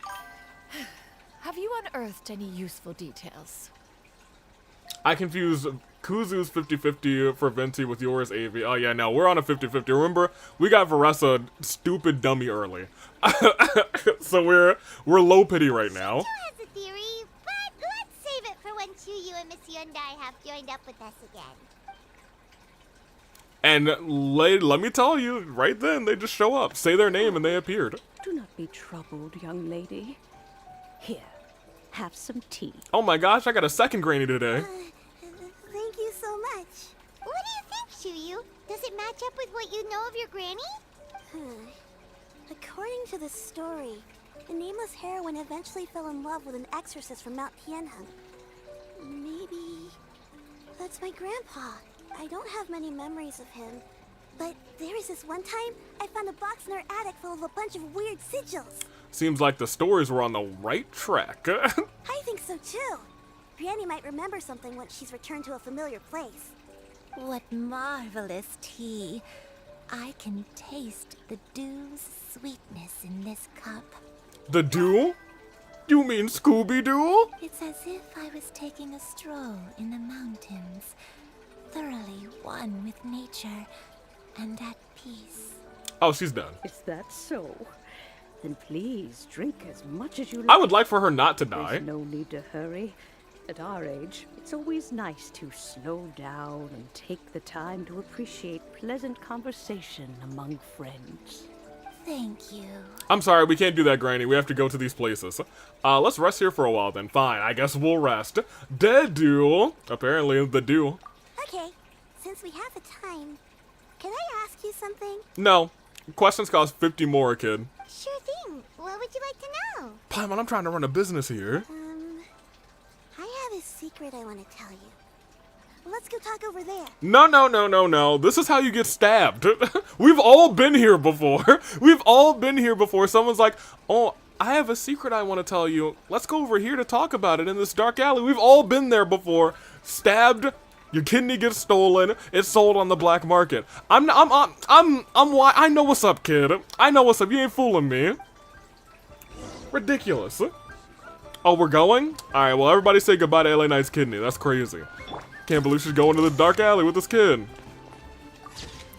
Have you unearthed any useful details? I confused Kuzu's 50-50 for Venti with yours, Avi. Oh yeah, no, we're on a 50-50. Remember, we got Varessa stupid dummy early. So we're low pity right now. She has a theory, but let's save it for when Chuyu and Miss Yundai have joined up with us again. And let me tell you, right then, they just show up, say their name, and they appeared. Do not be troubled, young lady. Here, have some tea. Oh my gosh, I got a second granny today. Thank you so much. What do you think, Chuyu? Does it match up with what you know of your granny? According to the story, the nameless heroine eventually fell in love with an exorcist from Mount Tianheng. Maybe that's my grandpa. I don't have many memories of him, but there was this one time I found a box in our attic full of a bunch of weird sigils. Seems like the stories were on the right track. I think so too. Granny might remember something once she's returned to a familiar place. What marvelous tea. I can taste the dew's sweetness in this cup. The dew? You mean Scooby-Doo? It's as if I was taking a stroll in the mountains, thoroughly one with nature and at peace. Oh, she's done. Is that so? Then please drink as much as you like. I would like for her not to die. There's no need to hurry. At our age, it's always nice to slow down and take the time to appreciate pleasant conversation among friends. Thank you. I'm sorry, we can't do that, Granny. We have to go to these places. Let's rest here for a while then. Fine, I guess we'll rest. Dead duel. Apparently, the duel. Okay, since we have the time, can I ask you something? No. Questions cost 50 more, kid. Sure thing. What would you like to know? Paimon, I'm trying to run a business here. I have a secret I want to tell you. Let's go talk over there. No, no, no, no, no. This is how you get stabbed. We've all been here before. We've all been here before. Someone's like, oh, I have a secret I want to tell you. Let's go over here to talk about it in this dark alley. We've all been there before. Stabbed. Your kidney gets stolen. It's sold on the black market. I know what's up, kid. I know what's up. You ain't fooling me. Ridiculous. Oh, we're going? Alright, well, everybody say goodbye to LA Knight's kidney. That's crazy. Can't believe she's going to the dark alley with this kid.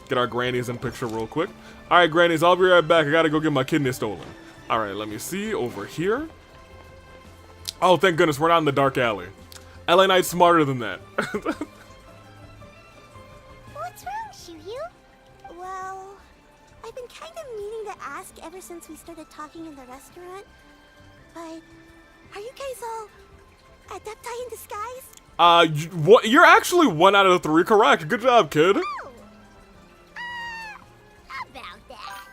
Get our grannies in picture real quick. Alright, grannies, I'll be right back. I gotta go get my kidney stolen. Alright, let me see. Over here. Oh, thank goodness, we're not in the dark alley. LA Knight's smarter than that. What's wrong, Shiryu? Well, I've been kind of meaning to ask ever since we started talking in the restaurant. But are you guys all adepti in disguise? You're actually 1 out of 3 correct. Good job, kid. Oh. About that.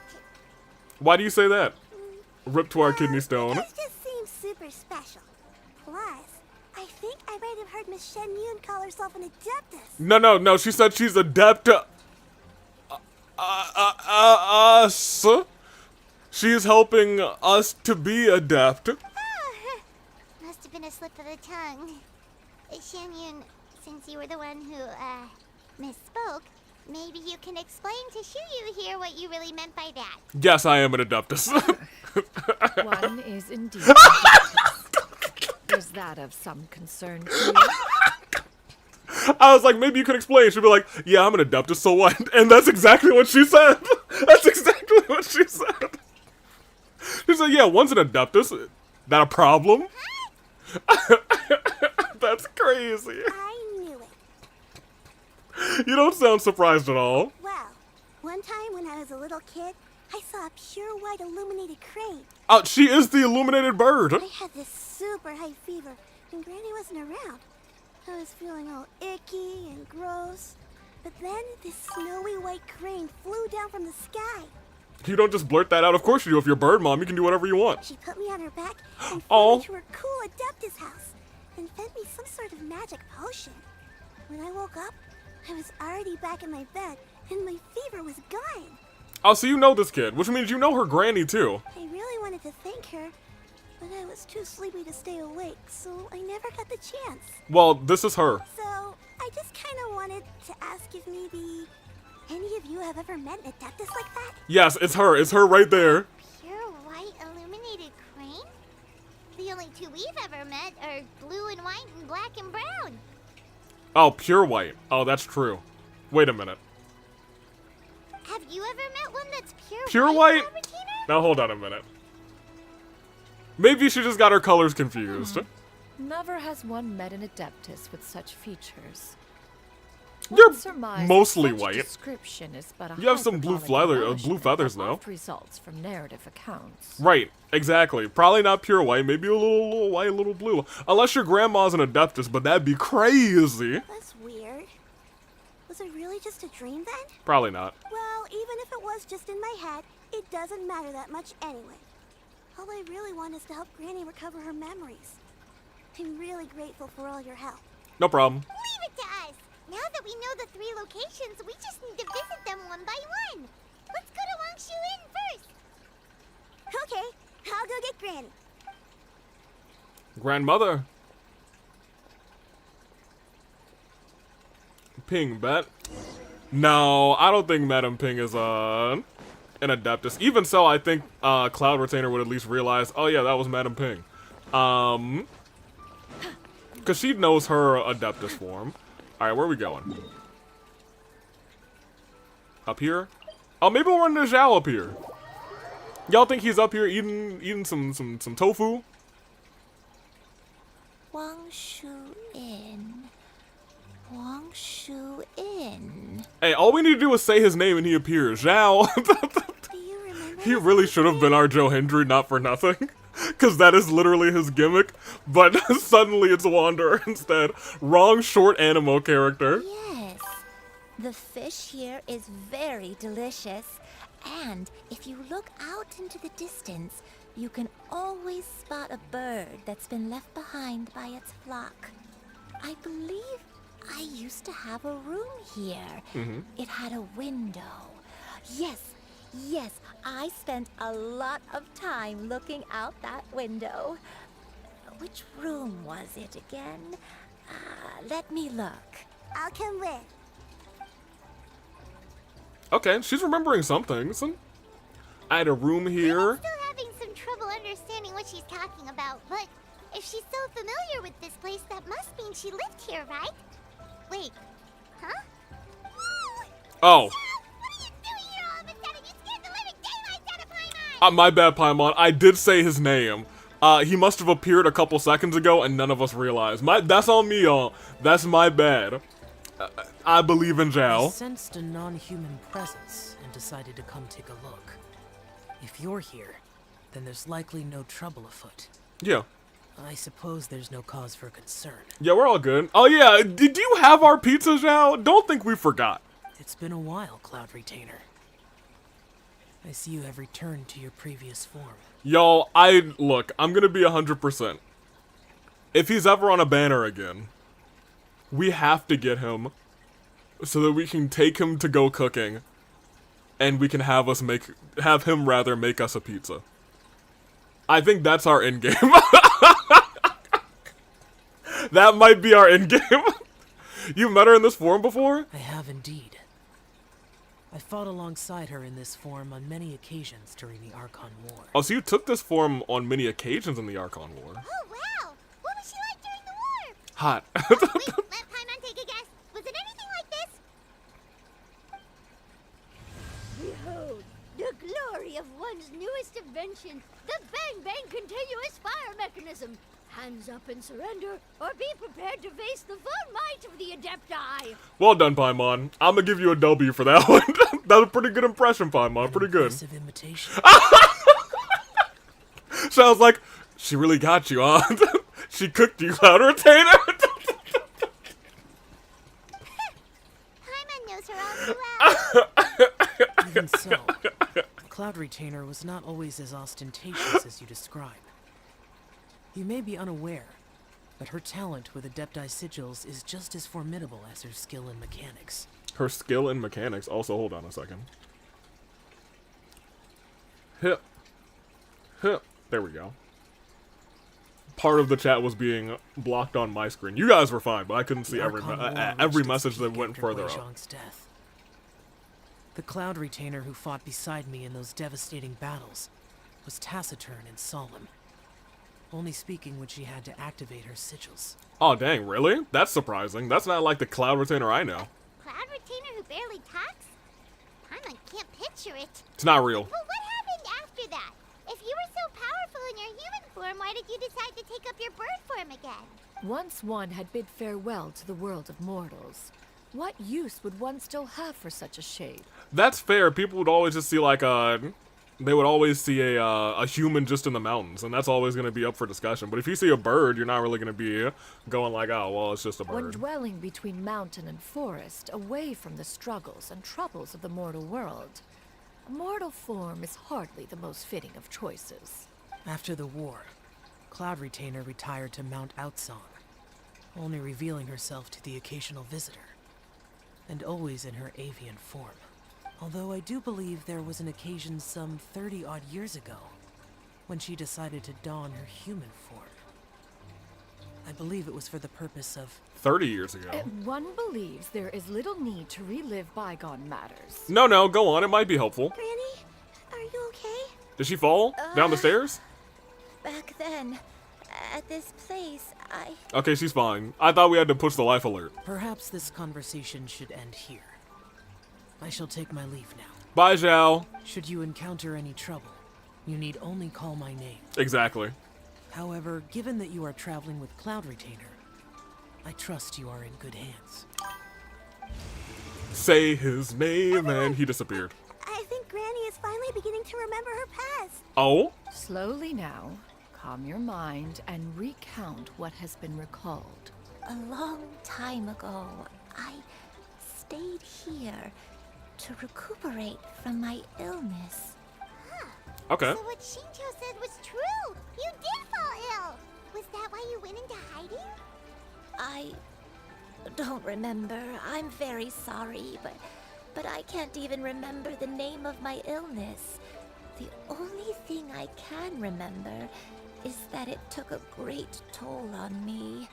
Why do you say that? Rip to our kidney stone. This just seems super special. Plus, I think I might have heard Miss Shen Yun call herself an adeptus. No, she said she's adept. Us. She's helping us to be adept. Oh, must have been a slip of the tongue. Shen Yun, since you were the one who, misspoke, maybe you can explain to Shiryu here what you really meant by that. Yes, I am an adeptus. One is indeed an adeptus. Is that of some concern to you? I was like, maybe you could explain. She'd be like, yeah, I'm an adeptus, so what? And that's exactly what she said. That's exactly what she said. She said, yeah, one's an adeptus. That a problem? That's crazy. I knew it. You don't sound surprised at all. Well, one time when I was a little kid, I saw a pure white illuminated crane. Oh, she is the illuminated bird. I had this super high fever, and Granny wasn't around. I was feeling all icky and gross. But then this snowy white crane flew down from the sky. You don't just blurt that out. Of course you do. If you're bird mom, you can do whatever you want. She put me on her back and Oh. flew me to her cool adeptus house and fed me some sort of magic potion. When I woke up, I was already back in my bed and my fever was gone. Oh, so you know this kid, which means you know her granny too. I really wanted to thank her, but I was too sleepy to stay awake, so I never got the chance. Well, this is her. So, I just kind of wanted to ask if maybe any of you have ever met an adeptus like that? Yes, it's her. It's her right there. Pure white illuminated crane? The only two we've ever met are blue and white and black and brown. Oh, pure white. Oh, that's true. Wait a minute. Have you ever met one that's Pure white? Now hold on a minute. Maybe she just got her colors confused. Never has one met an adeptus with such features. You're One surmises mostly such white. Description is but a You have some blue hyperbolic blue feathers embellishment though. of results from narrative accounts. Right, exactly. Probably not pure white. Maybe a little white, a little blue. Unless your grandma's an adeptus, but that'd be crazy. That's weird. Was it really just a dream then? Probably not. Well, even if it was just in my head, it doesn't matter that much anyway. All I really want is to help Granny recover her memories. I'm really grateful for all your help. No problem. Leave it to us. Now that we know the 3 locations, we just need to visit them one by one. Let's go to Wangshu Inn first. Okay, I'll go get Granny. Grandmother. Ping, bet. No, I don't think Madam Ping is an adeptus. Even so, I think Cloud Retainer would at least realize, oh yeah, that was Madam Ping. Because she knows her adeptus form. Alright, where are we going? Up here? Oh, maybe we'll run into Zhao up here. Y'all think he's up here eating some tofu? Wangshu Inn. Wangshu Inn. Hey, all we need to do is say his name and he appears. Zhao. He really should have been our Joe Hendry, not for nothing. Because that is literally his gimmick. But suddenly it's Wanderer instead. Wrong short animo character. Yes. The fish here is very delicious. And if you look out into the distance, you can always spot a bird that's been left behind by its flock. I believe I used to have a room here. It had a window. Yes, I spent a lot of time looking out that window. Which room was it again? Let me look. I'll come with. Okay, she's remembering some things. I had a room here. I'm still having some trouble understanding what she's talking about, but if she's so familiar with this place, that must mean she lived here, right? Wait, huh? Oh. What are you doing here all of a sudden? You scared the living daylights out of Paimon! My bad, Paimon. I did say his name. He must have appeared a couple seconds ago and none of us realized. That's on me, y'all. That's my bad. I believe in I Zhao. sensed a non-human presence and decided to come take a look. If you're here, then there's likely no trouble afoot. Yeah. I suppose there's no cause for concern. Yeah, we're all good. Oh yeah, did you have our pizza, Zhao? Don't think we forgot. It's been a while, Cloud Retainer. I see you have returned to your previous form. Y'all, look, I'm gonna be 100%. If he's ever on a banner again, we have to get him so that we can take him to go cooking and we can have him make us a pizza. I think that's our end game. That might be our end game. You met her in this form before? I have indeed. I fought alongside her in this form on many occasions during the Archon War. Oh, so you took this form on many occasions in the Archon War. Oh, wow! What was she like during the war? Hot. Wait, let Paimon take a guess. Was it anything like this? Behold, the glory of one's newest invention, the Bang Bang Continuous Fire Mechanism. Hands up and surrender, or be prepared to face the full might of the Adepti. Well done, Paimon. I'm gonna give you a W for that one. That was a pretty good impression, Paimon. Pretty good. Imitation. Sounds like she really got you, huh? She cooked you, Cloud Retainer. Paimon knows her all too well. Even so, Cloud Retainer was not always as ostentatious as you describe. You may be unaware, but her talent with Adepti sigils is just as formidable as her skill in mechanics. Her skill in mechanics. Also, hold on a second. Hip. There we go. Part of the chat was being blocked on my screen. You guys were fine, but I couldn't see every message that went further up. Death. The Cloud Retainer who fought beside me in those devastating battles was taciturn and solemn, only speaking when she had to activate her sigils. Oh, dang, really? That's surprising. That's not like the Cloud Retainer I know. Cloud Retainer who barely talks? Paimon can't picture it. It's not real. Well, what happened after that? If you were so powerful in your human form, why did you decide to take up your bird form again? Once one had bid farewell to the world of mortals, what use would one still have for such a shade? That's fair. People would always just see like they would always see a human just in the mountains, and that's always going to be up for discussion. But if you see a bird, you're not really going to be going like, oh, well, it's just a When bird. dwelling between mountain and forest, away from the struggles and troubles of the mortal world, a mortal form is hardly the most fitting of choices. After the war, Cloud Retainer retired to Mount Outsong, only revealing herself to the occasional visitor, and always in her avian form. Although I do believe there was an occasion some 30-odd years ago when she decided to don her human form. I believe it was for the purpose of... 30 years ago. One believes there is little need to relive bygone matters. No, go on. It might be helpful. Granny, are you okay? Did she fall down the stairs? Back then, at this place, Okay, she's fine. I thought we had to push the life alert. Perhaps this conversation should end here. I shall take my leave now. Bye, Zhao. Should you encounter any trouble, you need only call my name. Exactly. However, given that you are traveling with Cloud Retainer, I trust you are in good hands. Say his name, and he disappeared. I think Granny is finally beginning to remember her past. Oh? Slowly now, calm your mind and recount what has been recalled. a long time ago, I stayed here to recuperate from my illness. Okay. So what Shinjo said was true! You did fall ill! Was that why you went into hiding? I don't remember. I'm very sorry, but I can't even remember the name of my illness. The only thing I can remember is that it took a great toll on me,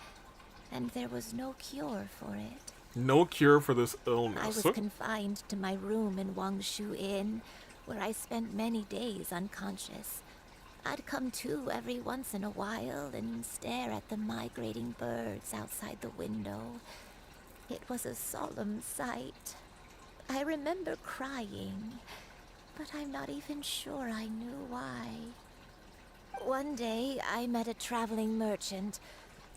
and there was no cure for it. No cure for this illness. I was confined to my room in Wangshu Inn, where I spent many days unconscious. I'd come to every once in a while and stare at the migrating birds outside the window. It was a solemn sight. I remember crying, but I'm not even sure I knew why. One day, I met a traveling merchant.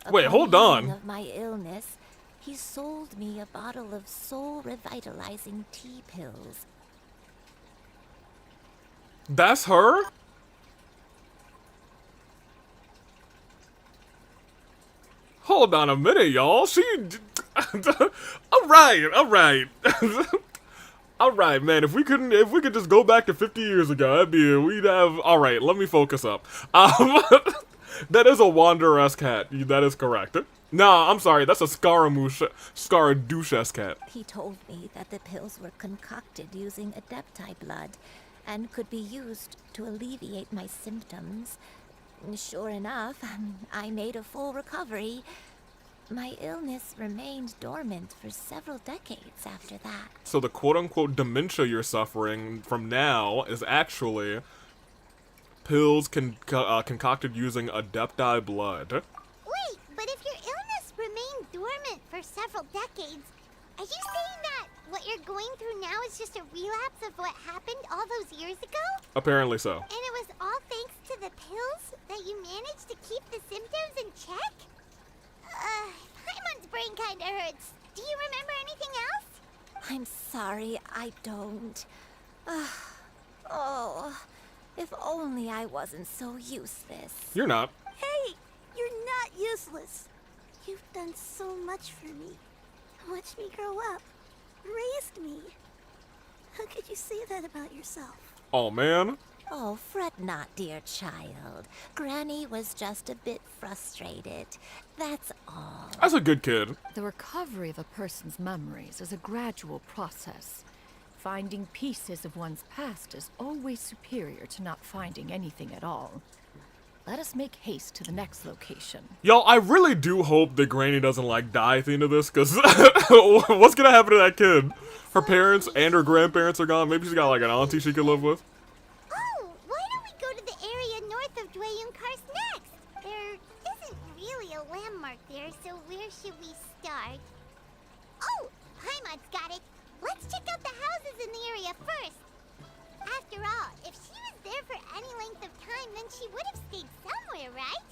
Wait, hold on. Of my illness, he sold me a bottle of soul-revitalizing tea pills. That's her? Hold on a minute, y'all. She... Alright. Alright, man. If we could just go back to 50 years ago, we'd have... Alright, let me focus up. That is a Wanderer-esque hat. That is correct. Nah, I'm sorry. That's a Scaradouche-esque hat. He told me that the pills were concocted using Adepti blood and could be used to alleviate my symptoms. Sure enough, I made a full recovery. My illness remained dormant for several decades after that. So the quote-unquote dementia you're suffering from now is actually pills concocted using Adepti blood. Wait, but if your illness remained dormant for several decades, are you saying that what you're going through now is just a relapse of what happened all those years ago? Apparently so. And it was all thanks to the pills that you managed to keep the symptoms in check? Paimon's brain kinda hurts. Do you remember anything else? I'm sorry, I don't. Oh, if only I wasn't so useless. You're not. Hey, you're not useless. You've done so much for me. Watched me grow up. Raised me. How could you say that about yourself? Oh, man. Oh, fret not, dear child. Granny was just a bit frustrated. That's all. That's a good kid. The recovery of a person's memories is a gradual process. Finding pieces of one's past is always superior to not finding anything at all. Let us make haste to the next location. Y'all, I really do hope that Granny doesn't, like, die at the end of this, because what's gonna happen to that kid? Her parents and her grandparents are gone. Maybe she's got, like, an auntie she could live with. Oh, why don't we go to the area north of Dwayunkars next? There isn't really a landmark there, so where should we start? Oh, Paimon's got it. Let's check out the houses in the area first. After all, if she was there for any length of time, then she would have stayed somewhere, right?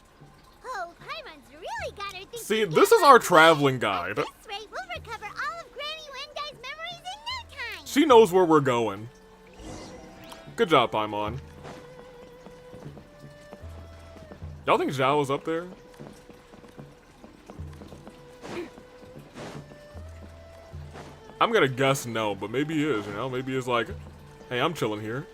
Oh, Paimon's really got her thinking. See, this is our traveling guide. At this rate, we'll recover all of Granny Wendai's memories in no time. She knows where we're going. Good job, Paimon. Y'all think Zhao was up there? I'm gonna guess no, but maybe he is, you know? Maybe he's like, hey, I'm chilling here.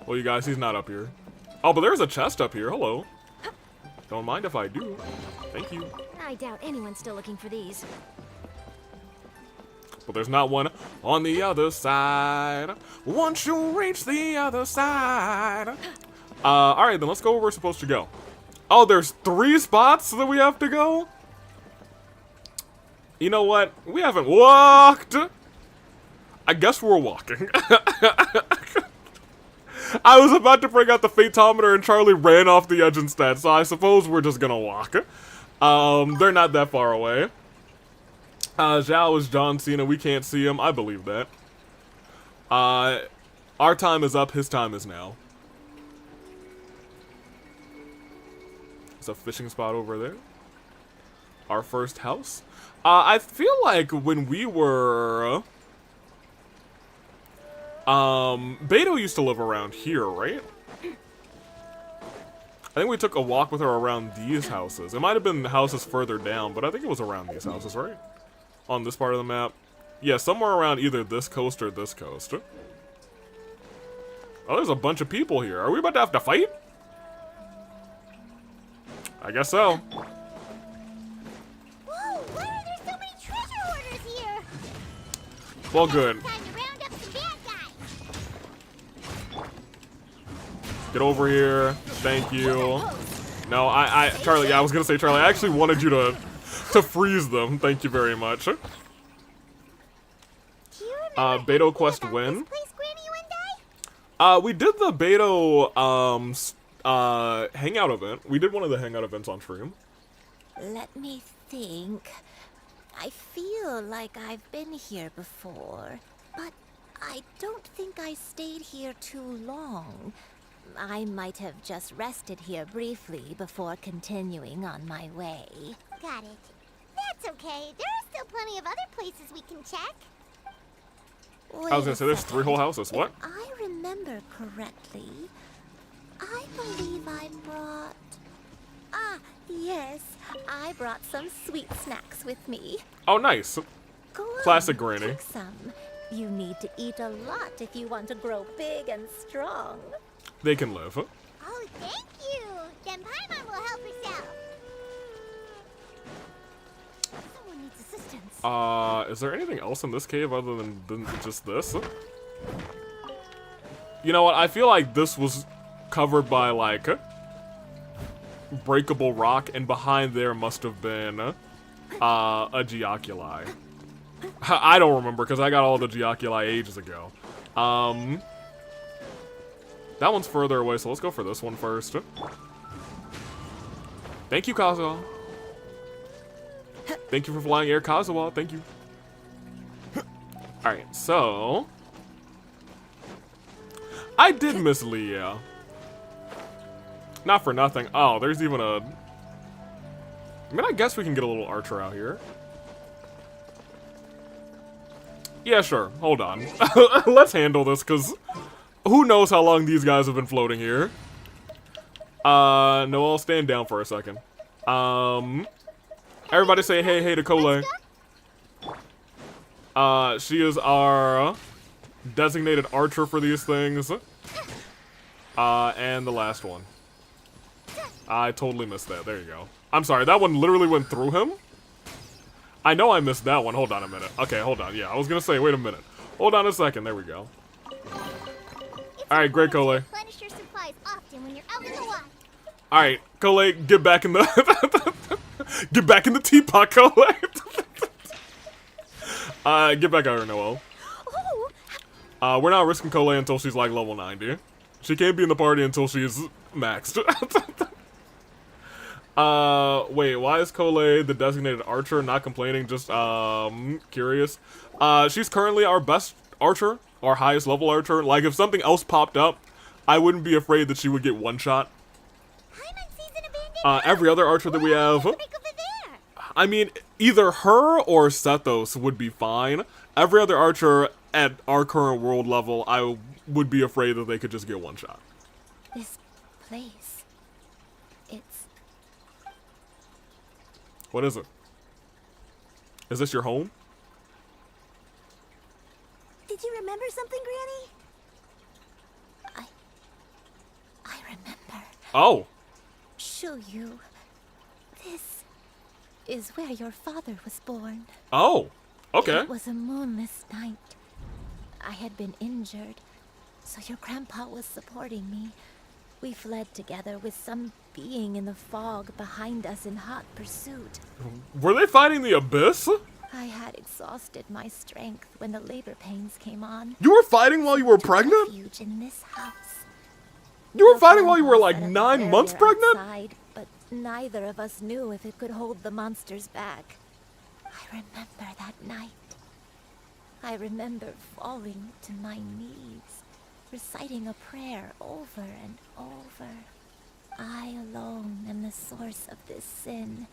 Well, you guys, he's not up here. Oh, but there's a chest up here. Hello. Don't mind if I do. Thank you. I doubt anyone's still looking for these. But there's not one on the other side. Once you reach the other side. Alright, then let's go where we're supposed to go. Oh, there's 3 spots that we have to go? You know what? We haven't walked. I guess we're walking. I was about to bring out the Fatometer and Charlie ran off the edge instead, so I suppose we're just gonna walk. They're not that far away. Zhao is John Cena. We can't see him. I believe that. Our time is up. His time is now. There's a fishing spot over there. Our first house. I feel like when we were... Beto used to live around here, right? I think we took a walk with her around these houses. It might have been houses further down, but I think it was around these houses, right? On this part of the map. Yeah, somewhere around either this coast or this coast. Oh, there's a bunch of people here. Are we about to have to fight? I guess so. Whoa, why are there so many treasure hoarders here? Well, good. Time to round up some bad guys. Get over here. Thank you. No, Charlie, yeah, I was gonna say, Charlie, I actually wanted you to freeze them. Thank you very much. Beto quest win. We did the Beto, hangout event. We did one of the hangout events on stream. Let me think. I feel like I've been here before, but I don't think I stayed here too long. I might have just rested here briefly before continuing on my way. Got it. That's okay. There are still plenty of other places we can check. I was gonna say, there's 3 whole houses. What? If I remember correctly, I believe I brought... Ah, yes. I brought some sweet snacks with me. Oh, nice. Go on, Classic Granny. take some. You need to eat a lot if you want to grow big and strong. They can live. Oh, thank you. Then Paimon will help herself. Someone needs assistance. Is there anything else in this cave other than just this? You know what? I feel like this was covered by, like, breakable rock, and behind there must have been a Geoculi. I don't remember, because I got all the Geoculi ages ago. That one's further away, so let's go for this one first. Thank you, Kazuha. Thank you for flying air, Kazuha. Thank you. Alright, so... I did miss Leah. Not for nothing. Oh, there's even a... I mean, I guess we can get a little archer out here. Yeah, sure. Hold on. Let's handle this, because who knows how long these guys have been floating here. No, I'll stand down for a second. Everybody say hey to Kole. She is our designated archer for these things. And the last one. I totally missed that. There you go. I'm sorry, that one literally went through him? I know I missed that one. Hold on a minute. Okay, hold on. Yeah, I was gonna say, wait a minute. Hold on a second. There we go. Alright, great, Kole. Replenish your supplies often when you're out in the wild. Alright, Kole, get back in the... get back in the teapot, Kole. Get back out here, Noel. We're not risking Kole until she's like level 90. She can't be in the party until she's maxed. Wait, why is Kole the designated archer? Not complaining, just, curious. She's currently our best archer, our highest level archer. Like, if something else popped up, I wouldn't be afraid that she would get one shot. Every other archer that we have, I mean, either her or Sethos would be fine. Every other archer at our current world level, I would be afraid that they could just get one shot. This place, it's... What is it? Is this your home? Did you remember something, Granny? I remember. Oh. Shuyu, this is where your father was born. Oh, okay. It was a moonless night. I had been injured, so your grandpa was supporting me. We fled together with some being in the fog behind us in hot pursuit. Were they fighting the abyss? I had exhausted my strength when the labor pains came on. You were fighting while you were pregnant? Refuge in this house. You were fighting while you were like 9 months pregnant? Outside, but neither of us knew if it could hold the monsters back. I remember that night. I remember falling to my knees, reciting a prayer over and over. I alone am the source of this sin.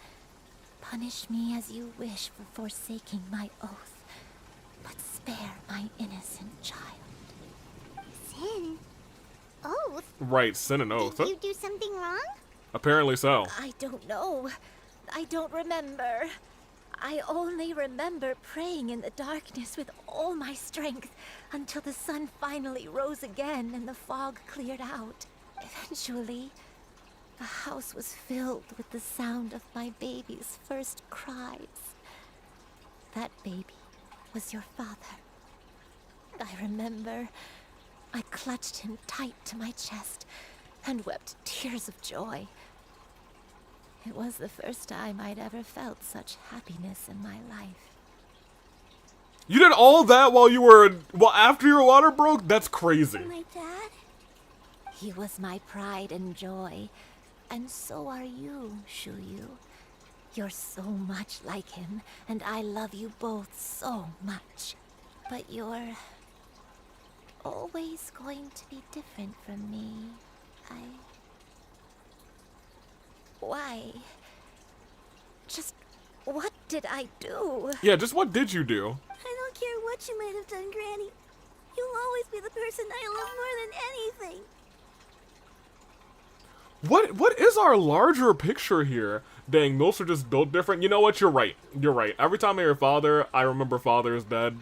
Punish me as you wish for forsaking my oath, but spare my innocent child. Sin? Oath? Right, sin and oath. Did you do something wrong? Apparently so. I don't know. I don't remember. I only remember praying in the darkness with all my strength until the sun finally rose again and the fog cleared out. Eventually, the house was filled with the sound of my baby's first cries. That baby was your father. I remember I clutched him tight to my chest and wept tears of joy. It was the first time I'd ever felt such happiness in my life. You did all that while you were, well, after your water broke? That's crazy. My dad? He was my pride and joy, and so are you, Shuyu. You're so much like him, and I love you both so much. But you're always going to be different from me. Why? Just what did I do? Yeah, just what did you do? I don't care what you might have done, Granny. You'll always be the person I love more than anything. What is our larger picture here? Dang, most are just built different. You know what? You're right. You're right. Every time I hear father, I remember father's dead.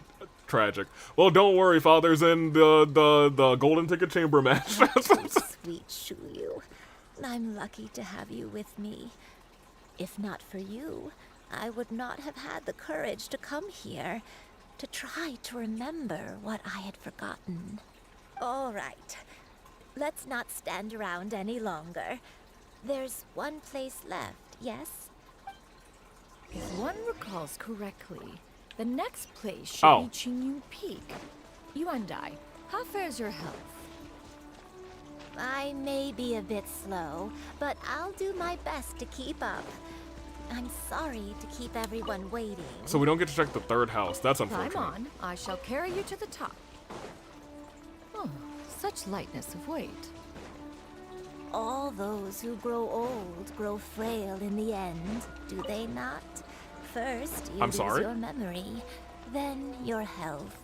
Tragic. Well, don't worry, father's in the golden ticket chamber match. Sweet Shuyu. I'm lucky to have you with me. If not for you, I would not have had the courage to come here, to try to remember what I had forgotten. All right. Let's not stand around any longer. There's one place left, yes? If one recalls correctly, the next place should be Qingyu Peak. You and I, how fares your health? I may be a bit slow, but I'll do my best to keep up. I'm sorry to keep everyone waiting. So we don't get to check the third house. That's unfortunate. Climb on. I shall carry you to the top. Oh, such lightness of weight. All those who grow old grow frail in the end, do they not? First, you lose your memory, then your health.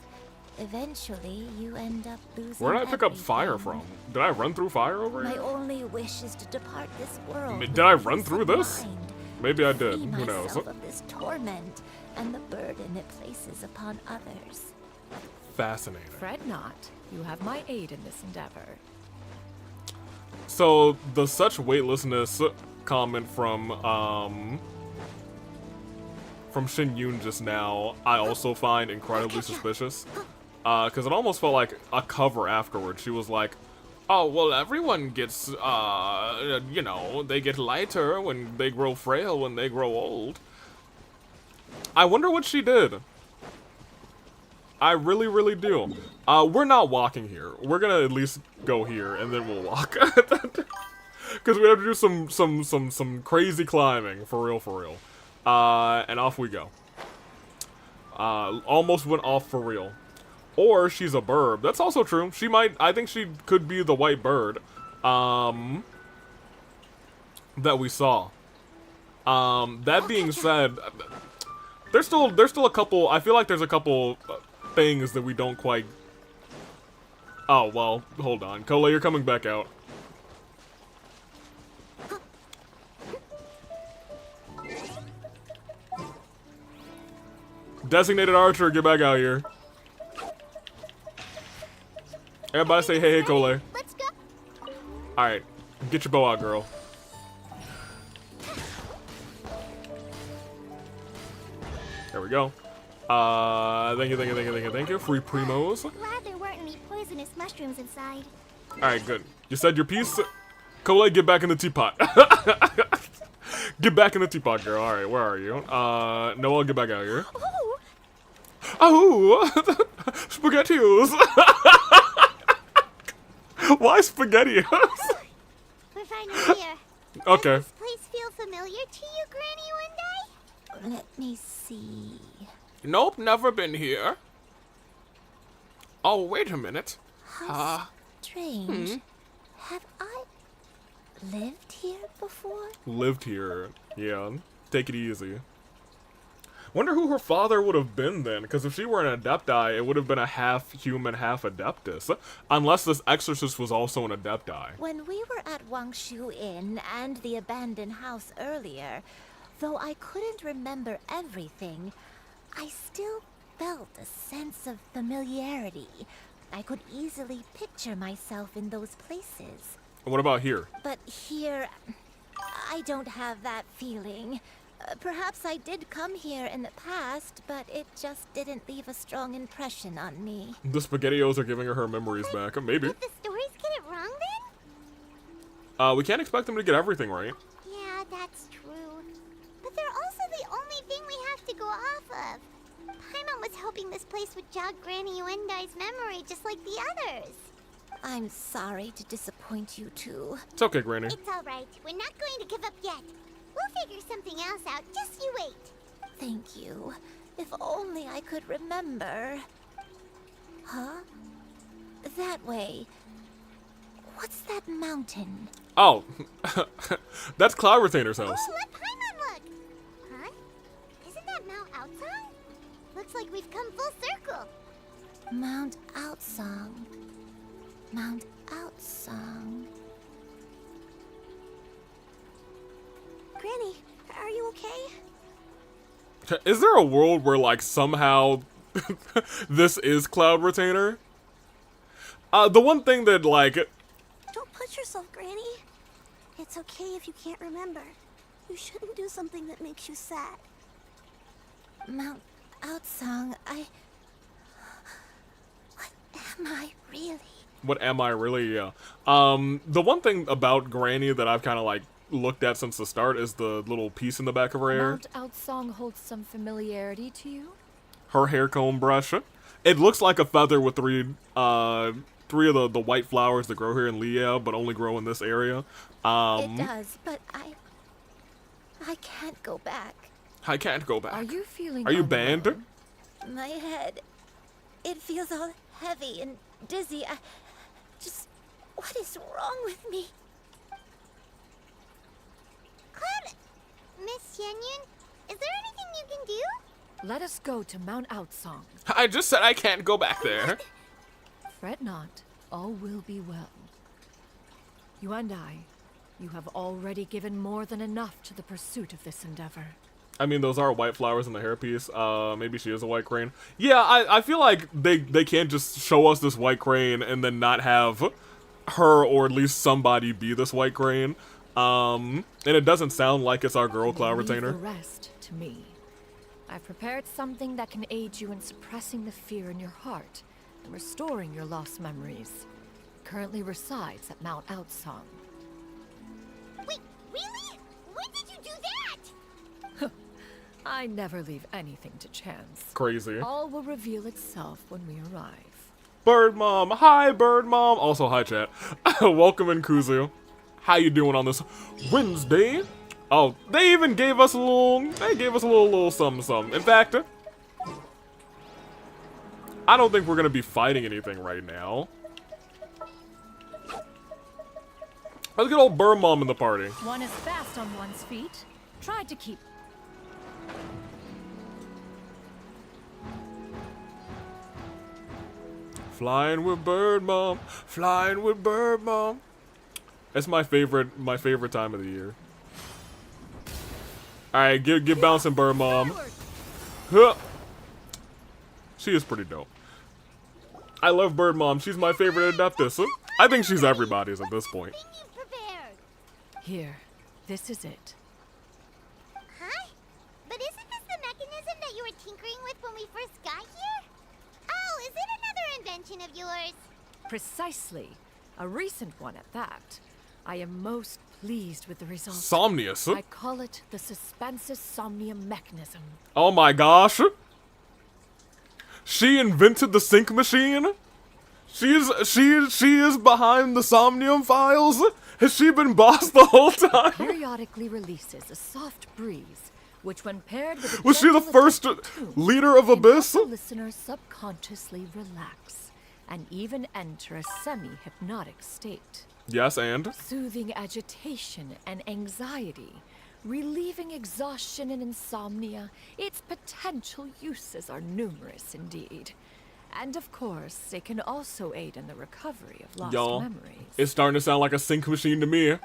Eventually, you end up losing Where did I pick up everything. fire from? Did I run through fire over My here? only wish is to depart this world. Did I run through this? Maybe I did. Free Who knows? myself of this torment and the burden it places upon others. Fascinating. Fret not. You have my aid in this endeavor. So the such weightlessness comment from Shin Yoon just now, I also find incredibly suspicious. Because it almost felt like a cover afterwards. She was like, oh, well, everyone gets, you know, they get lighter when they grow frail, when they grow old. I wonder what she did. I really, really do. We're not walking here. We're gonna at least go here, and then we'll walk. Because we have to do some crazy climbing, for real, for real. And off we go. Almost went off for real. Or she's a bird. That's also true. She might, I think she could be the white bird, that we saw. That being said, there's still a couple, I feel like there's a couple things that we don't quite, oh, well, hold on. Kola, you're coming back out. Designated archer, get back out here. Everybody say hey, hey, Cole. Let's go. Alright, get your bow out, girl. There we go. Thank you. Free primos. Glad there weren't any poisonous mushrooms inside. Alright, good. You said your piece. Cole, get back in the teapot. Get back in the teapot, girl. Alright, where are you? Noah, get back out here. Oh! SpaghettiOs! Why SpaghettiOs? We're finally here. Okay. Does this place feel familiar to you, Granny, one day? Let me see. Nope, never been here. Oh, wait a minute. How strange. Have I lived here before? Lived here. Yeah. Take it easy. Wonder who her father would have been then, because if she were an Adepti, it would have been a half-human, half-Adeptus. Unless this Exorcist was also an Adepti. When we were at Wangshu Inn and the abandoned house earlier, Though I couldn't remember everything, I still felt a sense of familiarity. I could easily picture myself in those places. What about here? But here, I don't have that feeling. Perhaps I did come here in the past, but it just didn't leave a strong impression on me. The SpaghettiOs are giving her memories back. Maybe. Did the stories get it wrong then? We can't expect them to get everything right. Yeah, that's true. But they're also the only thing we have to go off of. Paimon was hoping this place would jog Granny Uendai's memory just like the others. I'm sorry to disappoint you too. It's okay, Granny. It's alright. We're not going to give up yet. We'll figure something else out. Just you wait. Thank you. If only I could remember. Huh? That way. What's that mountain? Oh, that's Cloud Retainer's house. Oh, let Paimon look. Huh? Isn't that Mount Outsong? Looks like we've come full circle. Mount Outsong. Mount Outsong. Granny, are you okay? Is there a world where, like, somehow this is Cloud Retainer? The one thing that, like... Don't push yourself, Granny. It's okay if you can't remember. You shouldn't do something that makes you sad. Mount Outsong, What am I really? What am I really? Yeah. The one thing about Granny that I've kind of, like, looked at since the start is the little piece in the back of her hair. Mount Outsong holds some familiarity to you? Her hair comb brush. It looks like a feather with three of the white flowers that grow here in Liyue, but only grow in this area. It does, but I can't go back. I can't go back. Are you feeling Are you unwell? banned? My head, it feels all heavy and dizzy. What is wrong with me? Cloud, Miss Yenyun, is there anything you can do? Let us go to Mount Outsong. I just said I can't go back there. Fret not, all will be well. You and I, you have already given more than enough to the pursuit of this endeavor. I mean, those are white flowers in the hairpiece. Maybe she is a white crane. Yeah, I feel like they can't just show us this white crane and then not have her or at least somebody be this white crane. And it doesn't sound like it's our girl, Cloud Retainer. Leave the rest to me. I've prepared something that can aid you in suppressing the fear in your heart and restoring your lost memories. It currently resides at Mount Outsong. Wait, really? When did you do that? I never leave anything to chance. Crazy. All will reveal itself when we arrive. Bird Mom. Hi, Bird Mom. Also, hi, chat. Welcome in, Kuzu. How you doing on this Wednesday? Oh, they even gave us a little something. In fact, I don't think we're gonna be fighting anything right now. Let's get old Bird Mom in the party. One is fast on one's feet. Try to keep... Flying with Bird Mom, flying with Bird Mom. That's my favorite time of the year. All right, get bouncing, Bird Mom. Huh. She is pretty dope. I love Bird Mom. She's my favorite Adeptus. I think she's everybody's at this point. Here, this is it. Huh? But isn't this the mechanism that you were tinkering with when we first got here? Oh, is it another invention of yours? Precisely. A recent one at that. I am most pleased with the result. Somnius. I call it the Suspensus Somnium mechanism. Oh my gosh. She invented the sync machine? She is behind the Somnium files? Has she been boss the whole time? Periodically releases a soft breeze, which when paired with a Was she the first leader of Abyss? The listeners subconsciously relax and even enter a semi-hypnotic state. Yes, and? Soothing agitation and anxiety, relieving exhaustion and insomnia. Its potential uses are numerous indeed. And of course, it can also aid in the recovery of lost memories. It's starting to sound like a sync machine to me. Whoa,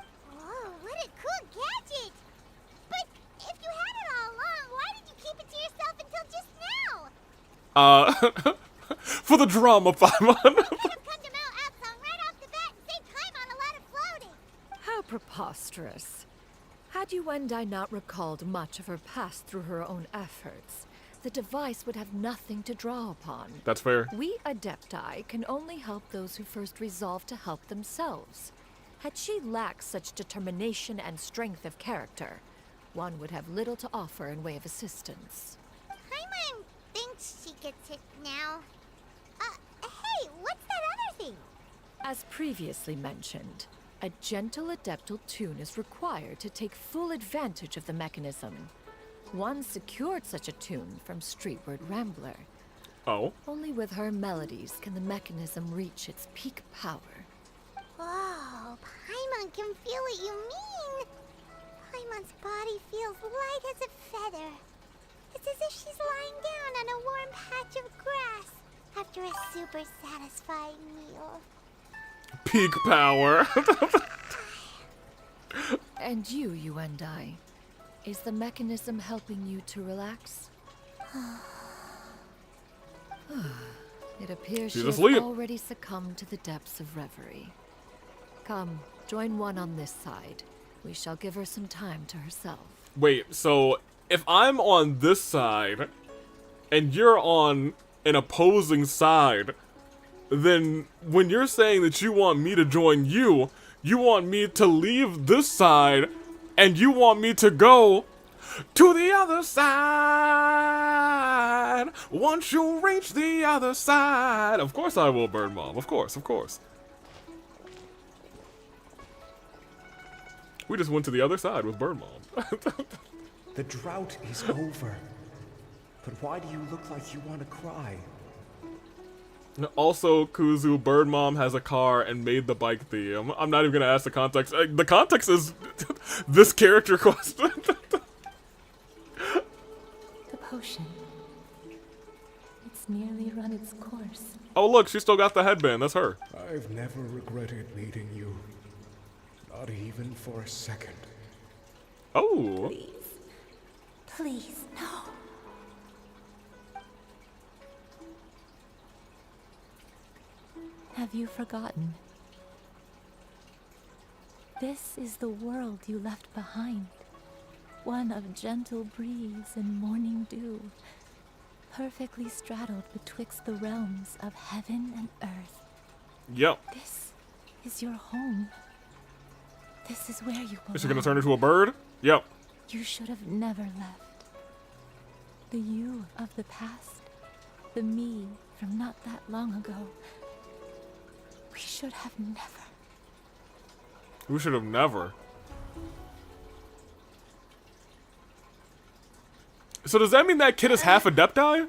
what a cool gadget! But if you had For the drama, Paimon. How preposterous. Had Yuendai not recalled much of her past through her own efforts, the device would have nothing to draw upon. That's fair. We Adepti can only help those who first resolve to help themselves. Had she lacked such determination and strength of character, one would have little to offer in way of assistance. Paimon thinks she gets it now. Hey, what's that other thing? As previously mentioned, a gentle adeptal tune is required to take full advantage of the mechanism. One secured such a tune from Streetward Rambler. Oh. Only with her melodies can the mechanism reach its peak power. Whoa, Paimon can feel what you mean. Paimon's body feels light as a feather. It's as if she's lying down on a warm patch of grass after a super satisfying meal. Peak power. And you, Yuendai, is the mechanism helping you to relax? It appears She's she has asleep. already succumbed to the depths of reverie. Come, join one on this side. We shall give her some time to herself. Wait, so if I'm on this side and you're on an opposing side, then when you're saying that you want me to join you, you want me to leave this side and you want me to go to the other side. Once you reach the other side. Of course I will, Bird Mom. Of course, of course. We just went to the other side with Bird Mom. The drought is over. But why do you look like you want to cry? Also, Kuzu, Bird Mom has a car and made the bike theme. I'm not even gonna ask the context. The context is this character question. The potion. It's nearly run its course. Oh look, she still got the headband. That's her. I've never regretted meeting you. Not even for a second. Oh. Please, no. Have you forgotten? This is the world you left behind. One of gentle breeze and morning dew, perfectly straddled betwixt the realms of heaven and earth. Yep. This is your home. This is where you belong. Is she gonna turn into a bird? Yep. You should have never left. The you of the past, the me from not that long ago. We should have never. We should have never. So does that mean that kid is half Adepti?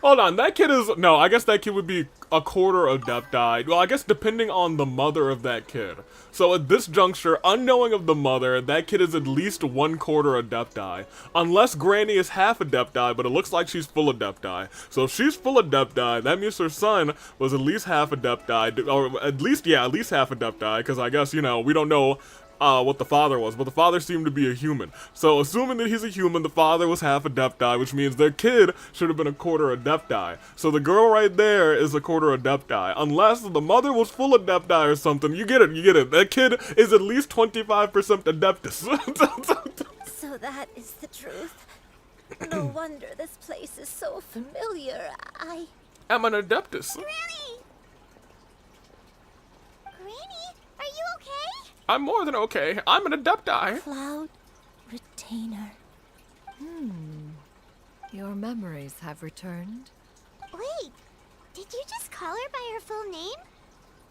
Hold on, that kid is... No, I guess that kid would be a quarter Adepti. Well, I guess depending on the mother of that kid. So at this juncture, unknowing of the mother, that kid is at least 1/4 Adepti. Unless Granny is half Adepti, but it looks like she's full Adepti. So if she's full Adepti, that means her son was at least half Adepti. Or at least half Adepti. Because I guess, you know, we don't know... what the father was, but the father seemed to be a human. So assuming that he's a human, the father was half Adepti, which means their kid should have been a quarter Adepti. So the girl right there is a quarter Adepti. Unless the mother was full Adepti or something. You get it, you get it. That kid is at least 25% Adeptus. So that is the truth. No wonder this place is so familiar. I'm an Adeptus. Granny! Granny, are you okay? I'm more than okay. I'm an Adepti. Cloud Retainer. Your memories have returned. Wait, did you just call her by her full name?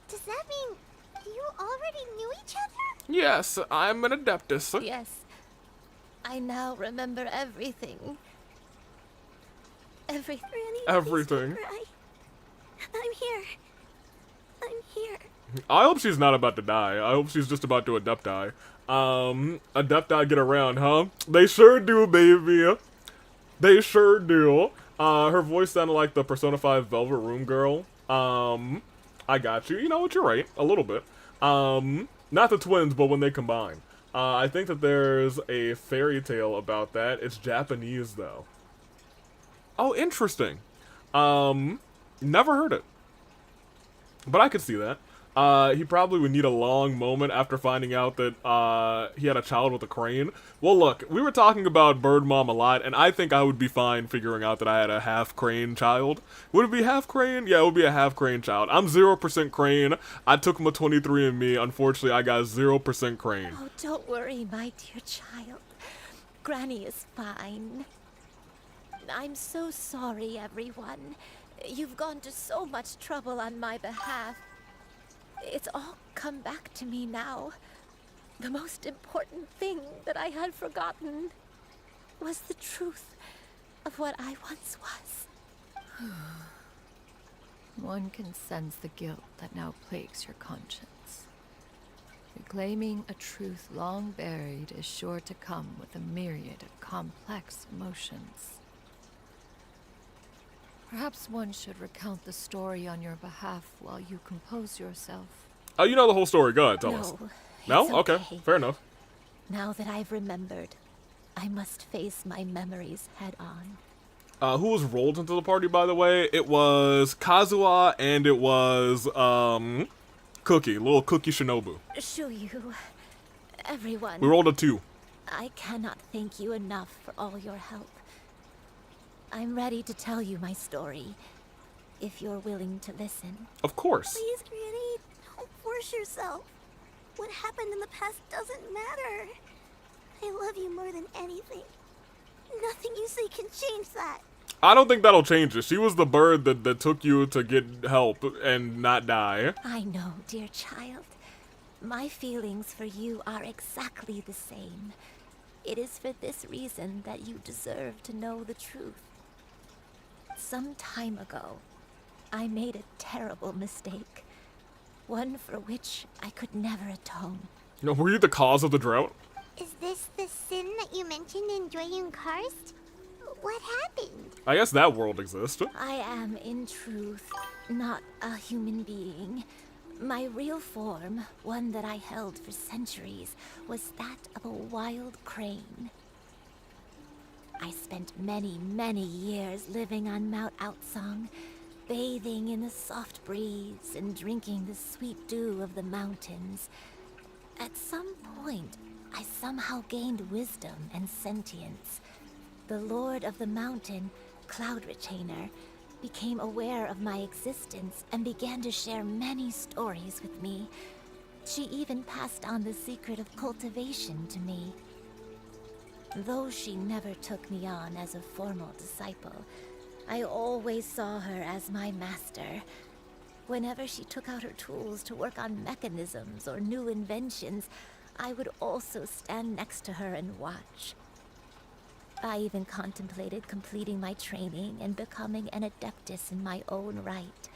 Does that mean you already knew each other? Yes, I'm an Adeptus. Yes. I now remember everything. Everything. Everything. I'm here. I'm here. I hope she's not about to die. I hope she's just about to Adepti. Adepti get around, huh? They sure do, baby. They sure do. Her voice sounded like the Persona 5 Velvet Room girl. I got you. You know what? You're right. A little bit. Not the twins, but when they combine. I think that there's a fairy tale about that. It's Japanese, though. Oh, interesting. Never heard it. But I could see that. He probably would need a long moment after finding out that, he had a child with a crane. Well, look, we were talking about Bird Mom a lot, and I think I would be fine figuring out that I had a half-crane child. Would it be half-crane? Yeah, it would be a half-crane child. I'm 0% crane. I took my 23andMe. Unfortunately, I got 0% crane. Oh, don't worry, my dear child. Granny is fine. I'm so sorry, everyone. You've gone to so much trouble on my behalf. It's all come back to me now. The most important thing that I had forgotten was the truth of what I once was. One can sense the guilt that now plagues your conscience. Reclaiming a truth long buried is sure to come with a myriad of complex emotions. Perhaps one should recount the story on your behalf while you compose yourself. Oh, you know the whole story. Go ahead, tell us. No? It's Okay, fair enough. Now that I've remembered, I must face my memories head on. Who was rolled into the party, by the way? It was Kazuha and it was, Cookie. Little Cookie Shinobu. Shuyu, everyone. We rolled a 2. I cannot thank you enough for all your help. I'm ready to tell you my story, if you're willing to listen. Of course. Please, Granny, don't force yourself. What happened in the past doesn't matter. I love you more than anything. Nothing you say can change that. I don't think that'll change it. She was the bird that took you to get help and not die. I know, dear child. My feelings for you are exactly the same. It is for this reason that you deserve to know the truth. Some time ago, I made a terrible mistake. One for which I could never atone. No, were you the cause of the drought? Is this the sin that you mentioned in Joyun Karst? What happened? I guess that world exists. I am, in truth, not a human being. My real form, one that I held for centuries, was that of a wild crane. I spent many, many years living on Mount Outsong, bathing in the soft breeze and drinking the sweet dew of the mountains. At some point, I somehow gained wisdom and sentience. The Lord of the Mountain, Cloud Retainer, became aware of my existence and began to share many stories with me. She even passed on the secret of cultivation to me. Though she never took me on as a formal disciple, I always saw her as my master. Whenever she took out her tools to work on mechanisms or new inventions, I would also stand next to her and watch. I even contemplated completing my training and becoming an adeptus in my own right.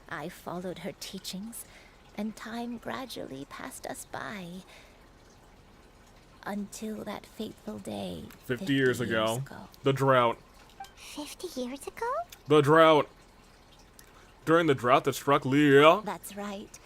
I followed her teachings, and time gradually passed us by. Until that fateful day. 50 years ago. The drought. 50 years ago? The drought. During the drought that struck Leah. That's right.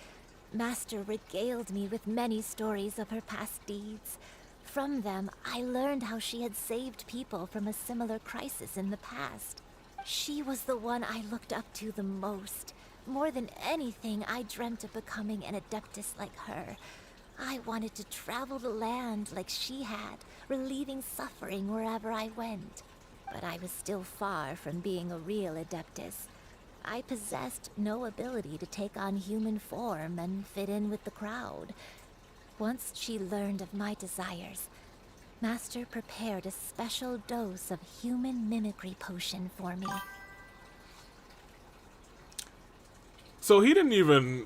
Master regaled me with many stories of her past deeds. From them, I learned how she had saved people from a similar crisis in the past. She was the one I looked up to the most. More than anything, I dreamt of becoming an adeptus like her. I wanted to travel the land like she had, relieving suffering wherever I went. But I was still far from being a real adeptus. I possessed no ability to take on human form and fit in with the crowd. Once she learned of my desires, Master prepared a special dose of human mimicry potion for me. So he didn't even...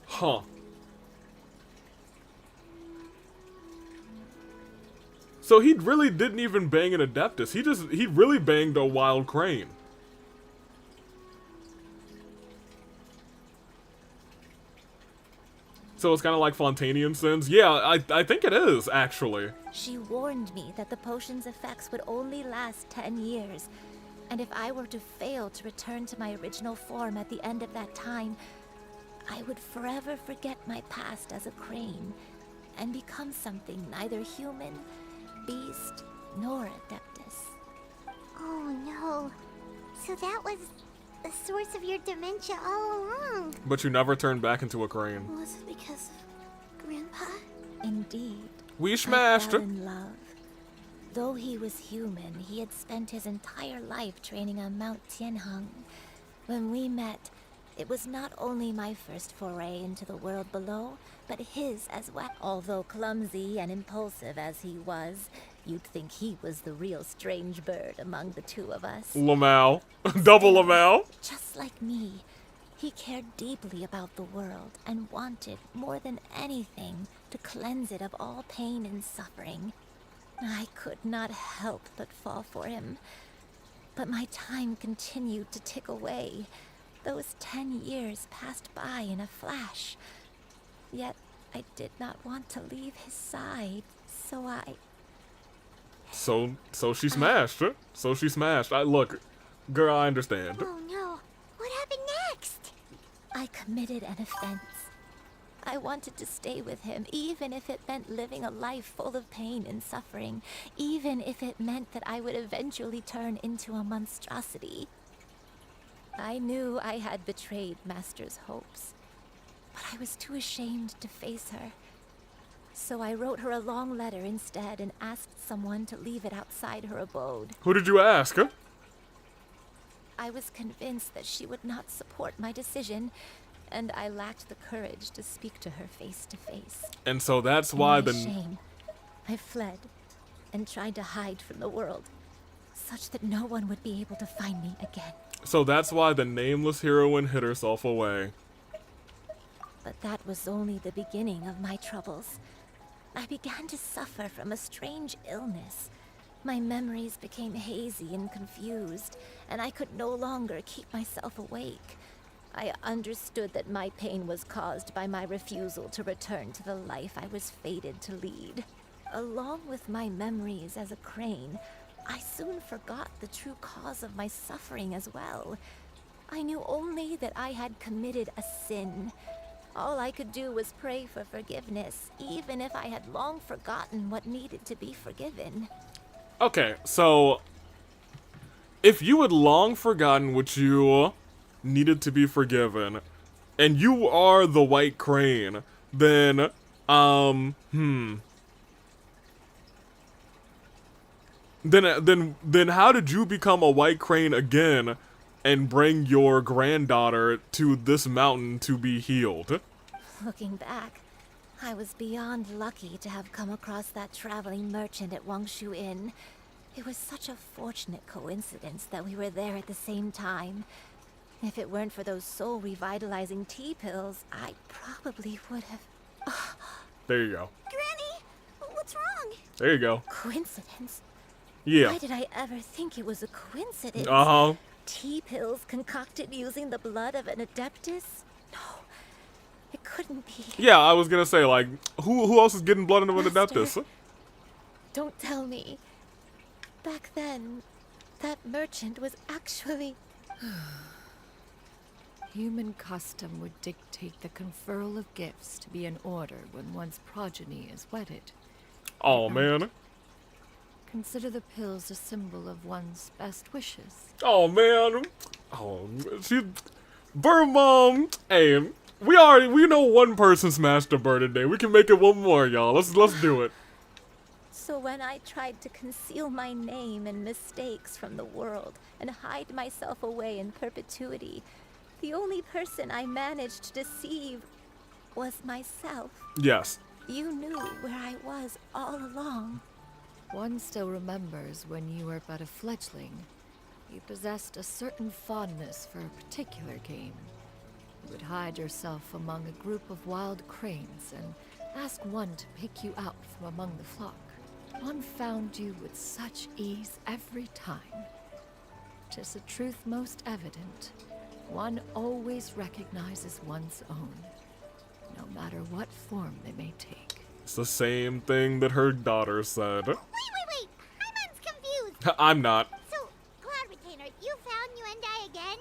Huh. So he really didn't even bang an adeptus. He really banged a wild crane. So it's kind of like Fontanian sins? Yeah, I think it is, actually. She warned me that the potion's effects would only last 10 years. And if I were to fail to return to my original form at the end of that time, I would forever forget my past as a crane and become something neither human, beast, nor adeptus. Oh no. So that was the source of your dementia all along. But you never turned back into a crane. Was it because of Grandpa? Indeed. We smashed. I fell in love. Though he was human, he had spent his entire life training on Mount Tianheng. When we met, it was not only my first foray into the world below, but his as well. Although clumsy and impulsive as he was, you'd think he was the real strange bird among the two of us. Lmao. Double lmao. Just like me, he cared deeply about the world and wanted, more than anything, to cleanse it of all pain and suffering. I could not help but fall for him. But my time continued to tick away. Those 10 years passed by in a flash. Yet I did not want to leave his side, so I... So she smashed. So she smashed. Look, girl, I understand. Oh no. What happened next? I committed an offense. I wanted to stay with him, even if it meant living a life full of pain and suffering, even if it meant that I would eventually turn into a monstrosity. I knew I had betrayed Master's hopes, but I was too ashamed to face her. So I wrote her a long letter instead and asked someone to leave it outside her abode. Who did you ask? I was convinced that she would not support my decision, and I lacked the courage to speak to her face to face. And so that's why In my shame, I fled and tried to hide from the world, such that no one would be able to find me again. So that's why the nameless heroine hid herself away. But that was only the beginning of my troubles. I began to suffer from a strange illness. My memories became hazy and confused, and I could no longer keep myself awake. I understood that my pain was caused by my refusal to return to the life I was fated to lead. Along with my memories as a crane, I soon forgot the true cause of my suffering as well. I knew only that I had committed a sin. All I could do was pray for forgiveness, even if I had long forgotten what needed to be forgiven. Okay, so if you had long forgotten what you needed to be forgiven, and you are the White Crane, then, Then how did you become a White Crane again and bring your granddaughter to this mountain to be healed? Looking back, I was beyond lucky to have come across that traveling merchant at Wangshu Inn. It was such a fortunate coincidence that we were there at the same time. If it weren't for those soul-revitalizing tea pills, I probably would have... There you go. Granny, what's wrong? There you go. Coincidence? Yeah. Why did I ever think it was a coincidence? Uh-huh. Tea pills concocted using the blood of an adeptus? No, it couldn't be. Yeah, I was gonna say, like, who else is getting blood into an adeptus? Don't tell me. Back then, that merchant was actually... Human custom would dictate the conferral of gifts to be in order when one's progeny is wedded. Oh, man. Consider the pills a symbol of one's best wishes. Oh, man. Oh, Bird Mom. Hey, we know one person smashed a bird today. We can make it one more, y'all. Let's do it. So when I tried to conceal my name and mistakes from the world and hide myself away in perpetuity, the only person I managed to deceive was myself. Yes. You knew where I was all along. One still remembers when you were but a fledgling. You possessed a certain fondness for a particular game. You would hide yourself among a group of wild cranes and ask one to pick you out from among the flock. One found you with such ease every time. 'Tis a truth most evident. One always recognizes one's own, no matter what form they may take. It's the same thing that her daughter said. Wait! Paimon's confused! I'm not. So, Cloud Retainer, that you found Yuendai again.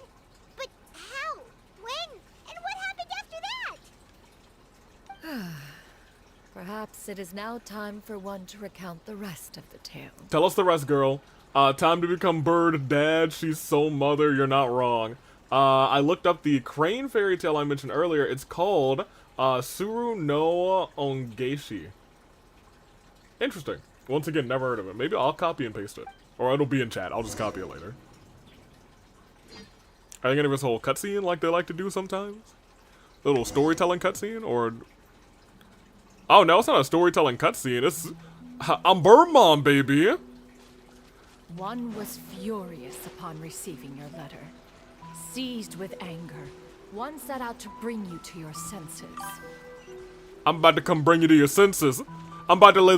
But how? When? And what happened after that? Perhaps it is now time for one to recount the rest of the tale. Tell us the rest, girl. Time to become bird dad. She's so mother. You're not wrong. I looked up the crane fairy tale I mentioned earlier. It's called Suru no Ongeshi. Interesting. Once again, never heard of it. Maybe I'll copy and paste it. Or it'll be in chat. I'll just copy it later. I think of this whole cutscene like they like to do sometimes. A little storytelling cutscene, or... Oh, no, it's not a storytelling cutscene. It's... I'm Bird Mom, baby! One was furious upon receiving your letter. Seized with anger, one set out to bring you to your senses. I'm about to come bring you to your senses. I'm about to lay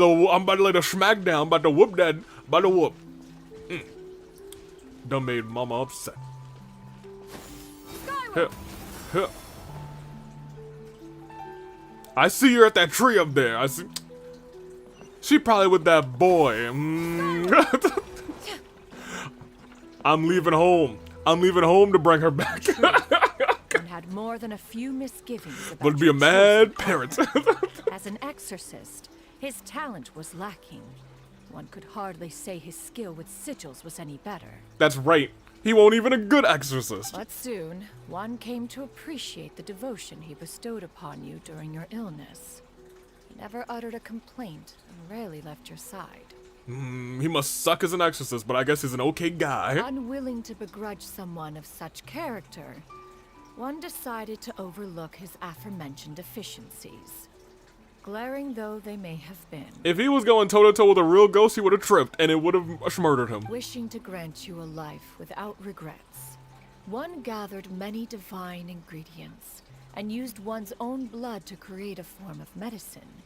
the smack down. I'm about to whoop that. About to whoop. Done made mama upset. Here. Here. I see her at that tree up there. I see. She probably with that boy. I'm leaving home. I'm leaving home to bring her back. And had more than a few misgivings about Would be a mad parent. As an exorcist, his talent was lacking. One could hardly say his skill with sigils was any better. That's right. He won't even a good exorcist. But soon, one came to appreciate the devotion he bestowed upon you during your illness. He never uttered a complaint and rarely left your side. He must suck as an exorcist, but I guess he's an okay guy. Unwilling to begrudge someone of such character, one decided to overlook his aforementioned deficiencies, glaring though they may have been. If he was going toe-to-toe with a real ghost, he would have tripped, and it would have murdered him. Wishing to grant you a life without regrets, one gathered many divine ingredients and used one's own blood to create a form of medicine.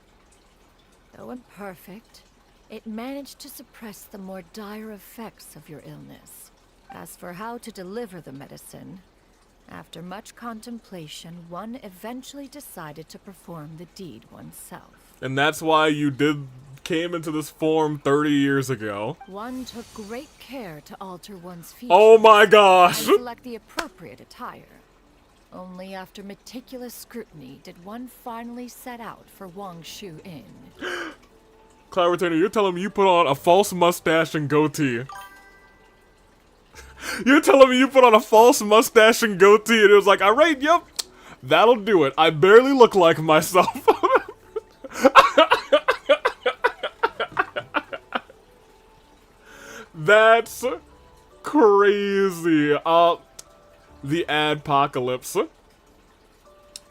Though imperfect, it managed to suppress the more dire effects of your illness. As for how to deliver the medicine, after much contemplation, one eventually decided to perform the deed oneself. And that's why you came into this form 30 years ago. One took great care to alter one's features. Oh my gosh! And select the appropriate attire. Only after meticulous scrutiny did one finally set out for Wangshu Inn. Cloud Retainer, you're telling me you put on a false mustache and goatee. You're telling me you put on a false mustache and goatee and it was like, alright, yep, that'll do it. I barely look like myself. That's crazy. The adpocalypse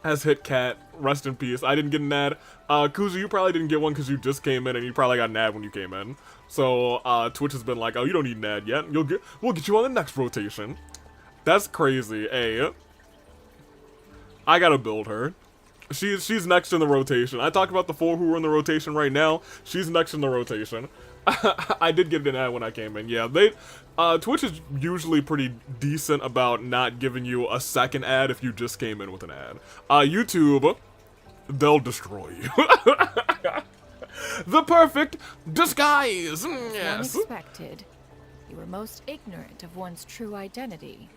has hit Cat. Rest in peace. I didn't get an ad. Kuzu, you probably didn't get one because you just came in and you probably got an ad when you came in. So, Twitch has been like, oh, you don't need an ad yet. We'll get you on the next rotation. That's crazy. Hey, I gotta build her. She's next in the rotation. I talked about the 4 who are in the rotation right now. She's next in the rotation. I did get an ad when I came in. Yeah, Twitch is usually pretty decent about not giving you a second ad if you just came in with an ad. YouTube, they'll destroy you. The perfect disguise! Yes. Unexpected. You were most ignorant of one's true identity.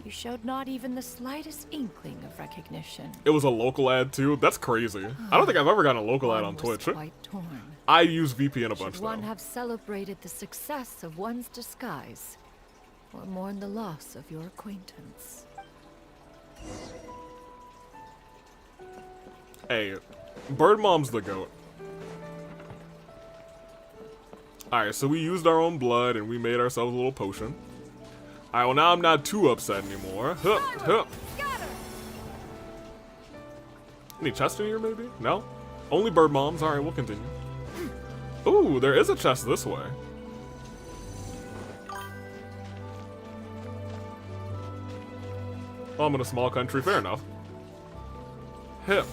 You showed not even the slightest inkling of recognition. It was a local ad too? That's crazy. I don't think I've ever gotten a local ad on Twitch. Quite torn. I use VPN a bunch Should one though. have celebrated the success of one's disguise, or mourn the loss of your acquaintance? Hey, Bird Mom's the GOAT. Alright, so we used our own blood and we made ourselves a little potion. Alright, well now I'm not too upset anymore. Hup, hup. Any chest in here maybe? No? Only Bird Moms. Alright, we'll continue. Ooh, there is a chest this way. Oh, I'm in a small country. Fair enough. Hip.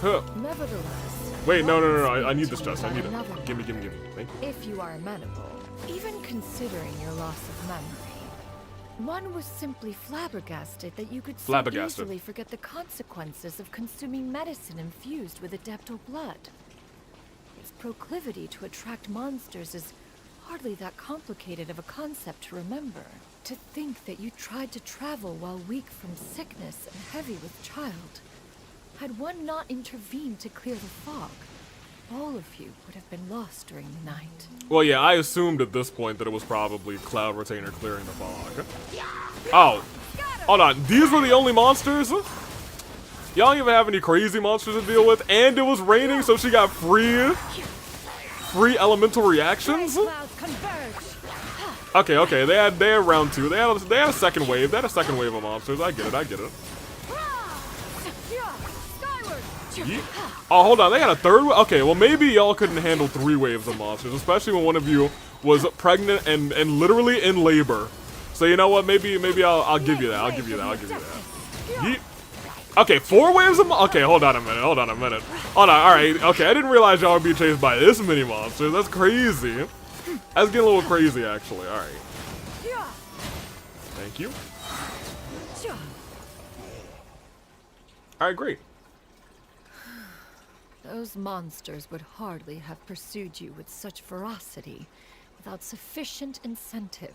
Hip. Nevertheless, wait, no. I need this chest. I need it. Gimme. Thank you. If you are amenable, even considering your loss of memory, one was simply flabbergasted that you could so easily forget the consequences of consuming medicine infused with adeptal blood. Its proclivity to attract monsters is hardly that complicated of a concept to remember. To think that you tried to travel while weak from sickness and heavy with child. Had one not intervened to clear the fog, all of you would have been lost during the night. Well, yeah, I assumed at this point that it was probably Cloud Retainer clearing the fog. Oh, hold on. These were the only monsters? Y'all don't even have any crazy monsters to deal with, and it was raining, so she got free elemental reactions? Okay, they had round 2. They had a second wave. They had a second wave of monsters. I get it. Yeet. Oh, hold on. They had a third wave? Okay, well, maybe y'all couldn't handle 3 waves of monsters, especially when one of you was pregnant and literally in labor. So you know what? Maybe I'll give you that. I'll give you that. Yeet. Okay, 4 waves of okay, hold on a minute. Hold on, alright. Okay, I didn't realize y'all would be chased by this many monsters. That's crazy. That's getting a little crazy, actually. Alright. Thank you. Alright, great. Those monsters would hardly have pursued you with such ferocity without sufficient incentive.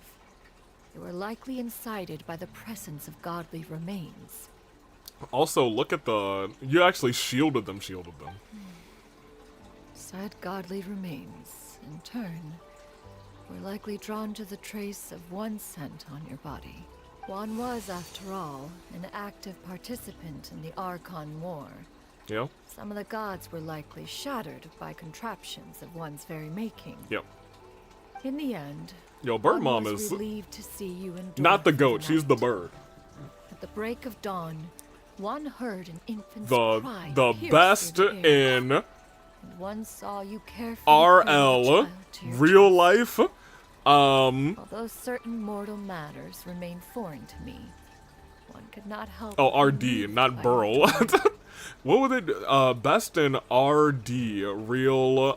They were likely incited by the presence of godly remains. Also, look at you actually shielded them. Said godly remains, in turn, were likely drawn to the trace of one scent on your body. One was, after all, an active participant in the Archon War. Yeah. Some of the gods were likely shattered by contraptions of one's very making. Yep. In the end, Yo, Bird Mom was is relieved to see you endure not the for goat. night. She's the bird. At the break of dawn, one heard an infant's The cry pierce best through the air, in and one saw you carefully RL carry the child to your real chest. life. Although certain mortal matters remain foreign to me, one could not help. Oh, but be RD, moved not by Burl. your joy. What would it? Best in RD, real,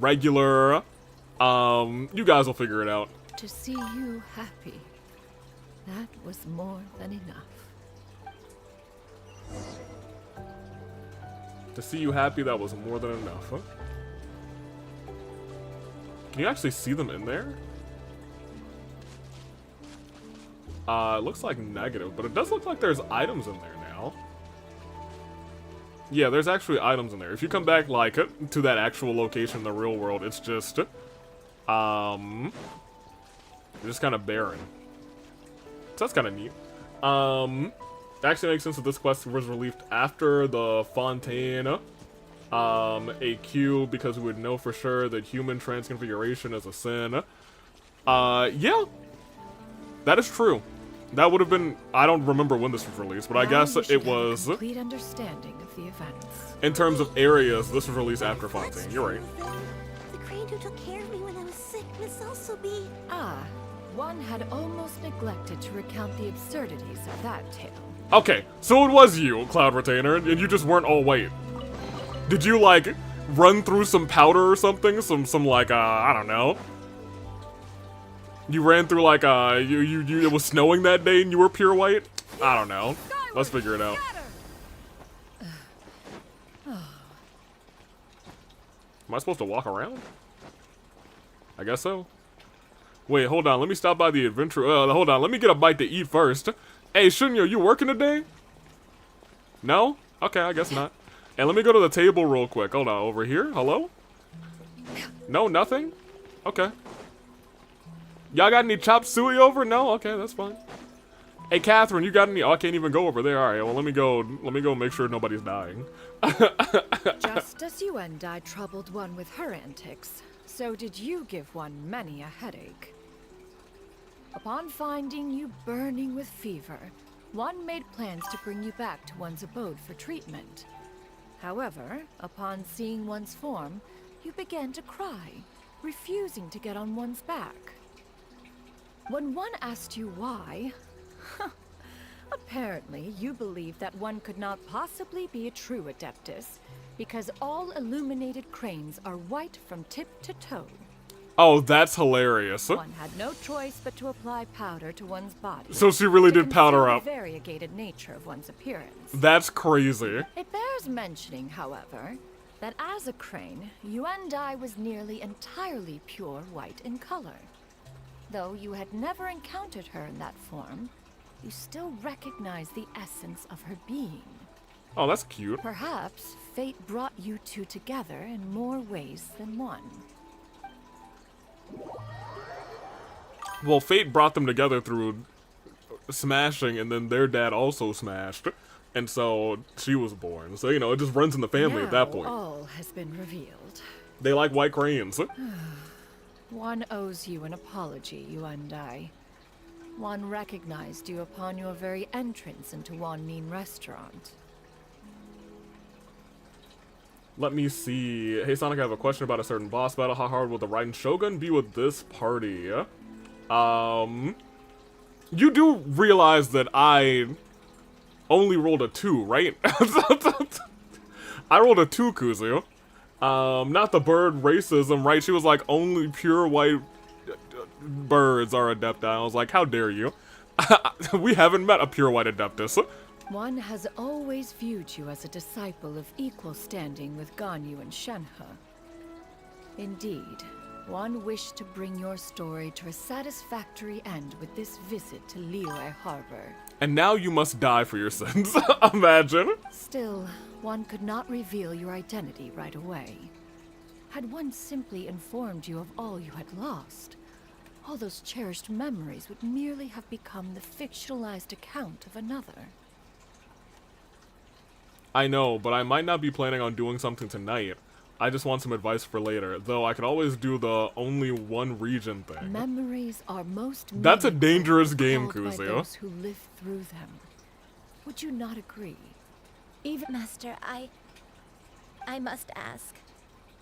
regular. You guys will figure it out. To see you happy, that was more than enough. To see you happy, that was more than enough, huh? Can you actually see them in there? It looks like negative, but it does look like there's items in there now. Yeah, there's actually items in there. If you come back, like, to that actual location in the real world, it's just, just kind of barren. So that's kind of neat. It actually makes sense that this quest was released after the Fontaine AQ, because we would know for sure that human transconfiguration is a sin. Yeah. That is true. That would have been, I don't remember when this was released, but I guess it was, Complete understanding of the events. in terms of areas, this was released after Fontaine. You're right. The crane who took care of me when I was sick must also be... Ah, one had almost neglected to recount the absurdities of that tale. Okay, so it was you, Cloud Retainer, and you just weren't all white. Did you, like, run through some powder or something? Some like, I don't know. You ran through, like, it was snowing that day and you were pure white? I don't know. Let's figure it out. Am I supposed to walk around? I guess so. Wait, hold on. Let me stop by the adventure. Hold on. Let me get a bite to eat first. Hey, Shunya, you working today? No? Okay, I guess not. And let me go to the table real quick. Hold on. Over here? Hello? No, nothing? Okay. Y'all got any chop suey over? No? Okay, that's fine. Hey, Catherine, you got any? Oh, I can't even go over there. All right, well, let me go make sure nobody's dying. Just as you and I troubled one with her antics, so did you give one many a headache. Upon finding you burning with fever, one made plans to bring you back to one's abode for treatment. However, upon seeing one's form, you began to cry, refusing to get on one's back. When one asked you why, apparently you believed that one could not possibly be a true Adeptus, because all illuminated cranes are white from tip to toe. Oh, that's hilarious. One had no choice but to apply powder to one's body. So she really did powder up. The variegated nature of one's appearance. That's crazy. It bears mentioning, however, that as a crane, you and I was nearly entirely pure white in color. Though you had never encountered her in that form, you still recognize the essence of her being. Oh, that's cute. Perhaps fate brought you two together in more ways than one. Well, fate brought them together through smashing, and then their dad also smashed. And so she was born. So, you know, it just runs in the family at that point. All has been revealed. They like white crayons. One owes you an apology, Yuandai. One recognized you upon your very entrance into Wanmin restaurant. Let me see. Hey, Sonic, I have a question about a certain boss battle. How hard will the Raiden Shogun be with this party? You do realize that I only rolled a 2, right? I rolled a 2, Kuzu. Not the bird racism, right? She was like, only pure white birds are Adepti. I was like, how dare you? We haven't met a pure white Adeptus. One has always viewed you as a disciple of equal standing with Ganyu and Shenhe. Indeed, one wished to bring your story to a satisfactory end with this visit to Liyue Harbor. And now you must die for your sins. Imagine. Still, one could not reveal your identity right away. Had one simply informed you of all you had lost, all those cherished memories would merely have become the fictionalized account of another. I know, but I might not be planning on doing something tonight. I just want some advice for later, though I could always do the only one region thing. Memories are most That's a dangerous game, recalled by Kuzu. those who live through them. Would you not agree? Even Master, I must ask.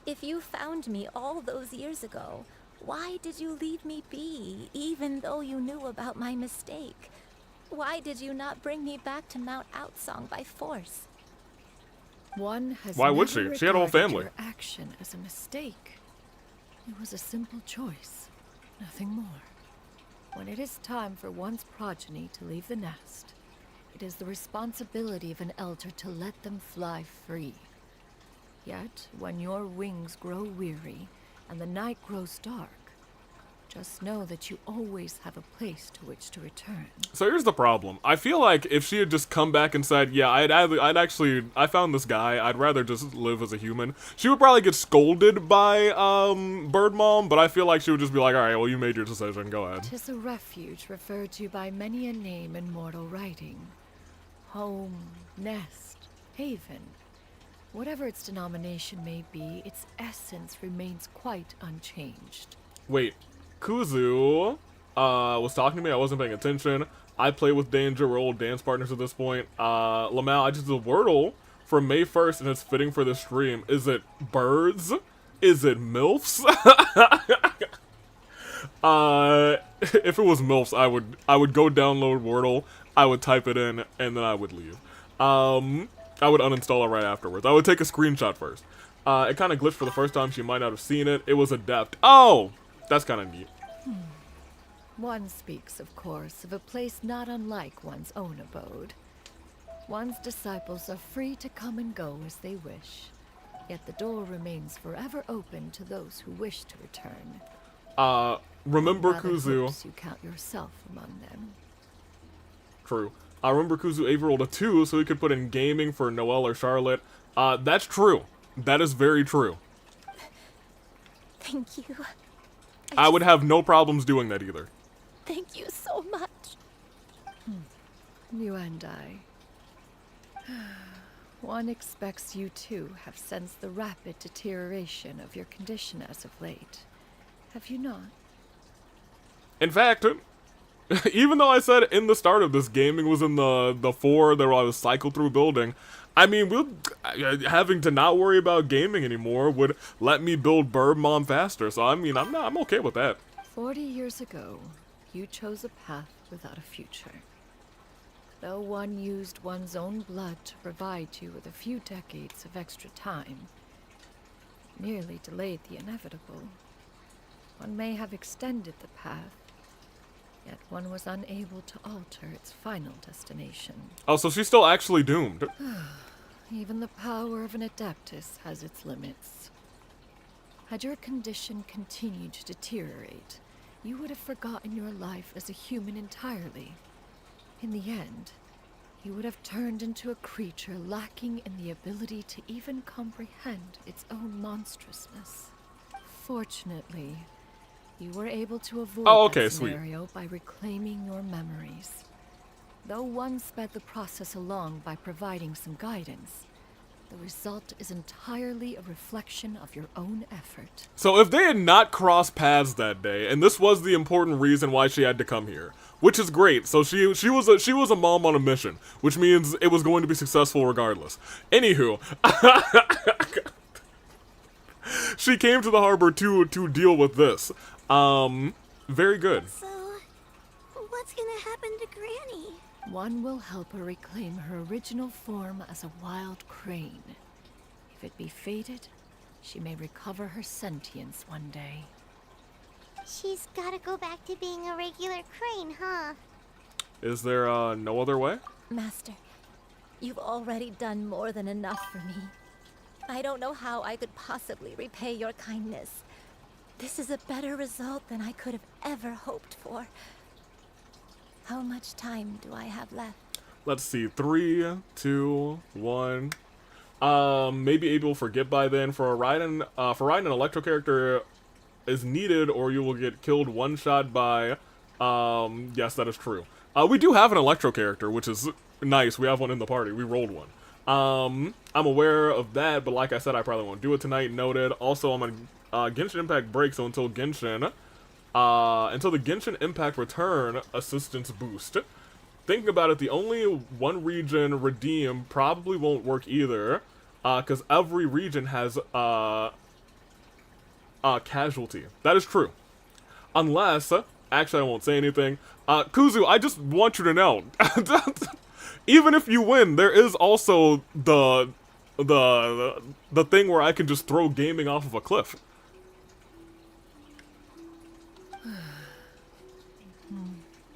If you found me all those years ago, why did you leave me be, even though you knew about my mistake? Why did you not bring me back to Mount Outsong by force? One has Why would never she? She had a whole regarded family. your action as a mistake. It was a simple choice, nothing more. When it is time for one's progeny to leave the nest, it is the responsibility of an elder to let them fly free. Yet, when your wings grow weary and the night grows dark, just know that you always have a place to which to return. So here's the problem. I feel like if she had just come back and said, yeah, I found this guy, I'd rather just live as a human, she would probably get scolded by, Bird Mom, but I feel like she would just be like, alright, well, you made your decision, go ahead. 'Tis a refuge referred to by many a name in mortal writing. Home, nest, haven. Whatever its denomination may be, its essence remains quite unchanged. Wait, Kuzu, was talking to me, I wasn't paying attention. I play with Danger, we're old dance partners at this point. Lmao, I just did a Wordle for May 1st, and it's fitting for this stream. Is it birds? Is it MILFs? If it was MILFs, I would go download Wordle, I would type it in, and then I would leave. I would uninstall it right afterwards. I would take a screenshot first. It kind of glitched for the first time, she might not have seen it. It was Adept. Oh! That's kind of neat. One speaks, of course, of a place not unlike one's own abode. One's disciples are free to come and go as they wish, yet the door remains forever open to those who wish to return. Remember Rather Kuzu. hopes you count yourself among them. True. I remember Kuzu Ava rolled a 2, so he could put in gaming for Noelle or Charlotte. That's true. That is very true. Thank you. I would have no problems doing that either. Thank you so much. You and I. One expects you too have sensed the rapid deterioration of your condition as of late. Have you not? In fact, even though I said in the start of this, gaming was in the 4 that I was cycled through building, I mean, having to not worry about gaming anymore would let me build Bird Mom faster. So I mean, I'm okay with that. 40 years ago, you chose a path without a future. Though one used one's own blood to provide you with a few decades of extra time, merely delayed the inevitable. One may have extended the path, yet one was unable to alter its final destination. Oh, so she's still actually doomed. Even the power of an Adeptus has its limits. Had your condition continued to deteriorate, you would have forgotten your life as a human entirely. In the end, you would have turned into a creature lacking in the ability to even comprehend its own monstrousness. Fortunately, you were able to avoid that scenario by reclaiming your memories. Though one sped the process along by providing some guidance, the result is entirely a reflection of your own effort. So if they had not crossed paths that day, and this was the important reason why she had to come here, which is great. So she was a mom on a mission, which means it was going to be successful regardless. Anywho, she came to the harbor to deal with this. Very good. So, what's gonna happen to Granny? One will help her reclaim her original form as a wild crane. If it be fated, she may recover her sentience one day. She's gotta go back to being a regular crane, huh? Is there no other way? Master, you've already done more than enough for me. I don't know how I could possibly repay your kindness. This is a better result than I could have ever hoped for. How much time do I have left? Let's see, 3, 2, 1. Maybe Abel will forget by then. For riding an electro character is needed, or you will get killed one shot by. Yes, that is true. We do have an electro character, which is nice. We have one in the party. We rolled one. I'm aware of that, but like I said, I probably won't do it tonight. Noted. Also, I'm on Genshin Impact break, so until the Genshin Impact return assistance boost. Thinking about it, the only one region redeem probably won't work either, because every region has casualty. That is true. Unless, actually I won't say anything. Kuzu, I just want you to know, even if you win, there is also the thing where I can just throw gaming off of a cliff.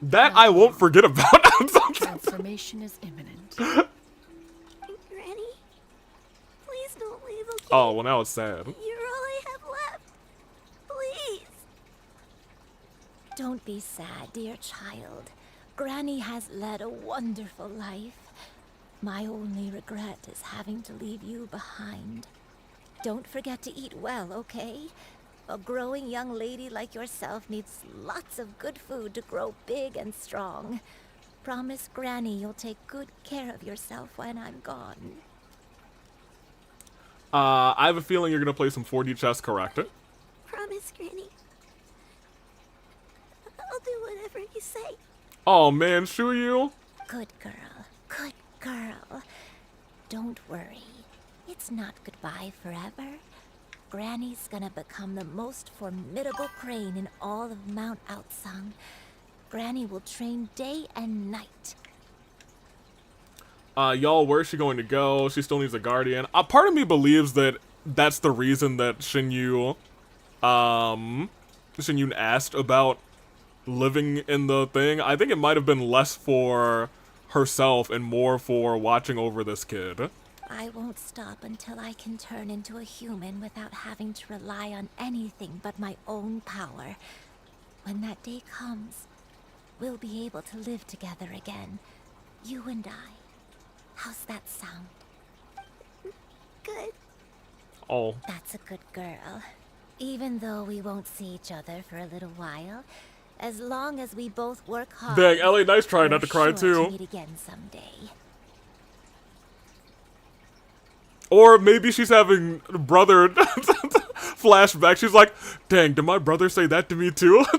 That I won't forget about. Transformation is imminent. Granny, please don't leave, okay? Oh, well now it's sad. You're all I have left. Please. Don't be sad, dear child. Granny has led a wonderful life. My only regret is having to leave you behind. Don't forget to eat well, okay? A growing young lady like yourself needs lots of good food to grow big and strong. Promise Granny you'll take good care of yourself when I'm gone. I have a feeling you're gonna play some 4D chess, correct? Promise, Granny. I'll do whatever you say. Oh man, Shuyu. Good girl. Good girl. Don't worry. It's not goodbye forever. Granny's gonna become the most formidable crane in all of Mount Outsung. Granny will train day and night. Y'all, where's she going to go? She still needs a guardian. Part of me believes that that's the reason that Shinyu asked about living in the thing. I think it might have been less for herself and more for watching over this kid. I won't stop until I can turn into a human without having to rely on anything but my own power. When that day comes, we'll be able to live together again. You and I. How's that sound? Good. Oh. That's a good girl. Even though we won't see each other for a little while, as long as we both work hard. Dang, Ellie, nice try not to cry we're sure too. To meet again someday. Or maybe she's having brother flashback. She's like, dang, did my brother say that to me too? I'll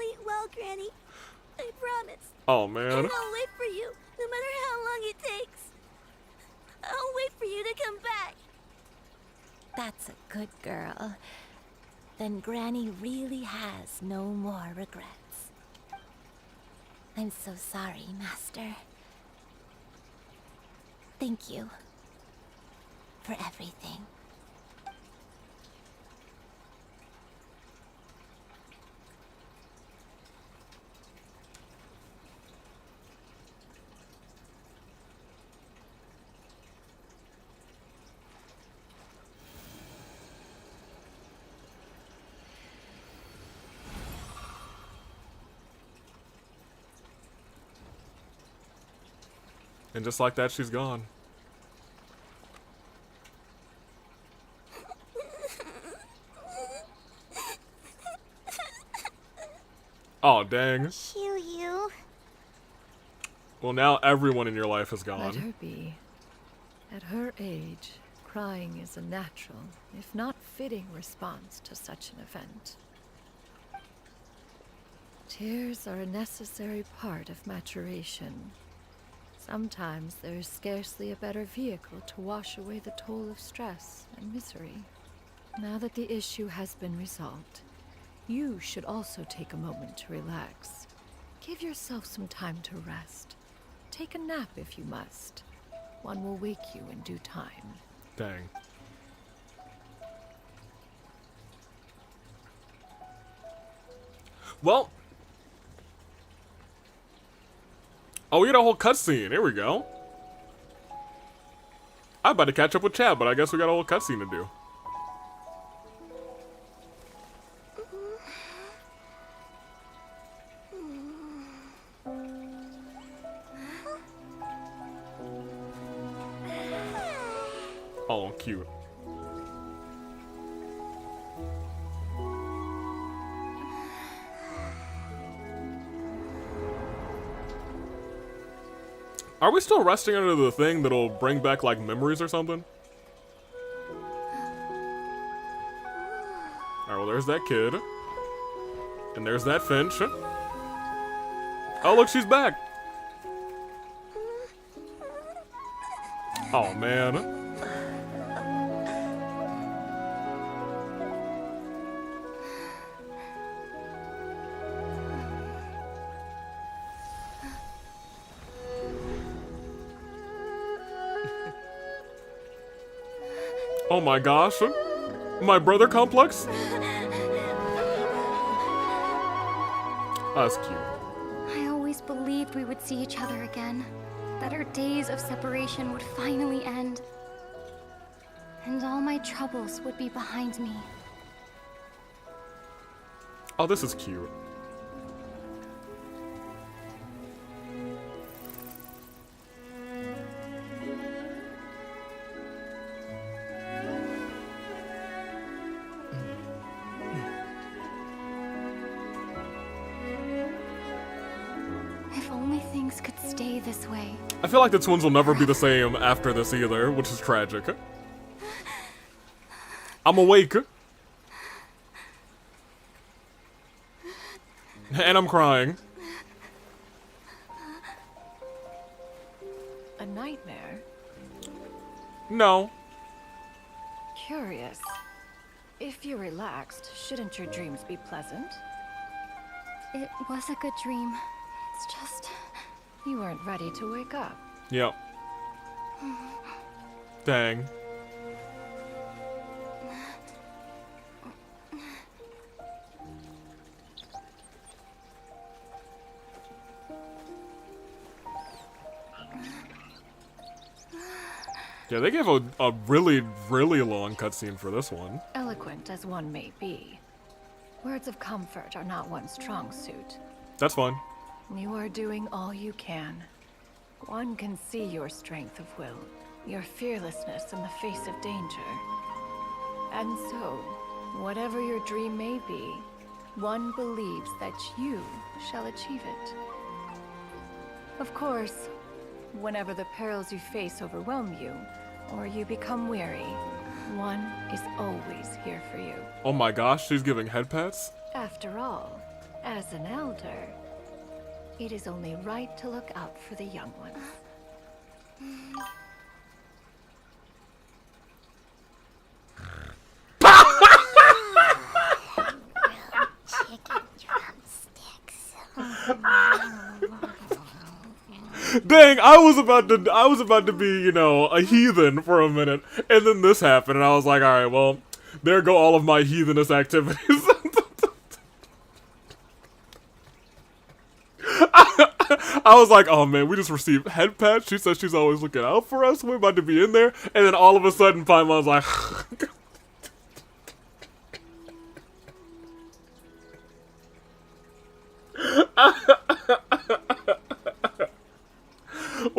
eat well, Granny. I promise. Oh man. And I'll wait for you, no matter how long it takes. I'll wait for you to come back. That's a good girl. Then Granny really has no more regrets. I'm so sorry, Master. Thank you for everything. And just like that, she's gone. Oh, dang. Shoo. Well, now everyone in your life is gone. Let her be. At her age, crying is a natural, if not fitting, response to such an event. Tears are a necessary part of maturation. Sometimes there is scarcely a better vehicle to wash away the toll of stress and misery. Now that the issue has been resolved, you should also take a moment to relax. Give yourself some time to rest. Take a nap if you must. One will wake you in due time. Dang. Well. Oh, we got a whole cutscene. Here we go. I'm about to catch up with Chad, but I guess we got a whole cutscene to do. Oh, cute. Are we still resting under the thing that'll bring back, like, memories or something? Alright, well, there's that kid. And there's that Finch. Oh, look, she's back! Oh, man. Oh my gosh. My brother complex? That's cute. I always believed we would see each other again. That our days of separation would finally end. And all my troubles would be behind me. Oh, this is cute. This way. I feel like the twins will never be the same after this either, which is tragic. I'm awake. And I'm crying. A nightmare? No. Curious. If you're relaxed, shouldn't your dreams be pleasant? It was a good dream. It's just... You weren't ready to wake up. Yep. Dang. Yeah, they gave a really, really long cutscene for this one. Eloquent as one may be, words of comfort are not one's strong suit. That's fine. You are doing all you can. One can see your strength of will, your fearlessness in the face of danger. And so, whatever your dream may be, one believes that you shall achieve it. Of course, whenever the perils you face overwhelm you, or you become weary, one is always here for you. Oh my gosh, she's giving head pats? After all, as an elder, it is only right to look out for the young ones. Chicken drumsticks. Dang, I was about to be, you know, a heathen for a minute, and then this happened, and I was like, alright, well, there go all of my heathenous activities. I was like, oh man, we just received head pats. She said she's always looking out for us. We're about to be in there. And then all of a sudden, Paimon's like...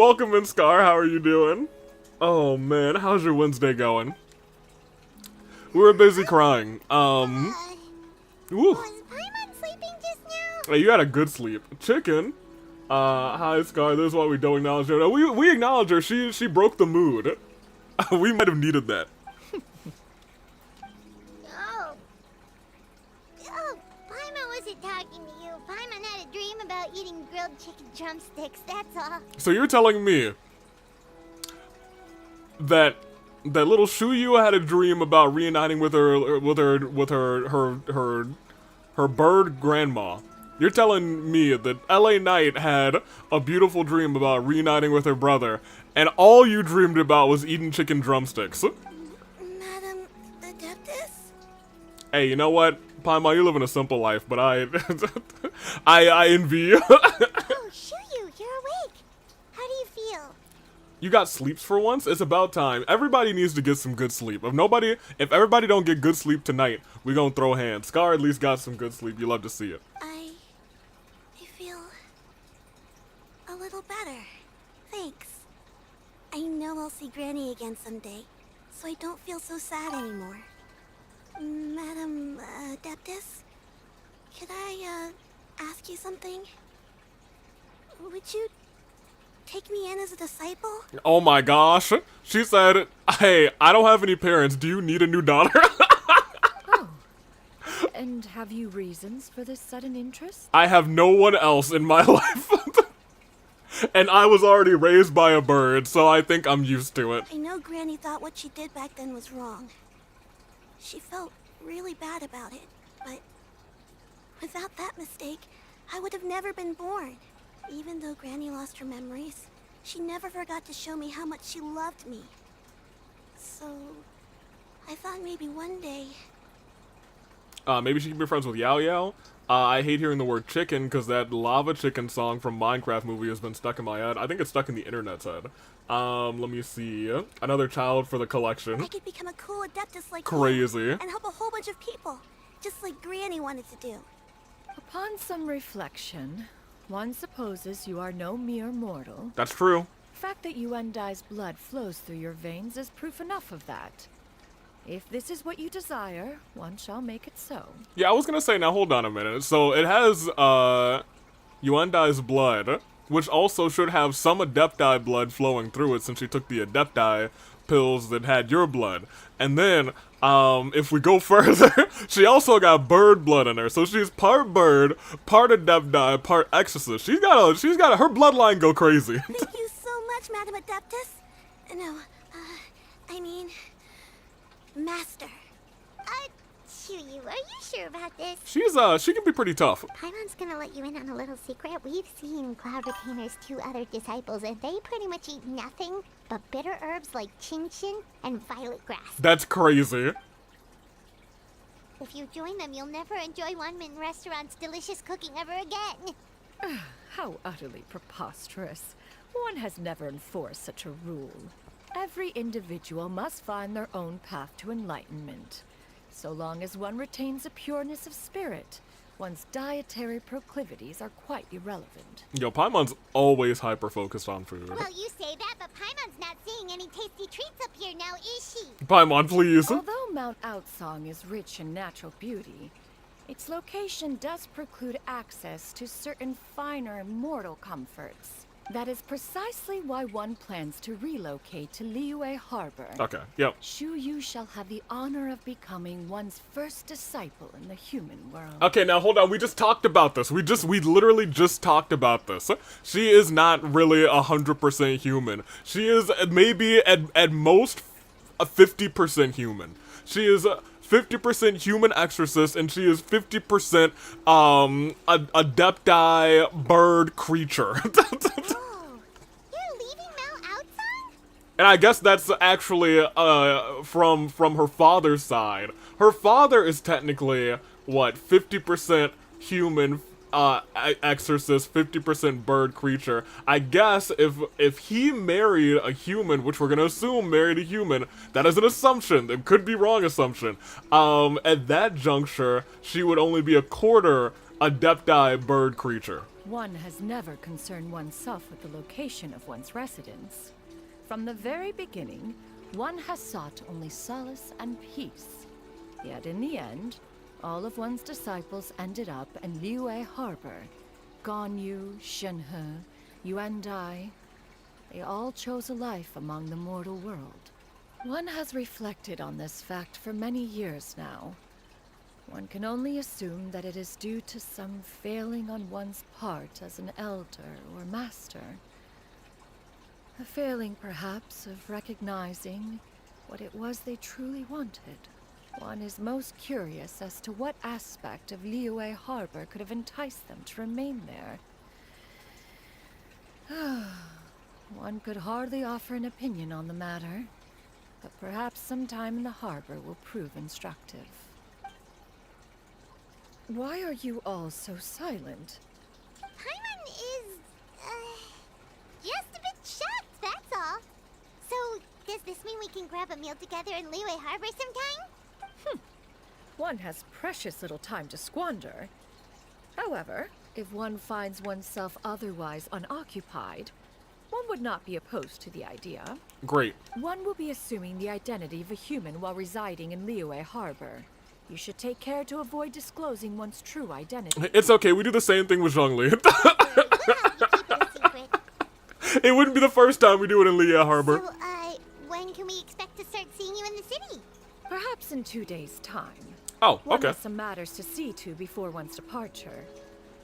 Welcome in, Scar. How are you doing? Oh man, how's your Wednesday going? We were busy crying. Woo. Was Paimon sleeping just now? Hey, you had a good sleep. Chicken. Hi Scar, this is why we don't acknowledge her. We acknowledge her. She broke the mood. We might have needed that. Oh, Paimon wasn't talking to you. Paimon had a dream about eating grilled chicken drumsticks, that's all. So you're telling me that little Shuyu had a dream about reuniting with her bird grandma. You're telling me that LA Knight had a beautiful dream about reuniting with her brother, and all you dreamed about was eating chicken drumsticks. Madam Adeptus? Hey, you know what? Paimon, you live in a simple life, but I envy you. Oh, Shuyu, you're awake. How do you feel? You got sleeps for once? It's about time. Everybody needs to get some good sleep. If everybody don't get good sleep tonight, we gonna throw hands. Scar at least got some good sleep. You love to see it. I feel a little better. Thanks. I know I'll see Granny again someday, so I don't feel so sad anymore. Madam Adeptus, could I ask you something? Would you take me in as a disciple? Oh my gosh. She said, hey, I don't have any parents. Do you need a new daughter? And have you reasons for this sudden interest? I have no one else in my life. And I was already raised by a bird, so I think I'm used to it. I know Granny thought what she did back then was wrong. She felt really bad about it, but without that mistake, I would have never been born. Even though Granny lost her memories, she never forgot to show me how much she loved me. So, I thought maybe one day... Maybe she can be friends with Yao Yao. I hate hearing the word chicken because that lava chicken song from Minecraft movie has been stuck in my head. I think it's stuck in the internet's head. Let me see. Another child for the collection. I could become a cool Adeptus like Crazy. you and help a whole bunch of people, just like Granny wanted to do. Upon some reflection, one supposes you are no mere mortal. That's true. The fact that Yuandai's blood flows through your veins is proof enough of that. If this is what you desire, one shall make it so. Yeah, I was gonna say, now hold on a minute. So it has, Yuandai's blood, which also should have some Adepti blood flowing through it since she took the Adepti pills that had your blood. And then, if we go further, she also got bird blood in her. So she's part bird, part Adepti, part exorcist. She's got her bloodline go crazy. Thank you so much, Madam Adeptus. No, I mean... Master. Shuyu, are you sure about this? She can be pretty tough. Paimon's gonna let you in on a little secret. We've seen Cloud Retainer's 2 other disciples, and they pretty much eat nothing but bitter herbs like chin-chin and violet grass. That's crazy. If you join them, you'll never enjoy One-Man Restaurant's delicious cooking ever again. How utterly preposterous. One has never enforced such a rule. Every individual must find their own path to enlightenment. So long as one retains a pureness of spirit, one's dietary proclivities are quite irrelevant. Yo, Paimon's always hyper-focused on food. Well, you say that, but Paimon's not seeing any tasty treats up here now, is she? Paimon, please. Although Mount Outsong is rich in natural beauty, its location does preclude access to certain finer mortal comforts. That is precisely why one plans to relocate to Liyue Harbor. Okay, yep. Shuyu shall have the honor of becoming one's first disciple in the human world. Okay, now hold on. We just talked about this. We literally just talked about this. She is not really 100% human. She is maybe at most 50% human. She is 50% human exorcist, and she is 50% adepti bird creature. And I guess that's actually from her father's side. Her father is technically what, 50% human exorcist, 50% bird creature. I guess if he married a human, which we're gonna assume married a human, that is an assumption. It could be wrong assumption. At that juncture, she would only be a quarter adepti bird creature. one has never concerned oneself with the location of one's residence. From the very beginning, one has sought only solace and peace. Yet in the end, all of one's disciples ended up in Liyue Harbor. Ganyu, Shenhe, you and I, they all chose a life among the mortal world. One has reflected on this fact for many years now. One can only assume that it is due to some failing on one's part as an elder or master. A failing, perhaps, of recognizing what it was they truly wanted. One is most curious as to what aspect of Liyue Harbor could have enticed them to remain there. One could hardly offer an opinion on the matter, but perhaps some time in the harbor will prove instructive. Why are you all so silent? Paimon is, just a bit shocked, that's all. So, does this mean we can grab a meal together in Liyue Harbor sometime? One has precious little time to squander. However, if one finds oneself otherwise unoccupied, one would not be opposed to the idea. Great. One will be assuming the identity of a human while residing in Liyue Harbor. You should take care to avoid disclosing one's true identity. It's okay, we do the same thing with Zhongli. It wouldn't be the first time we do it in Liyue Harbor. So, when can we expect to start seeing you in the city? Perhaps in 2 days' time. Oh, One okay. has some matters to see to before one's departure.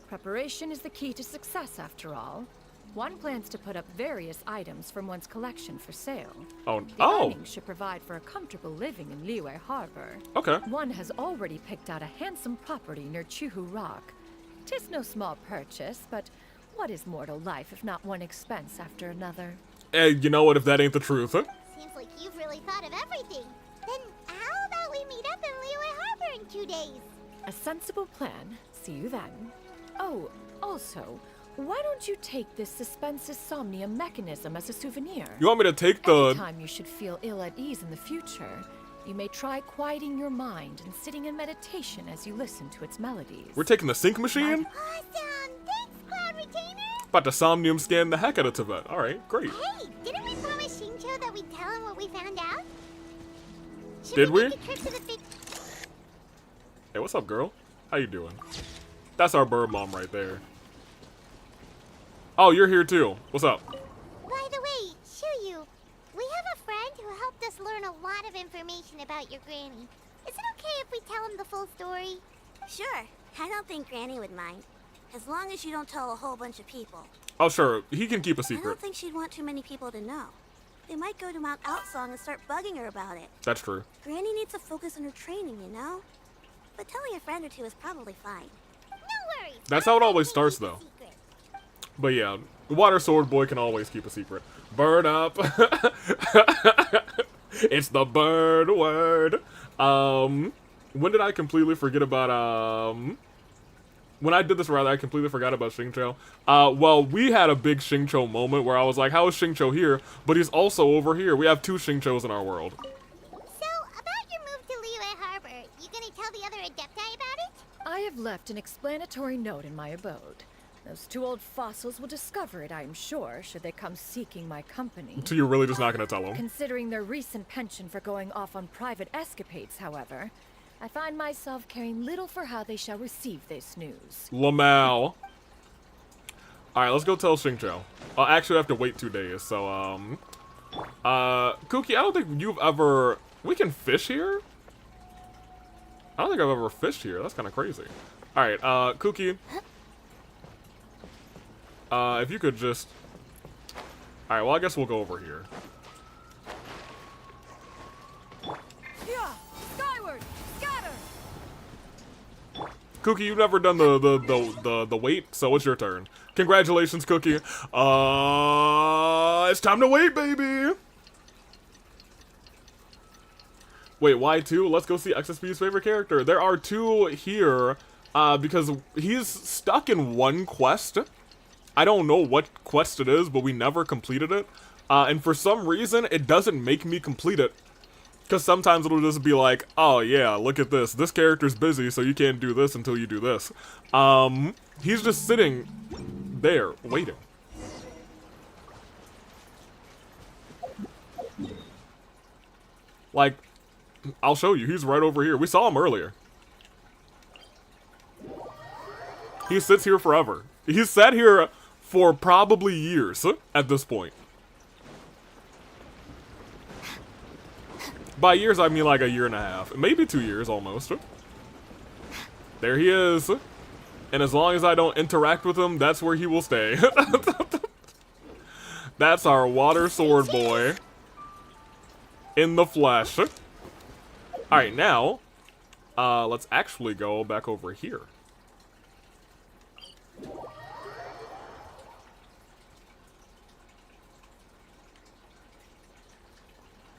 Preparation is the key to success, after all. One plans to put up various items from one's collection for sale. Oh, The earnings should provide for a comfortable living in Liyue Harbor. Okay. One has already picked out a handsome property near Chuhu Rock. 'Tis no small purchase, but what is mortal life if not one expense after another? Hey, you know what, if that ain't the truth, huh? Seems like you've really thought of everything. Then how about we meet up in Liyue Harbor in 2 days? A sensible plan. See you then. Oh, also, why don't you take this suspense somnium mechanism as a souvenir? You want me to take the... Anytime you should feel ill at ease in the future, you may try quieting your mind and sitting in meditation as you listen to its melodies. We're taking the sync machine? Awesome! Thanks, Cloud Retainer! About to somnium scan the heck out of Teyvat. Alright, great. Hey, didn't we promise Shincho that we'd tell him what we found out? Should Did we? Make a trip to the big... Hey, what's up, girl? How you doing? That's our bird mom right there. Oh, you're here too. What's up? By the way, Shiryu, we have a friend who helped us learn a lot of information about your granny. Is it okay if we tell him the full story? Sure. I don't think Granny would mind. As long as you don't tell a whole bunch of people. Oh, sure. He can keep a I secret. don't think she'd want too many people to know. They might go to Mount Outsong and start bugging her about it. That's true. Granny needs to focus on her training, you know? But telling a friend or two is probably fine. No worries. That's how it always starts, though. But yeah, Water Sword Boy can always keep a secret. Bird up. It's the bird word. When did I completely forget about, when I did this rather, I completely forgot about Xingqiu. Well, we had a big Xingqiu moment where I was like, how is Xingqiu here? But he's also over here. We have 2 Xingqius in our world. So, about your move to Liyue Harbor, you gonna tell the other Adepti about it? I have left an explanatory note in my abode. Those 2 old fossils will discover it, I am sure, should they come seeking my company. So you're really just not gonna tell them? Considering their recent penchant for going off on private escapades, however, I find myself caring little for how they shall receive this news. Lmao. Alright, let's go tell Xingqiu. Actually, I have to wait 2 days, so, Kuki, I don't think you've ever... We can fish here? I don't think I've ever fished here. That's kind of crazy. Alright, Kuki. If you could just... Alright, well, I guess we'll go over here. Yeah, skyward, scatter! Cookie, you've never done the wait, so it's your turn. Congratulations, Cookie. It's time to wait, baby! Wait, why 2? Let's go see XSP's favorite character. There are 2 here, because he's stuck in one quest. I don't know what quest it is, but we never completed it. And for some reason, it doesn't make me complete it. Because sometimes it'll just be like, oh yeah, look at this. This character's busy, so you can't do this until you do this. He's just sitting there, waiting. Like, I'll show you. He's right over here. We saw him earlier. He sits here forever. He's sat here for probably years at this point. By years, I mean like a year and a half. Maybe 2 years, almost. There he is. And as long as I don't interact with him, that's where he will stay. That's our water sword boy. In the flesh. Alright, now, let's actually go back over here.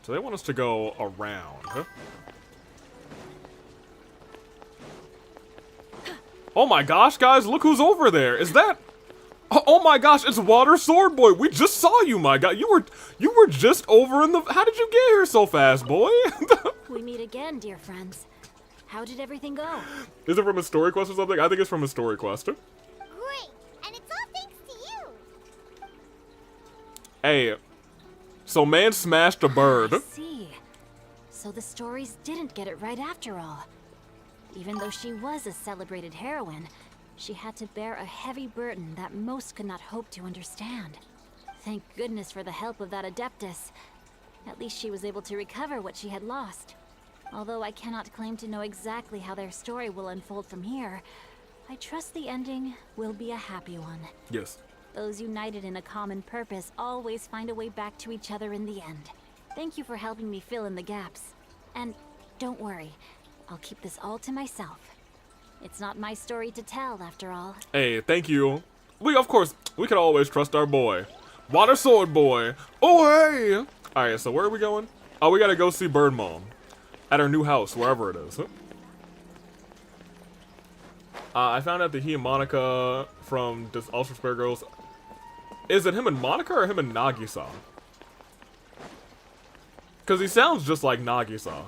So they want us to go around. Oh my gosh, guys, look who's over there. Is that... Oh my gosh, it's Water Sword Boy. We just saw you, my god. You were just over in the... How did you get here so fast, boy? We meet again, dear friends. How did everything go? Is it from a story quest or something? I think it's from a story quest. Great, and it's all thanks to you. Hey, so man smashed a bird. I see. So the stories didn't get it right after all. Even though she was a celebrated heroine, she had to bear a heavy burden that most could not hope to understand. Thank goodness for the help of that Adeptus. At least she was able to recover what she had lost. Although I cannot claim to know exactly how their story will unfold from here, I trust the ending will be a happy one. Yes. Those united in a common purpose always find a way back to each other in the end. Thank you for helping me fill in the gaps. And don't worry, I'll keep this all to myself. It's not my story to tell, after all. Hey, thank you. Of course, we can always trust our boy. Water Sword Boy. Oh, hey! Alright, so where are we going? Oh, we gotta go see Bird Mom. At her new house, wherever it is. I found out that he and Monica from this Ultra Spare Girls... Is it him and Monica or him and Nagisa? Because he sounds just like Nagisa.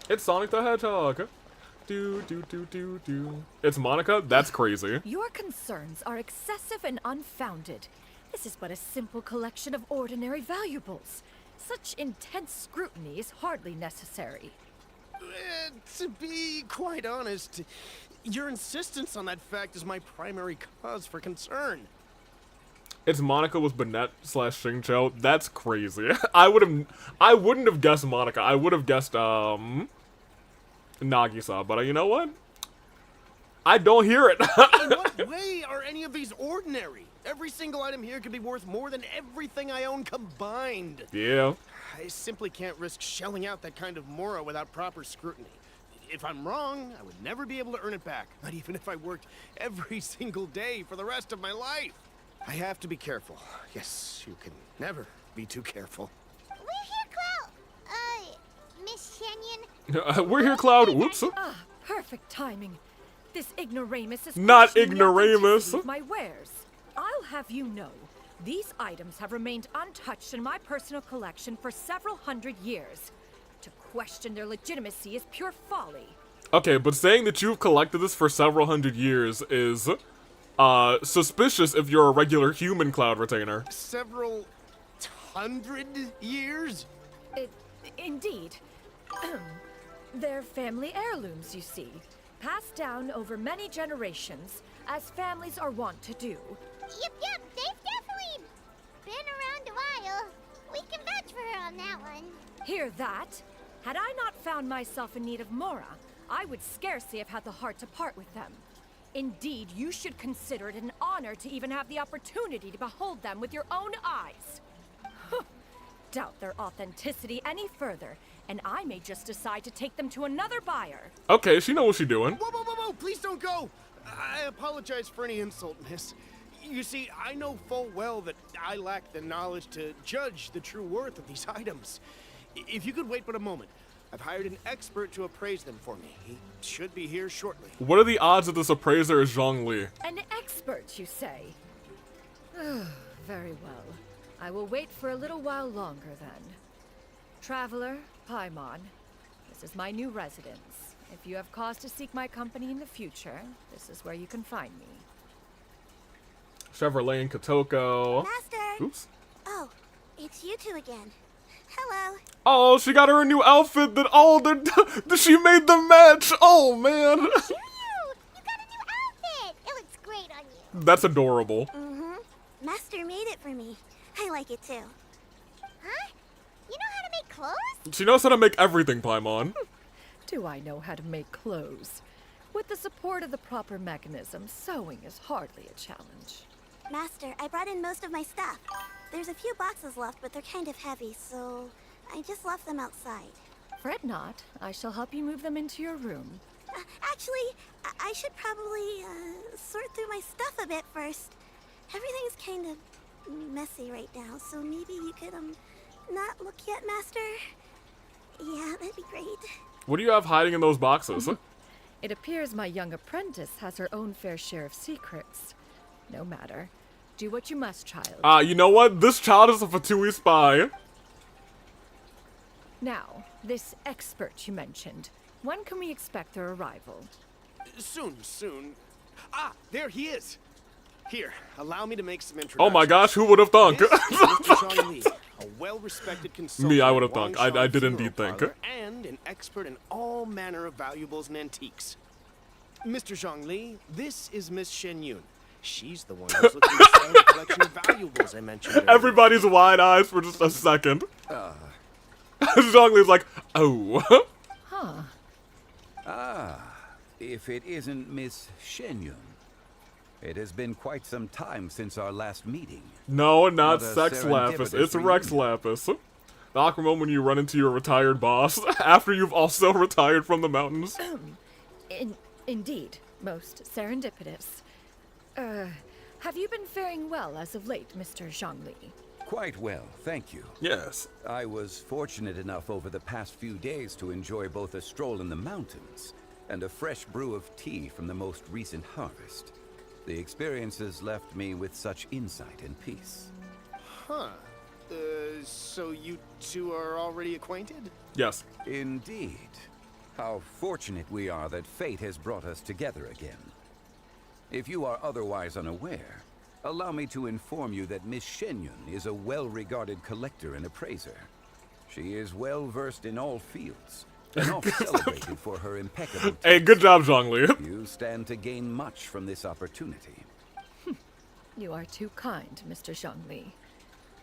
It's Sonic the Hedgehog. Do, do, do, do, do. It's Monica? That's crazy. Your concerns are excessive and unfounded. This is but a simple collection of ordinary valuables. Such intense scrutiny is hardly necessary. To be quite honest, your insistence on that fact is my primary cause for concern. It's Monica with Banette / Xingqiu. That's crazy. I wouldn't have guessed Monica. I would have guessed Nagisa, but you know what? I don't hear it. In what way are any of these ordinary? Every single item here could be worth more than everything I own combined. Yeah. I simply can't risk shelling out that kind of mora without proper scrutiny. If I'm wrong, I would never be able to earn it back, not even if I worked every single day for the rest of my life. I have to be careful. Yes, you can never be too careful. We're here, Cloud. Miss Shenyan. We're here, Cloud. Whoops. Ah, perfect timing. This ignoramus is not questioning the ignoramus. authenticity of my wares. I'll have you know, these items have remained untouched in my personal collection for several hundred years. To question their legitimacy is pure folly. Okay, but saying that you've collected this for several hundred years is suspicious if you're a regular human Cloud Retainer. Several hundred years? Indeed. They're family heirlooms, you see. Passed down over many generations, as families are wont to do. Yep, they've definitely been around a while. We can vouch for her on that one. Hear that? Had I not found myself in need of Mora, I would scarcely have had the heart to part with them. Indeed, you should consider it an honor to even have the opportunity to behold them with your own eyes. Doubt their authenticity any further, and I may just decide to take them to another buyer. Okay, she knows what she's doing. Whoa, please don't go! I apologize for any insult, miss. You see, I know full well that I lack the knowledge to judge the true worth of these items. If you could wait but a moment, I've hired an expert to appraise them for me. He should be here shortly. What are the odds that this appraiser is Zhongli? An expert, you say? Very well. I will wait for a little while longer, then. Traveler, Paimon, this is my new residence. If you have cause to seek my company in the future, this is where you can find me. Chevrolet and Kotoko. Master! Oops. Oh, it's you two again. Hello. Oh, she got her a new outfit that she made the match. Oh man. You got a new outfit. It looks great on you. That's adorable. Mm-hmm. Master made it for me. I like it too. Huh? You know how to make clothes? She knows how to make everything, Paimon. Do I know how to make clothes? With the support of the proper mechanism, sewing is hardly a challenge. Master, I brought in most of my stuff. There's a few boxes left, but they're kind of heavy, so I just left them outside. Fret not. I shall help you move them into your room. Actually, I should probably sort through my stuff a bit first. Everything's kind of messy right now, so maybe you could not look yet, Master. Yeah, that'd be great. What do you have hiding in those boxes? It appears my young apprentice has her own fair share of secrets. No matter. Do what you must, child. You know what? This child is a Fatui spy. Now, this expert you mentioned. When can we expect their arrival? Soon. Ah, there he is. Here, allow me to make some introductions. Oh my gosh, who would have thunk? This is Mr. Zhang Li, a well-respected consultant. Me, I would have thunk. I did indeed think. And an expert in all manner of valuables and antiques. Mr. Zhang Li, this is Miss Shen Yun. She's the one who's looking to sell the collection of valuables I mentioned earlier. Everybody's wide eyes for just a second. Zhang Li's like, oh. Huh. If it isn't Miss Shen Yun. It has been quite some time since our last meeting. No, not What a Sex Lapis. serendipitous It's Rex Lapis. The awkward moment when you run into your retired boss after you've also retired from the mountains. Indeed, most serendipitous. Have you been faring well as of late, Mr. Zhang Li? Quite well, thank you. Yes. I was fortunate enough over the past few days to enjoy both a stroll in the mountains and a fresh brew of tea from the most recent harvest. The experiences left me with such insight and peace. Huh. So you two are already acquainted? Yes. Indeed. How fortunate we are that fate has brought us together again. If you are otherwise unaware, allow me to inform you that Miss Shen Yun is a well-regarded collector and appraiser. She is well-versed in all fields, and often celebrated for her impeccable taste. Hey, good job, Zhongli. You stand to gain much from this opportunity. You are too kind, Mr. Zhongli.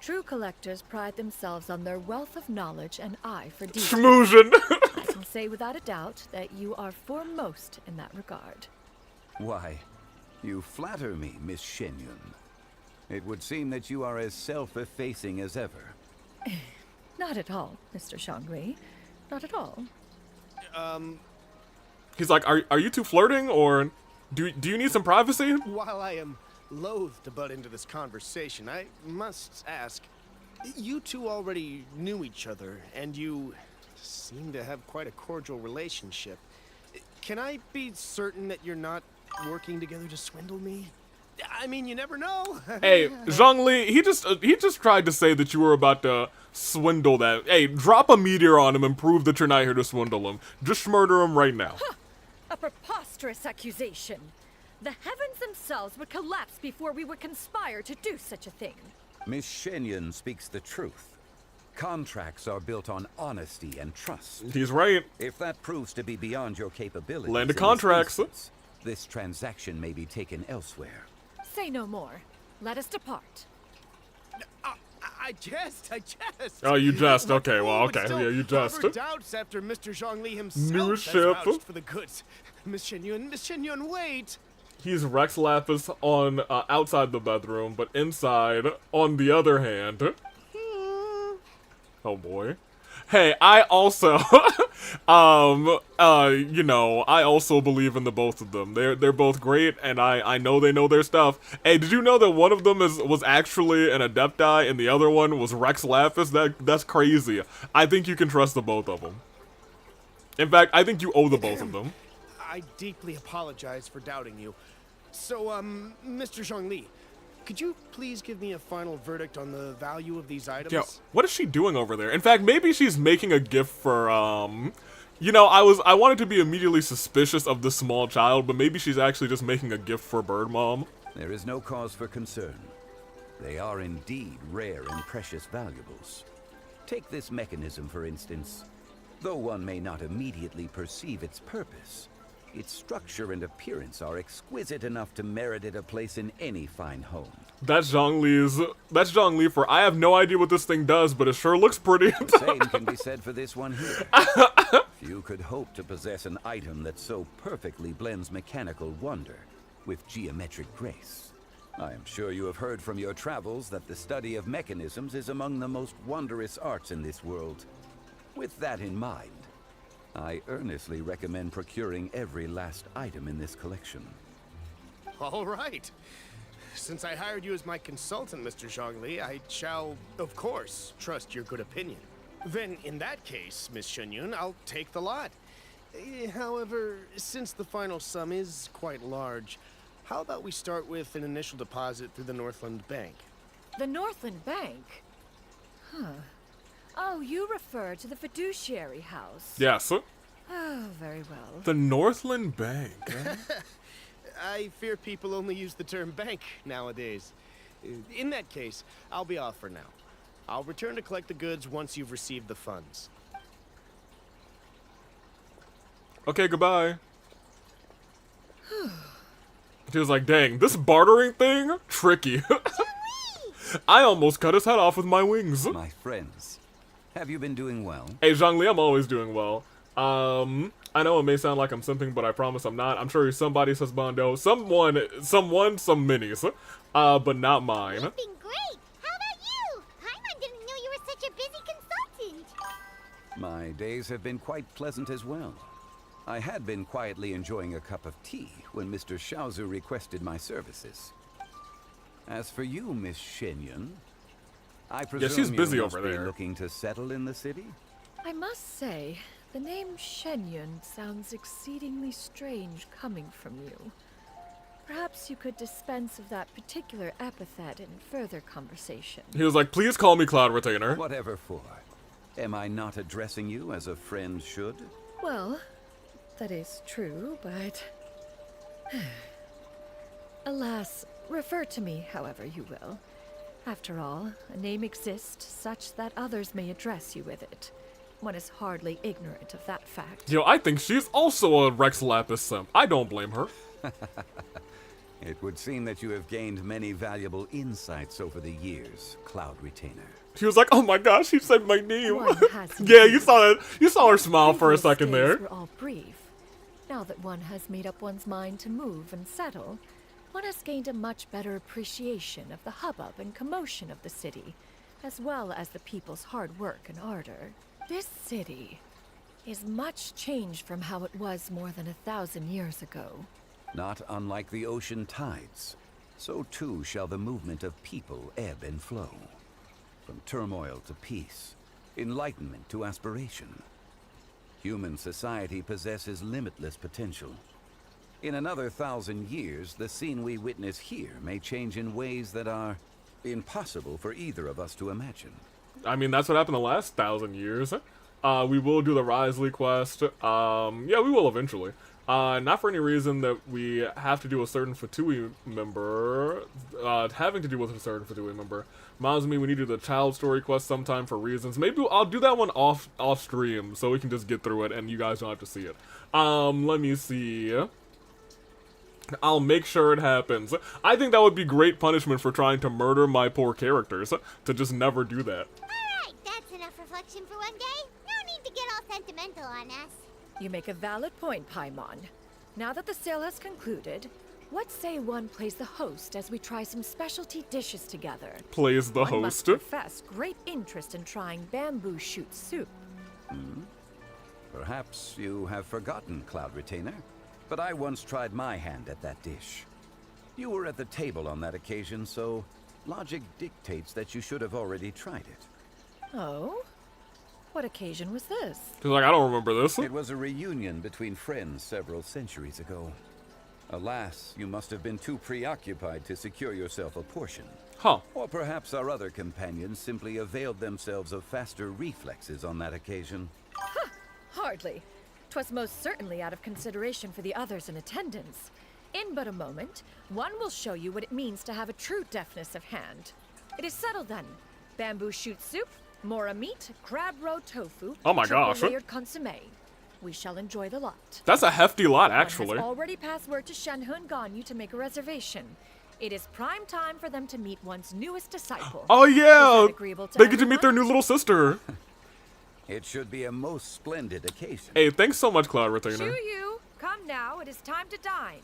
True collectors pride themselves on their wealth of knowledge and eye for detail. Schmoozin'. I can say without a doubt that you are foremost in that regard. Why, you flatter me, Miss Shen Yun. It would seem that you are as self-effacing as ever. Not at all, Mr. Zhongli. Not at all. He's like, are you two flirting, or do you need some privacy? While I am loath to butt into this conversation, I must ask, you two already knew each other, and you seem to have quite a cordial relationship. Can I be certain that you're not working together to swindle me? I mean, you never know. Hey, Zhongli, he just tried to say that you were about to swindle that. Hey, drop a meteor on him and prove that you're not here to swindle him. Just murder him right now. Huh. A preposterous accusation. The heavens themselves would collapse before we would conspire to do such a thing. Miss Shen Yun speaks the truth. Contracts are built on honesty and trust. He's right. If that proves to be beyond your capabilities, Land of contracts. This transaction may be taken elsewhere. Say no more. Let us depart. I jest. Oh, you jest. Okay, well, okay. Yeah, you jest. Doubts after Mr. Zhongli himself New has ship. vouched for the goods. Miss Shen Yun, wait. He's Rex Lapis on outside the bedroom, but inside, on the other hand. Oh boy. Hey, I also, you know, I also believe in the both of them. They're both great, and I know they know their stuff. Hey, did you know that one of them was actually an Adepti, and the other one was Rex Lapis? That's crazy. I think you can trust the both of them. In fact, I think you owe the both of them. I deeply apologize for doubting you. So, Mr. Zhongli, could you please give me a final verdict on the value of these items? Yeah, what is she doing over there? In fact, maybe she's making a gift for, You know, I wanted to be immediately suspicious of this small child, but maybe she's actually just making a gift for Bird Mom. There is no cause for concern. They are indeed rare and precious valuables. Take this mechanism, for instance. Though one may not immediately perceive its purpose, its structure and appearance are exquisite enough to merit it a place in any fine home. That's Zhongli for I have no idea what this thing does, but it sure looks pretty. The same can be said for this one here. Few could hope to possess an item that so perfectly blends mechanical wonder with geometric grace. I am sure you have heard from your travels that the study of mechanisms is among the most wondrous arts in this world. With that in mind, I earnestly recommend procuring every last item in this collection. All right. Since I hired you as my consultant, Mr. Zhongli, I shall, of course, trust your good opinion. Then, in that case, Miss Shenyun, I'll take the lot. However, since the final sum is quite large, how about we start with an initial deposit through the Northland Bank? The Northland Bank? Huh. Oh, you refer to the fiduciary house. Yes. Oh, very well. The Northland Bank. I fear people only use the term bank nowadays. In that case, I'll be off for now. I'll return to collect the goods once you've received the funds. Okay, goodbye. He was like, dang, this bartering thing? Tricky. I almost cut his head off with my wings. My friends, have you been doing well? Hey, Zhongli, I'm always doing well. I know it may sound like I'm simping, but I promise I'm not. I'm sure he's somebody's husbando. Someone, some minis. But not mine. You've been great! How about you? Paimon didn't know you were such a busy consultant. My days have been quite pleasant as well. I had been quietly enjoying a cup of tea when Mr. Xiaozu requested my services. As for you, Miss Shenyun, I presume she's busy you must over be there. looking to settle in the city? I must say, the name Shenyun sounds exceedingly strange coming from you. Perhaps you could dispense of that particular epithet in further conversation. He was like, please call me Cloud Retainer. Whatever for. Am I not addressing you as a friend should? Well, that is true, but... Alas, refer to me however you will. After all, a name exists such that others may address you with it. One is hardly ignorant of that fact. Yo, I think she's also a Rex Lapis simp. I don't blame her. It would seem that you have gained many valuable insights over the years, Cloud Retainer. She was like, oh my gosh, she said my name. One has Yeah, you saw that. You saw her smile for a Previous second days there. were all brief. Now that one has made up one's mind to move and settle, one has gained a much better appreciation of the hubbub and commotion of the city, as well as the people's hard work and ardor. This city is much changed from how it was more than 1,000 years ago. Not unlike the ocean tides, so too shall the movement of people ebb and flow. From turmoil to peace, enlightenment to aspiration. Human society possesses limitless potential. In another 1,000 years, the scene we witness here may change in ways that are impossible for either of us to imagine. I mean, that's what happened the last 1,000 years. We will do the Risley quest. Yeah, we will eventually. Not for any reason that we have to do a certain Fatui member. Having to do with a certain Fatui member. Reminds me we need to do the child story quest sometime for reasons. Maybe I'll do that one off stream so we can just get through it and you guys don't have to see it. Let me see. I'll make sure it happens. I think that would be great punishment for trying to murder my poor characters, to just never do that. Alright, that's enough reflection for one day. No need to get all sentimental on us. You make a valid point, Paimon. Now that the sale has concluded, what say one plays the host as we try some specialty dishes together? Plays the One must host. profess great interest in trying bamboo shoot soup. Perhaps you have forgotten, Cloud Retainer, but I once tried my hand at that dish. You were at the table on that occasion, so logic dictates that you should have already tried it. Oh? What occasion was this? She's like, I don't remember this. It was a reunion between friends several centuries ago. Alas, you must have been too preoccupied to secure yourself a portion. Huh. Or perhaps our other companions simply availed themselves of faster reflexes on that occasion. Hardly. 'Twas most certainly out of consideration for the others in attendance. In but a moment, one will show you what it means to have a true deftness of hand. It is settled then. Bamboo shoot soup, mora meat, crab roe tofu, Oh my triple gosh. layered consomme. We shall enjoy the lot. That's a hefty lot, One actually. has already passed word to Shenhe and Ganyu to make a reservation. It is prime time for them to meet one's newest disciple. Oh Is yeah, that agreeable to they get to meet everyone? their new little sister. It should be a most splendid occasion. Hey, thanks so much, Cloud Retainer. Shu, come now. It is time to dine.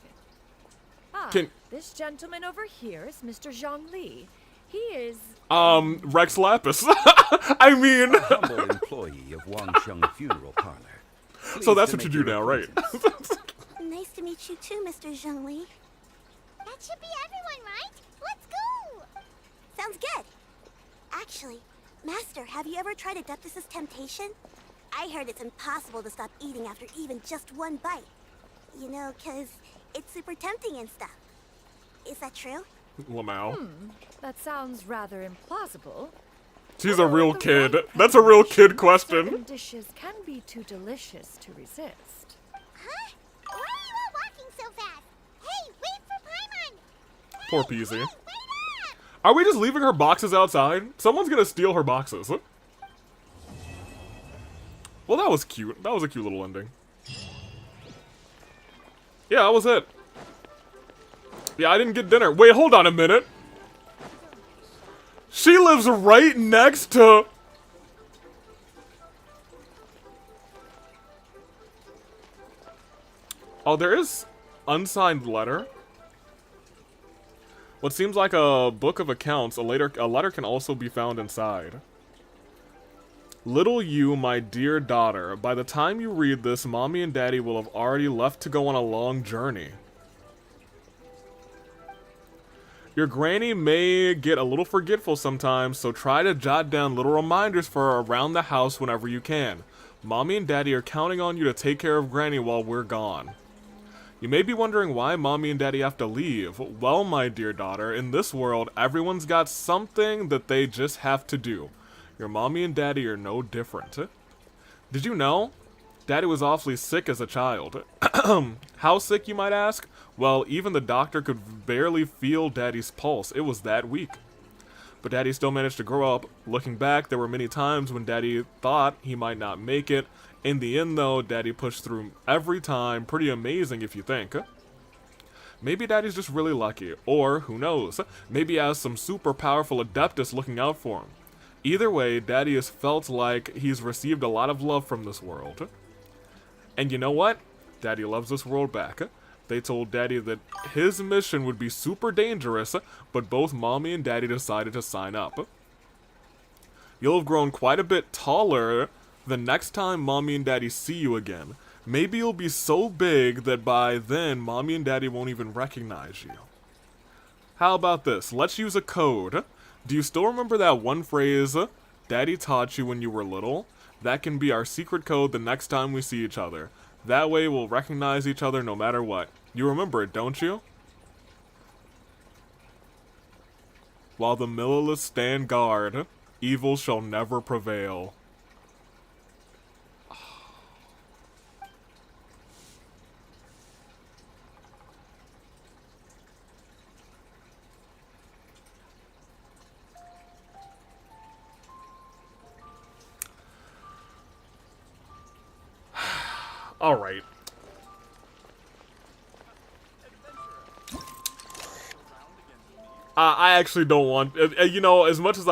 Ah, Can- this gentleman over here is Mr. Zhongli. He is... Rex Lapis. I mean... A humble employee of Wang Sheng Funeral Parlor. So that's Pleased to what you make do your now, right? Nice to meet you too, Mr. Zhongli. That should be everyone, right? Let's go! Sounds good. Actually, Master, have you ever tried Adeptus' temptation? I heard it's impossible to stop eating after even just one bite. You know, 'cause it's super tempting and stuff. Is that true? lmao. That sounds rather implausible. She's a real kid. That's a real kid question. Certain dishes can be too delicious to resist. Huh? Why are you all walking so fast? Hey, wait for Paimon! Poor Peasy. Are we just leaving her boxes outside? Someone's gonna steal her boxes. Well, that was cute. That was a cute little ending. Yeah, that was it. Yeah, I didn't get dinner. Wait, hold on a minute. She lives right next to... Oh, there is unsigned letter. What seems like a book of accounts, a letter can also be found inside. Little you, my dear daughter, by the time you read this, Mommy and Daddy will have already left to go on a long journey. Your granny may get a little forgetful sometimes, so try to jot down little reminders for her around the house whenever you can. Mommy and Daddy are counting on you to take care of Granny while we're gone. You may be wondering why Mommy and Daddy have to leave. Well, my dear daughter, in this world, everyone's got something that they just have to do. Your Mommy and Daddy are no different. Did you know? Daddy was awfully sick as a child. How sick, you might ask? Well, even the doctor could barely feel Daddy's pulse. It was that weak. But Daddy still managed to grow up. Looking back, there were many times when Daddy thought he might not make it. In the end, though, Daddy pushed through every time. Pretty amazing if you think. Maybe Daddy's just really lucky. Or, who knows, maybe he has some super powerful Adeptus looking out for him. Either way, Daddy has felt like he's received a lot of love from this world. And you know what? Daddy loves this world back. They told Daddy that his mission would be super dangerous, but both Mommy and Daddy decided to sign up. You'll have grown quite a bit taller the next time Mommy and Daddy see you again. Maybe you'll be so big that by then, Mommy and Daddy won't even recognize you. How about this? Let's use a code. Do you still remember that one phrase Daddy taught you when you were little? That can be our secret code the next time we see each other. That way we'll recognize each other no matter what. You remember it, don't you? While the millerless stand guard, evil shall never prevail. All right. I actually don't want, you know, as much as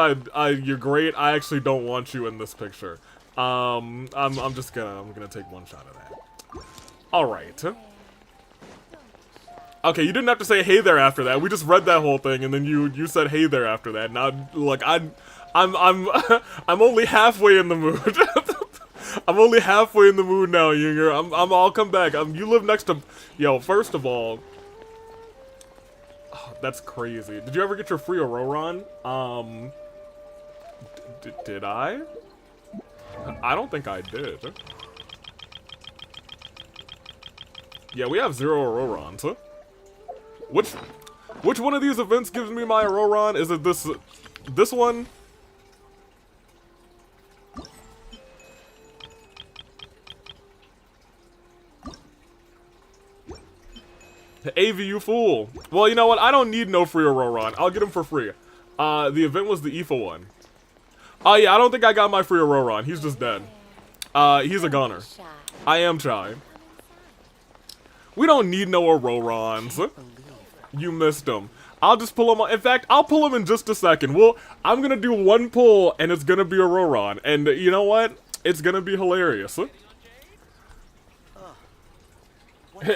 you're great, I actually don't want you in this picture. I'm just gonna take one shot of that. All right. Okay, you didn't have to say hey there after that. We just read that whole thing, and then you said hey there after that. Now, look, I'm only halfway in the mood. I'm only halfway in the mood now, Yinger. I'll come back. You live next to, yo. First of all, oh, that's crazy. Did you ever get your free Auroron? Did I? I don't think I did. Yeah, we have 0 Aurorons. Huh? Which one of these events gives me my Auroron? Is it this one? AV, you fool. Well, you know what? I don't need no free Auroron. I'll get him for free. The event was the EFA one. Oh, yeah, I don't think I got my free Auroron. He's just dead. He's a gunner. I am shy. We don't need no Aurorons. You missed him. I'll just pull him. In fact, I'll pull him in just a second. Well, I'm gonna do one pull, and it's gonna be Auroron. And you know what? It's gonna be hilarious.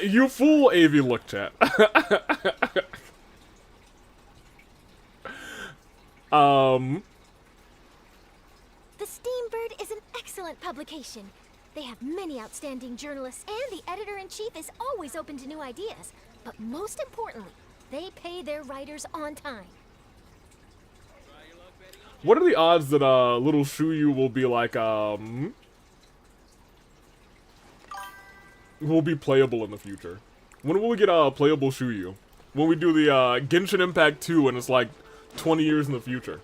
You fool, AV look chat. The Steambird is an excellent publication. They have many outstanding journalists, and the editor-in-chief is always open to new ideas. But most importantly, they pay their writers on time. What are the odds that little Shuyu will be like will be playable in the future? When will we get playable Shuyu? When we do the Genshin Impact 2 and it's like 20 years in the future.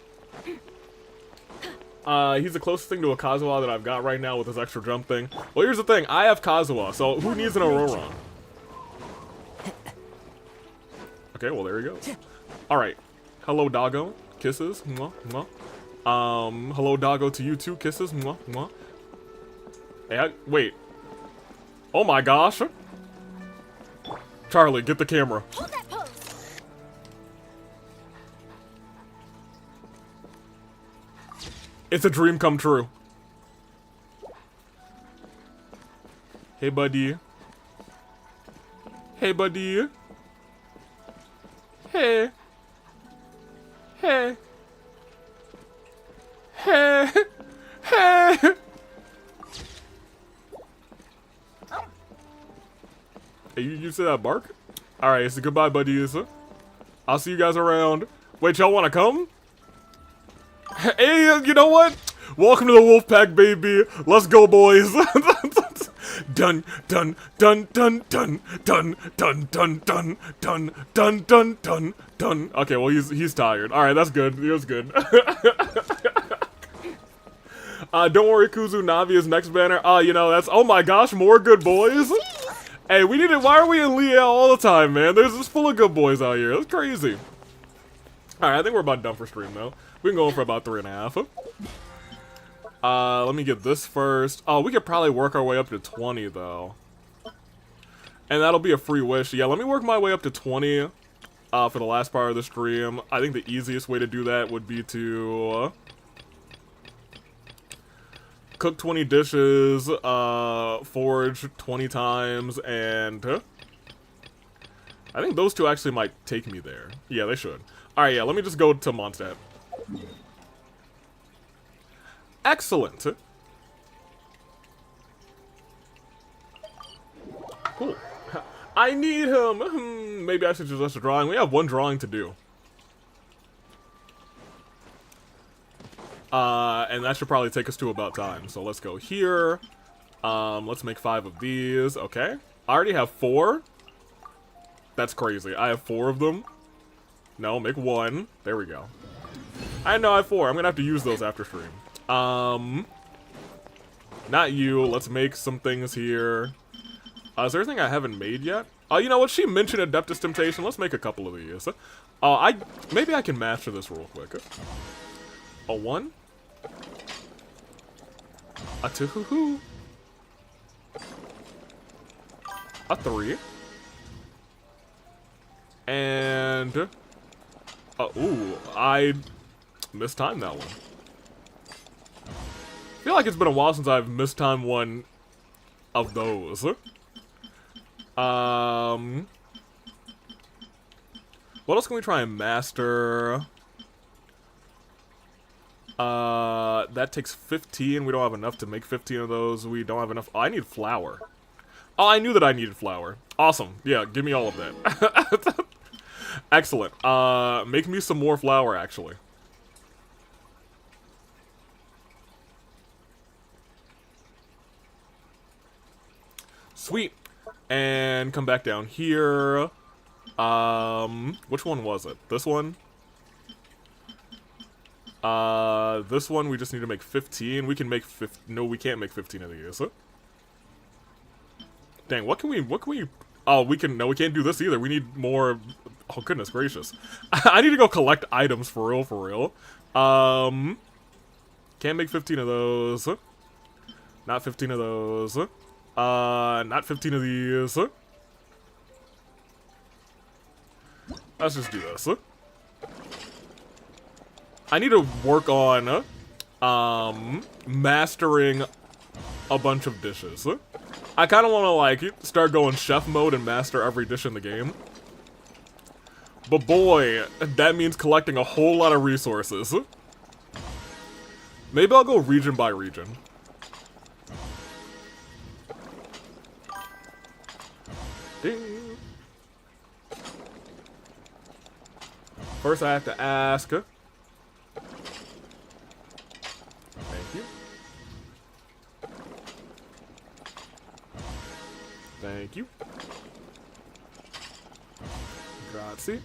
He's the closest thing to a Kazuha that I've got right now with this extra jump thing. Well, here's the thing. I have Kazuha, so who needs an Auroron? Okay, well, there he goes. Alright. Hello, doggo. Kisses. Mwah, mwah. Hello, doggo, to you too. Kisses. Mwah, mwah. Hey, wait. Oh my gosh. Charlie, get the camera. Hold that pose. It's a dream come true. Hey, buddy. Hey, buddy. Hey. Hey. Hey. Hey. Hey, you see that bark? Alright, so goodbye, buddies. I'll see you guys around. Wait, y'all wanna come? Hey, you know what? Welcome to the Wolfpack, baby. Let's go, boys. Dun dun dun dun dun dun dun dun dun dun dun dun dun dun. Okay, well he's tired. All right, that's good. He was good. Don't worry, Kuzu. Navi is next banner. You know that's. Oh my gosh, more good boys. Hey, we need it. Why are we in Liao all the time, man? There's just full of good boys out here. That's crazy. All right, I think we're about done for stream though. We can go for about 3.5. Let me get this first. Oh, we could probably work our way up to 20 though. And that'll be a free wish. Yeah, let me work my way up to 20 for the last part of the stream. I think the easiest way to do that would be to cook 20 dishes, forge 20 times, and I think those two actually might take me there. Yeah, they should. Alright, yeah, let me just go to Mondstadt. Excellent. Cool. I need him. Maybe I should suggest a drawing. We have one drawing to do. And that should probably take us to about time. So let's go here. Let's make 5 of these. Okay. I already have 4. That's crazy. I have 4 of them. No, make 1. There we go. I know I have 4. I'm gonna have to use those after stream. Not you. Let's make some things here. Is there anything I haven't made yet? You know what? She mentioned Adeptus Temptation. Let's make a couple of these. Maybe I can master this real quick. A 1. A 2. A 3. And ooh, I mistimed that one. I feel like it's been a while since I've mistimed one of those. What else can we try and master? That takes 15. We don't have enough to make 15 of those. We don't have enough. Oh, I need flour. Oh, I knew that I needed flour. Awesome. Yeah, give me all of that. Excellent. Make me some more flour, actually. Sweet. And come back down here. Which one was it? This one? This one we just need to make 15. We can make no, we can't make 15 of these. Dang, what can we Oh, we can't do this either. We need more. Oh, goodness gracious. I need to go collect items for real, for real. Can't make 15 of those. Not 15 of those. Not 15 of these. Let's just do this. I need to work on, mastering a bunch of dishes. I kind of want to, like, start going chef mode and master every dish in the game. But boy, that means collecting a whole lot of resources. Maybe I'll go region by region. Ding. First I have to ask. Thank you. Thank you. Grazie.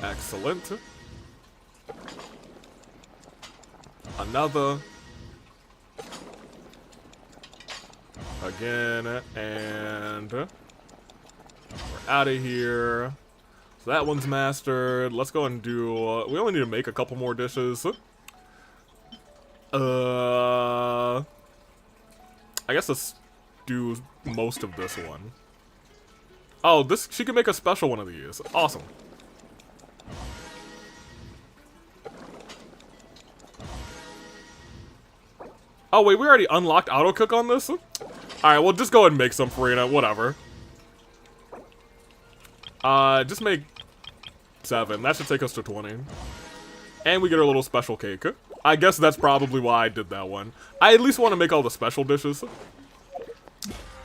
Excellent. Another. Again, and we're out of here. So that one's mastered. Let's go and do, we only need to make a couple more dishes. I guess let's do most of this one. Oh, she can make a special one of these. Awesome. Oh wait, we already unlocked auto cook on this? Alright, well just go ahead and make some, Farina, whatever. Just make 7. That should take us to 20. And we get our little special cake. I guess that's probably why I did that one. I at least want to make all the special dishes.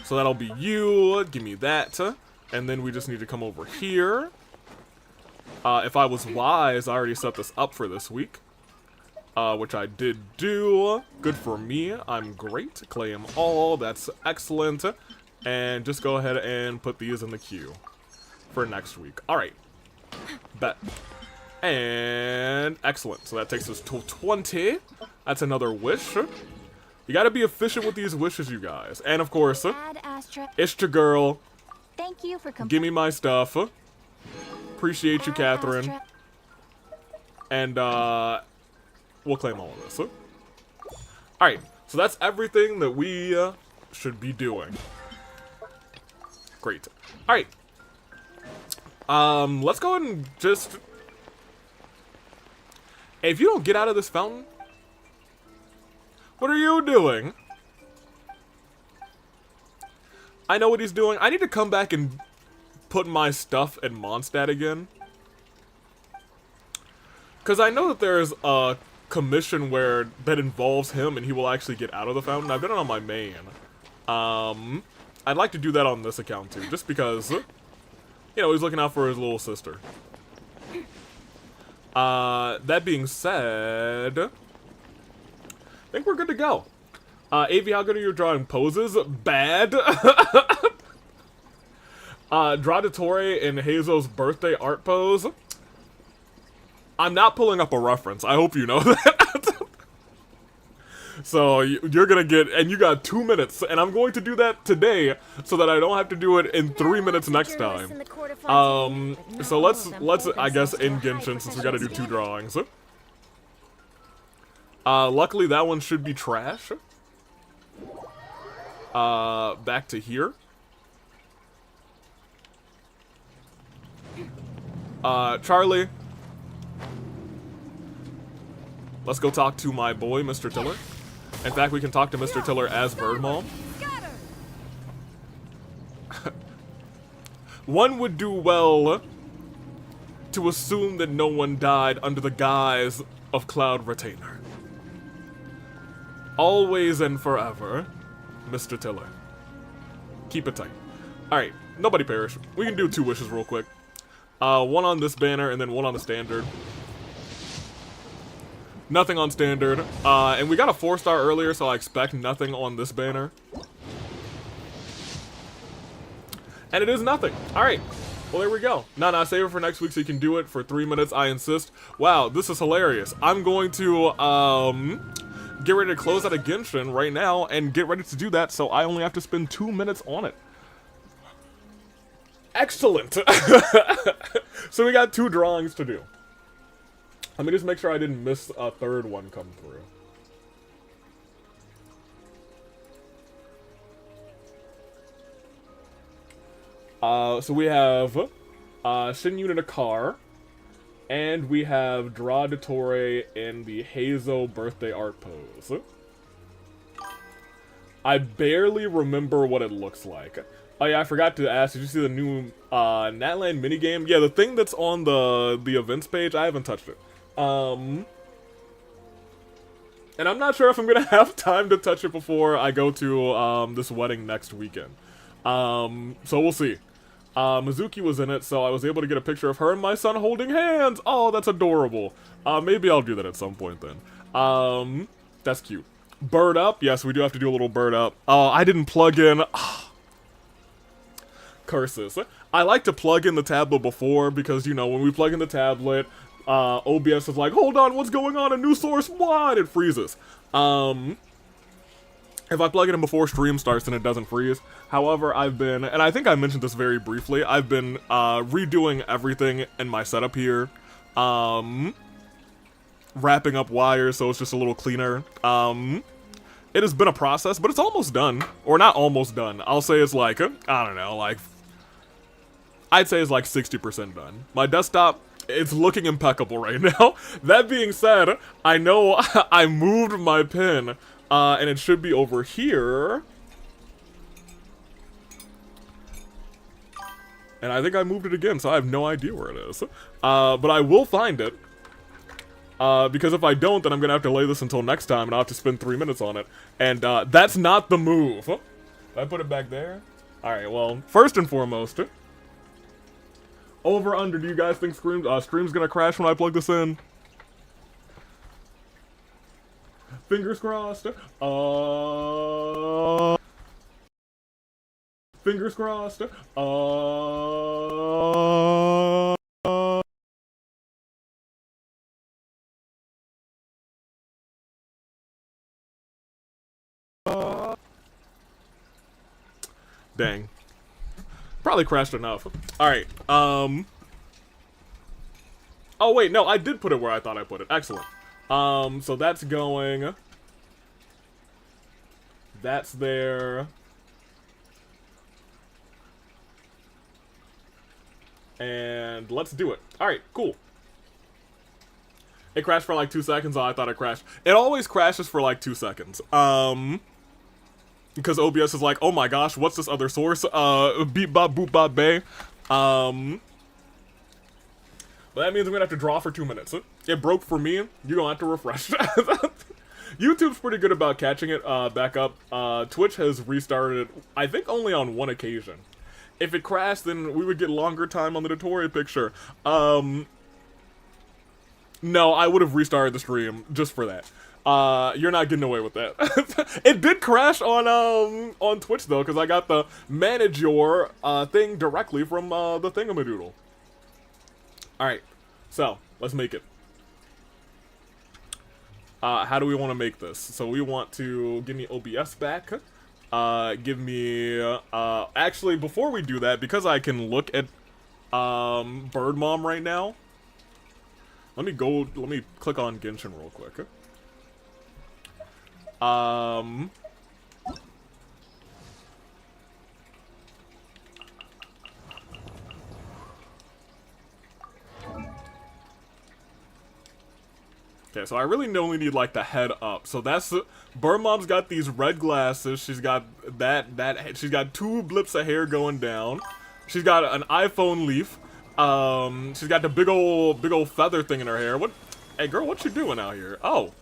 So that'll be you. Give me that. And then we just need to come over here. If I was wise, I already set this up for this week. Which I did do. Good for me. I'm great. Claim all. That's excellent. And just go ahead and put these in the queue for next week. Alright. Bet. And excellent. So that takes us to 20. That's another wish. You gotta be efficient with these wishes, you guys. And of course, it's your girl. Thank you for give me my stuff. Appreciate you, Catherine. And we'll claim all of this. Alright, so that's everything that we should be doing. Great. Alright. Let's go ahead and just... Hey, if you don't get out of this fountain, what are you doing? I know what he's doing. I need to come back and put my stuff in Mondstadt again. Because I know that there's a commission that involves him and he will actually get out of the fountain. I've done it on my main. I'd like to do that on this account too, just because, you know, he's looking out for his little sister. That being said, I think we're good to go. Avi, how good are your drawing poses? Bad. Dradatore in Hazo's birthday art pose. I'm not pulling up a reference. I hope you know that. So you're gonna get, and you got 2 minutes, and I'm going to do that today so that I don't have to do it in 3 minutes next time. So let's I guess end Genshin since we gotta do 2 drawings. Luckily that one should be trash. Back to here. Charlie. Let's go talk to my boy, Mr. Tiller. In fact, we can talk to Mr. Tiller as Birdmaw. One would do well to assume that no one died under the guise of Cloud Retainer. Always and forever, Mr. Tiller. Keep it tight. Alright, nobody perish. We can do 2 wishes real quick. One on this banner and then one on the standard. Nothing on standard. And we got a 4-star earlier, so I expect nothing on this banner. And it is nothing. Alright. Well, there we go. Nah, save it for next week so you can do it for 3 minutes, I insist. Wow, this is hilarious. I'm going to, get ready to close out a Genshin right now and get ready to do that, so I only have to spend 2 minutes on it. Excellent! So we got 2 drawings to do. Let me just make sure I didn't miss a third one come through. So we have Shinyu in a car, and we have Dra Dottore in the Heizo birthday art pose. I barely remember what it looks like. Oh yeah, I forgot to ask, did you see the new Natland minigame? Yeah, the thing that's on the events page, I haven't touched it. And I'm not sure if I'm gonna have time to touch it before I go to this wedding next weekend. So we'll see. Mizuki was in it, so I was able to get a picture of her and my son holding hands. Oh, that's adorable. Maybe I'll do that at some point then. That's cute. Bird up. Yes, we do have to do a little bird up. Oh, I didn't plug in. Curses. I like to plug in the tablet before because, you know, when we plug in the tablet, OBS is like, hold on, what's going on? A new source? What? It freezes. If I plug it in before stream starts, then it doesn't freeze. However, I've been, and I think I mentioned this very briefly, I've been redoing everything in my setup here. Wrapping up wires so it's just a little cleaner. It has been a process, but it's almost done. Or not almost done. I'll say it's like, I don't know, like, I'd say it's like 60% done. My desktop, it's looking impeccable right now. That being said, I know I moved my pin, and it should be over here. And I think I moved it again, so I have no idea where it is. But I will find it. Because if I don't, then I'm gonna have to lay this until next time, and I'll have to spend 3 minutes on it. And, that's not the move. Did I put it back there? Alright, well, first and foremost, over, under, do you guys think Stream's gonna crash when I plug this in? Fingers crossed. Fingers crossed. Dang. Probably crashed enough. Alright, oh wait, no, I did put it where I thought I put it. Excellent. So that's going. That's there. And let's do it. Alright, cool. It crashed for like 2 seconds. Oh, I thought it crashed. It always crashes for like 2 seconds. Because OBS is like, oh my gosh, what's this other source? Beep bop boop bop bay. But that means I'm gonna have to draw for 2 minutes. It broke for me. You're gonna have to refresh. YouTube's pretty good about catching it back up. Twitch has restarted it, I think, only on 1 occasion. If it crashed, then we would get longer time on the Dottore picture. No, I would have restarted the stream just for that. You're not getting away with that. It did crash on Twitch though, because I got the manage your thing directly from the thingamadoodle. Alright, so let's make it. How do we want to make this? So we want to give me OBS back. Give me actually, before we do that, because I can look at Bird Mom right now, let me click on Genshin real quick. Okay, so I really only need like the head up. So that's Bird Mom's got these red glasses. She's got she's got 2 blips of hair going down. She's got an iPhone leaf. She's got the big old feather thing in her hair. What? Hey girl, what you doing out here? Oh.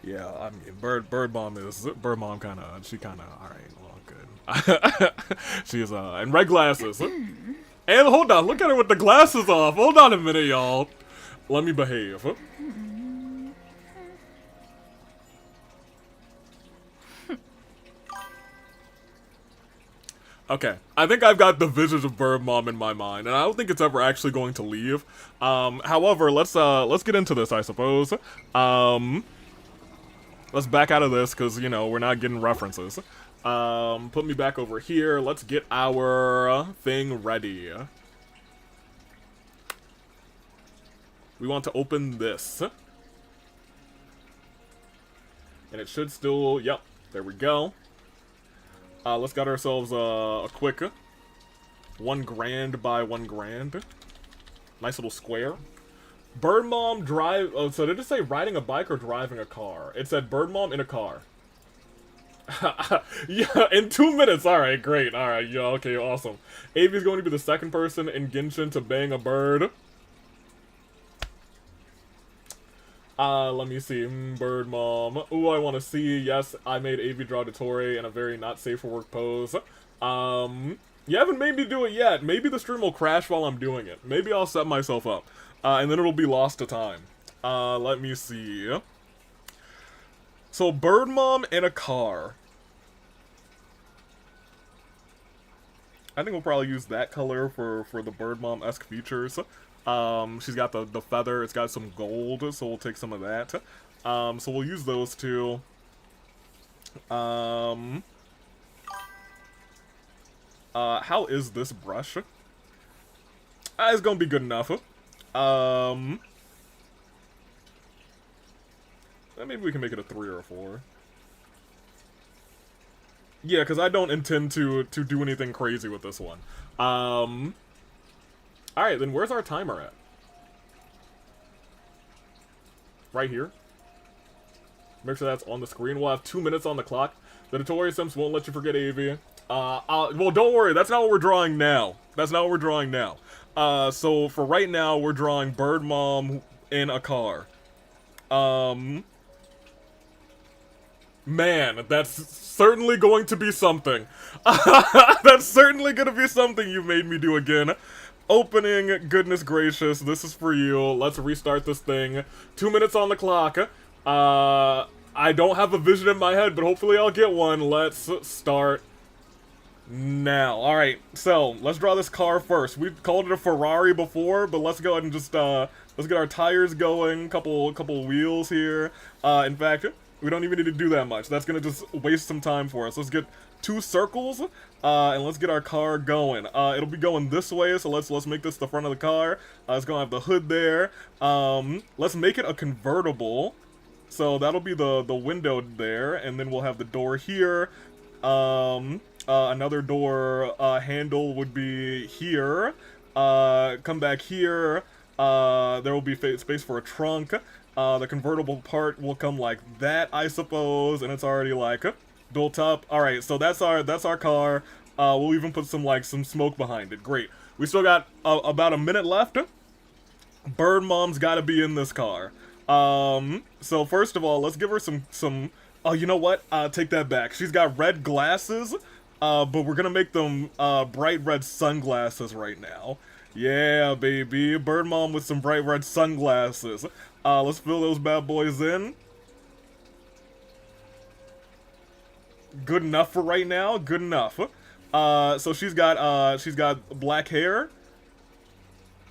Yeah, I mean, Bird Mom kind of, she kind of, alright, well, good. She's, and red glasses. And hold on, look at her with the glasses off. Hold on a minute, y'all. Let me behave. Okay, I think I've got the visions of Bird Mom in my mind, and I don't think it's ever actually going to leave. However, let's get into this, I suppose. Let's back out of this, because, you know, we're not getting references. Put me back over here. Let's get our thing ready. We want to open this. And it should still, yep, there we go. Let's get ourselves a quick 1 grand by 1 grand. Nice little square. Bird Mom drive, oh, so did it say riding a bike or driving a car? It said Bird Mom in a car. Yeah, in 2 minutes. Alright, great. Alright, yeah, okay, awesome. Avi's going to be the second person in Genshin to bang a bird. Let me see. Bird Mom. Ooh, I want to see. Yes, I made Avi draw Dottore in a very not safe for work pose. You haven't made me do it yet. Maybe the stream will crash while I'm doing it. Maybe I'll set myself up. And then it'll be lost to time. Let me see. So, Bird Mom in a car. I think we'll probably use that color for the Bird Mom-esque features. She's got the feather, it's got some gold, so we'll take some of that. So we'll use those two. How is this brush? It's gonna be good enough. Maybe we can make it a 3 or a 4. Yeah, because I don't intend to do anything crazy with this one. Alright, then where's our timer at? Right here. Make sure that's on the screen. We'll have 2 minutes on the clock. The Dottore Sims won't let you forget Avi. Well, don't worry. That's not what we're drawing now. That's not what we're drawing now. So for right now, we're drawing Bird Mom in a car. Man, that's certainly going to be something. That's certainly going to be something you made me do again. Opening, goodness gracious, this is for you. Let's restart this thing. 2 minutes on the clock. I don't have a vision in my head, but hopefully I'll get one. Let's start now. Alright, so let's draw this car first. We've called it a Ferrari before, but let's go ahead and just, let's get our tires going. Couple wheels here. In fact, we don't even need to do that much. That's gonna just waste some time for us. Let's get 2 circles, and let's get our car going. It'll be going this way, so let's make this the front of the car. It's gonna have the hood there. Let's make it a convertible. So that'll be the window there, and then we'll have the door here. Another door handle would be here. Come back here. There will be space for a trunk. The convertible part will come like that, I suppose, and it's already like built up. All right, so that's our car. We'll even put some smoke behind it. Great. We still got about a minute left. Bird Mom's got to be in this car. So first of all, let's give her some. Oh, you know what? Take that back. She's got red glasses, but we're gonna make them bright red sunglasses right now. Yeah, baby. Bird Mom with some bright red sunglasses. Let's fill those bad boys in. Good enough for right now. Good enough. So she's got black hair.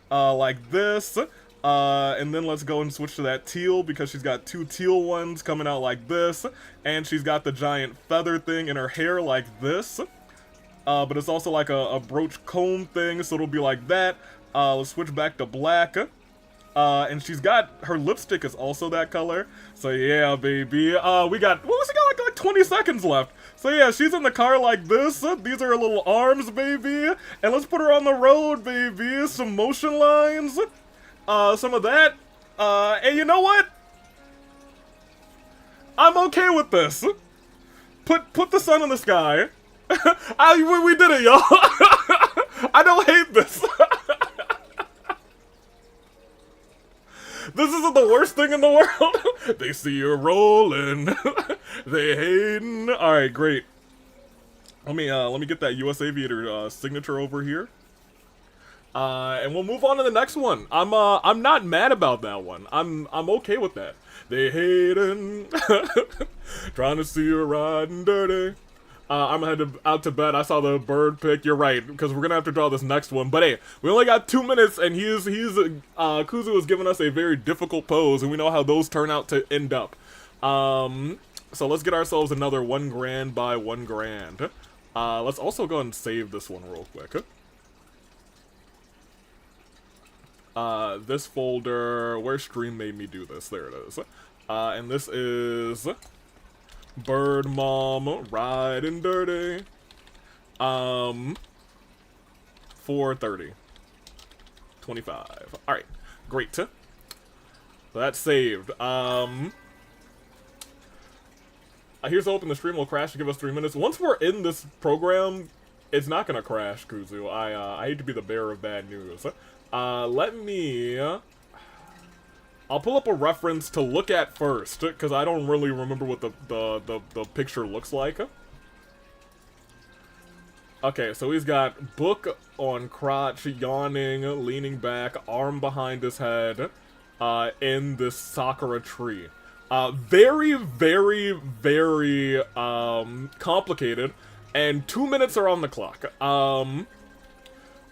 Like this. And then let's go and switch to that teal because she's got 2 teal ones coming out like this. And she's got the giant feather thing in her hair like this. But it's also like a brooch comb thing, so it'll be like that. Let's switch back to black. And she's got, her lipstick is also that color. So yeah, baby. We got, what was it got, like 20 seconds left. So yeah, she's in the car like this. These are her little arms, baby. And let's put her on the road, baby. Some motion lines. Some of that. And you know what? I'm okay with this. Put the sun in the sky. We did it, y'all. I don't hate this. This isn't the worst thing in the world. They see you rolling. They hating. All right, great. Let me get that US Aviator signature over here. And we'll move on to the next one. I'm not mad about that one. I'm okay with that. They hating. Trying to see you riding dirty. I'm headed out to bed. I saw the bird pic. You're right, because we're gonna have to draw this next one. But hey, we only got 2 minutes, and Kuzu has given us a very difficult pose, and we know how those turn out to end up. So let's get ourselves another 1 grand by 1 grand. Let's also go and save this one real quick. This folder, where stream made me do this, there it is. And this is Bird Mom Riding Dirty. 4:30. 25. Alright, great. So that's saved. Here's hoping the stream will crash to give us 3 minutes. Once we're in this program, it's not gonna crash, Kuzu. I hate to be the bearer of bad news. I'll pull up a reference to look at first, because I don't really remember what the picture looks like. Okay, so he's got book on crotch, yawning, leaning back, arm behind his head, in this sakura tree. Very, very, very, complicated, and 2 minutes are on the clock.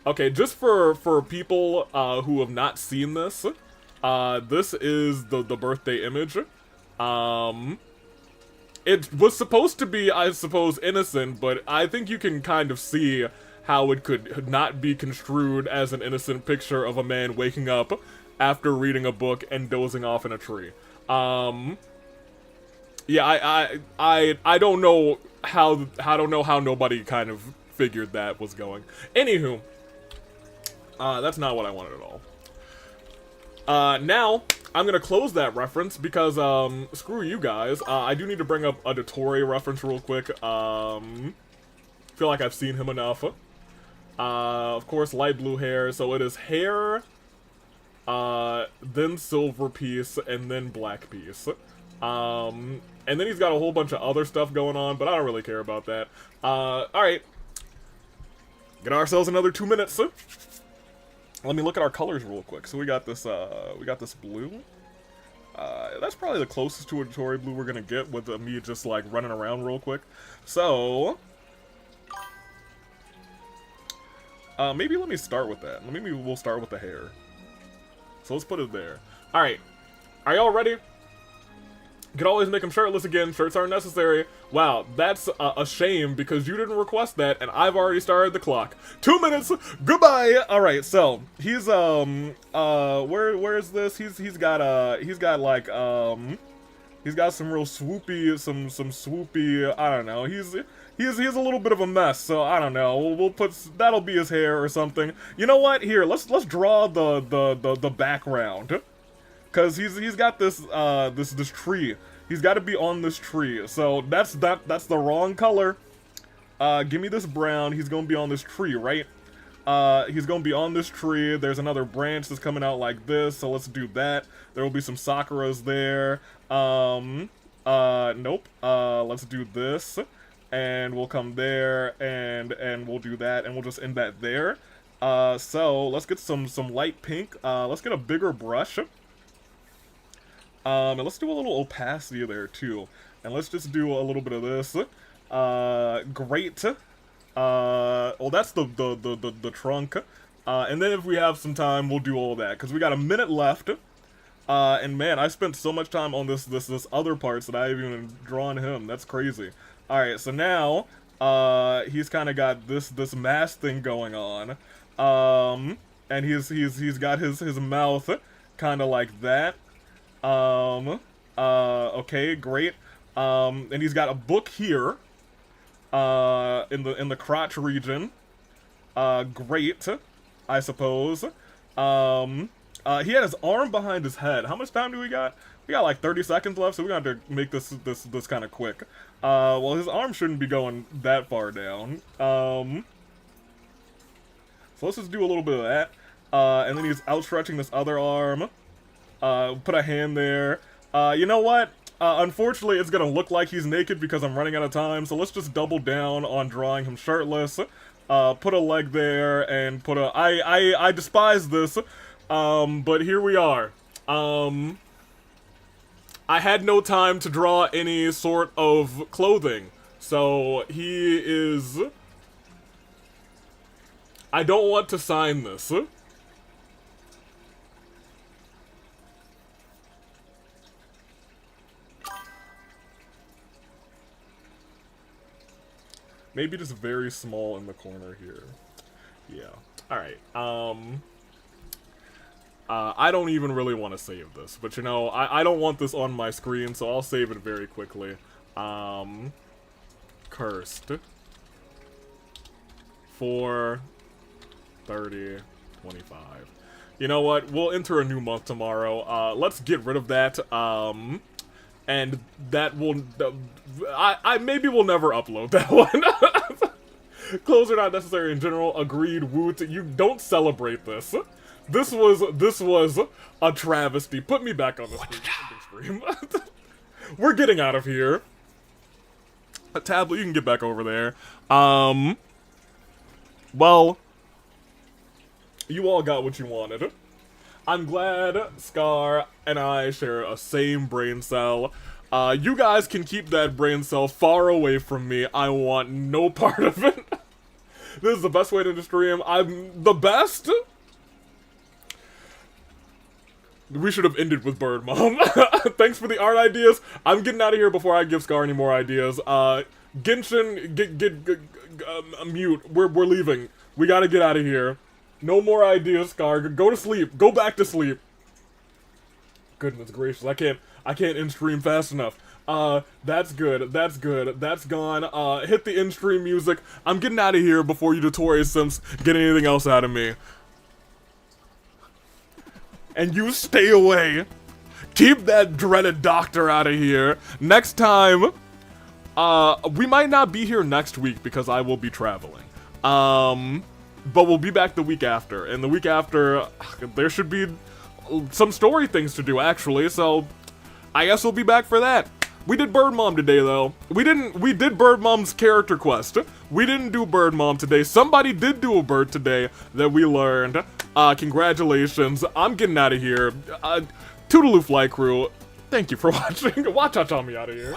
Okay, just for people, who have not seen this, this is the birthday image. It was supposed to be, I suppose, innocent, but I think you can kind of see how it could not be construed as an innocent picture of a man waking up after reading a book and dozing off in a tree. Yeah, I don't know how nobody kind of figured that was going. Anywho, that's not what I wanted at all. Now, I'm gonna close that reference because, screw you guys. I do need to bring up a Dottore reference real quick. Feel like I've seen him enough. Of course, light blue hair, so it is hair, then silver piece, and then black piece. And then he's got a whole bunch of other stuff going on, but I don't really care about that. Alright. Get ourselves another 2 minutes. Let me look at our colors real quick. So we got this blue. That's probably the closest to a Dottore blue we're gonna get with me just like running around real quick. So maybe let me start with that. Maybe we'll start with the hair. So let's put it there. Alright. Are y'all ready? Could always make him shirtless again. Shirts aren't necessary. Wow, that's a shame because you didn't request that, and I've already started the clock. 2 minutes. Goodbye. All right, so he's where is this? He's got like he's got some real swoopy, some swoopy. I don't know. He's a little bit of a mess, so I don't know. We'll put that'll be his hair or something. You know what? Here, let's draw the background. Cause he's got this this tree. He's got to be on this tree. So that's the wrong color. Give me this brown. He's gonna be on this tree, right? He's gonna be on this tree. There's another branch that's coming out like this. So let's do that. There will be some sakuras there. Nope. Let's do this, and we'll come there, and we'll do that, and we'll just end that there. So let's get some light pink. Let's get a bigger brush. And let's do a little opacity there too. And let's just do a little bit of this. Great. Well, that's the trunk. And then if we have some time, we'll do all that. Because we got a minute left. And man, I spent so much time on this other parts that I haven't even drawn him. That's crazy. Alright, so now, he's kind of got this mask thing going on. And he's got his mouth kind of like that. Okay, great. And he's got a book here, in the crotch region. Great, I suppose. He had his arm behind his head. How much time do we got? We got like 30 seconds left, so we're gonna have to make this kind of quick. Well, his arm shouldn't be going that far down. So let's just do a little bit of that. And then he's outstretching this other arm. Put a hand there. You know what? Unfortunately, it's gonna look like he's naked because I'm running out of time, so let's just double down on drawing him shirtless. Put a leg there, and put a... I despise this, but here we are. I had no time to draw any sort of clothing. So he is... I don't want to sign this. Maybe just very small in the corner here. Yeah. Alright. I don't even really want to save this. But you know, I don't want this on my screen, so I'll save it very quickly. Cursed. 4, 30, 25. You know what? We'll enter a new month tomorrow. Let's get rid of that. And that will... I maybe we'll never upload that one. Clothes are not necessary in general. Agreed. Woot. You don't celebrate this. This was a travesty. Put me back on the screen. We're getting out of here. A tablet, you can get back over there. Well, you all got what you wanted. I'm glad Scar and I share a same brain cell. You guys can keep that brain cell far away from me. I want no part of it. This is the best way to end the stream. I'm the best. We should have ended with Bird Mom. Thanks for the art ideas. I'm getting out of here before I give Scar any more ideas. Genshin, mute. We're leaving. We gotta get out of here. No more ideas, Scar. Go to sleep. Go back to sleep. Goodness gracious, I can't end stream fast enough. That's good. That's good. That's gone. Hit the end stream music. I'm getting out of here before you notorious simps get anything else out of me. And you stay away. Keep that dreaded doctor out of here. Next time, we might not be here next week because I will be traveling. But we'll be back the week after. And the week after, there should be some story things to do, actually. So, I guess we'll be back for that. We did Bird Mom today, though. We did Bird Mom's character quest. We didn't do Bird Mom today. Somebody did do a bird today that we learned. Congratulations. I'm getting out of here. Toodaloo Flight Crew. Thank you for watching. Watch out, Tommy out of here.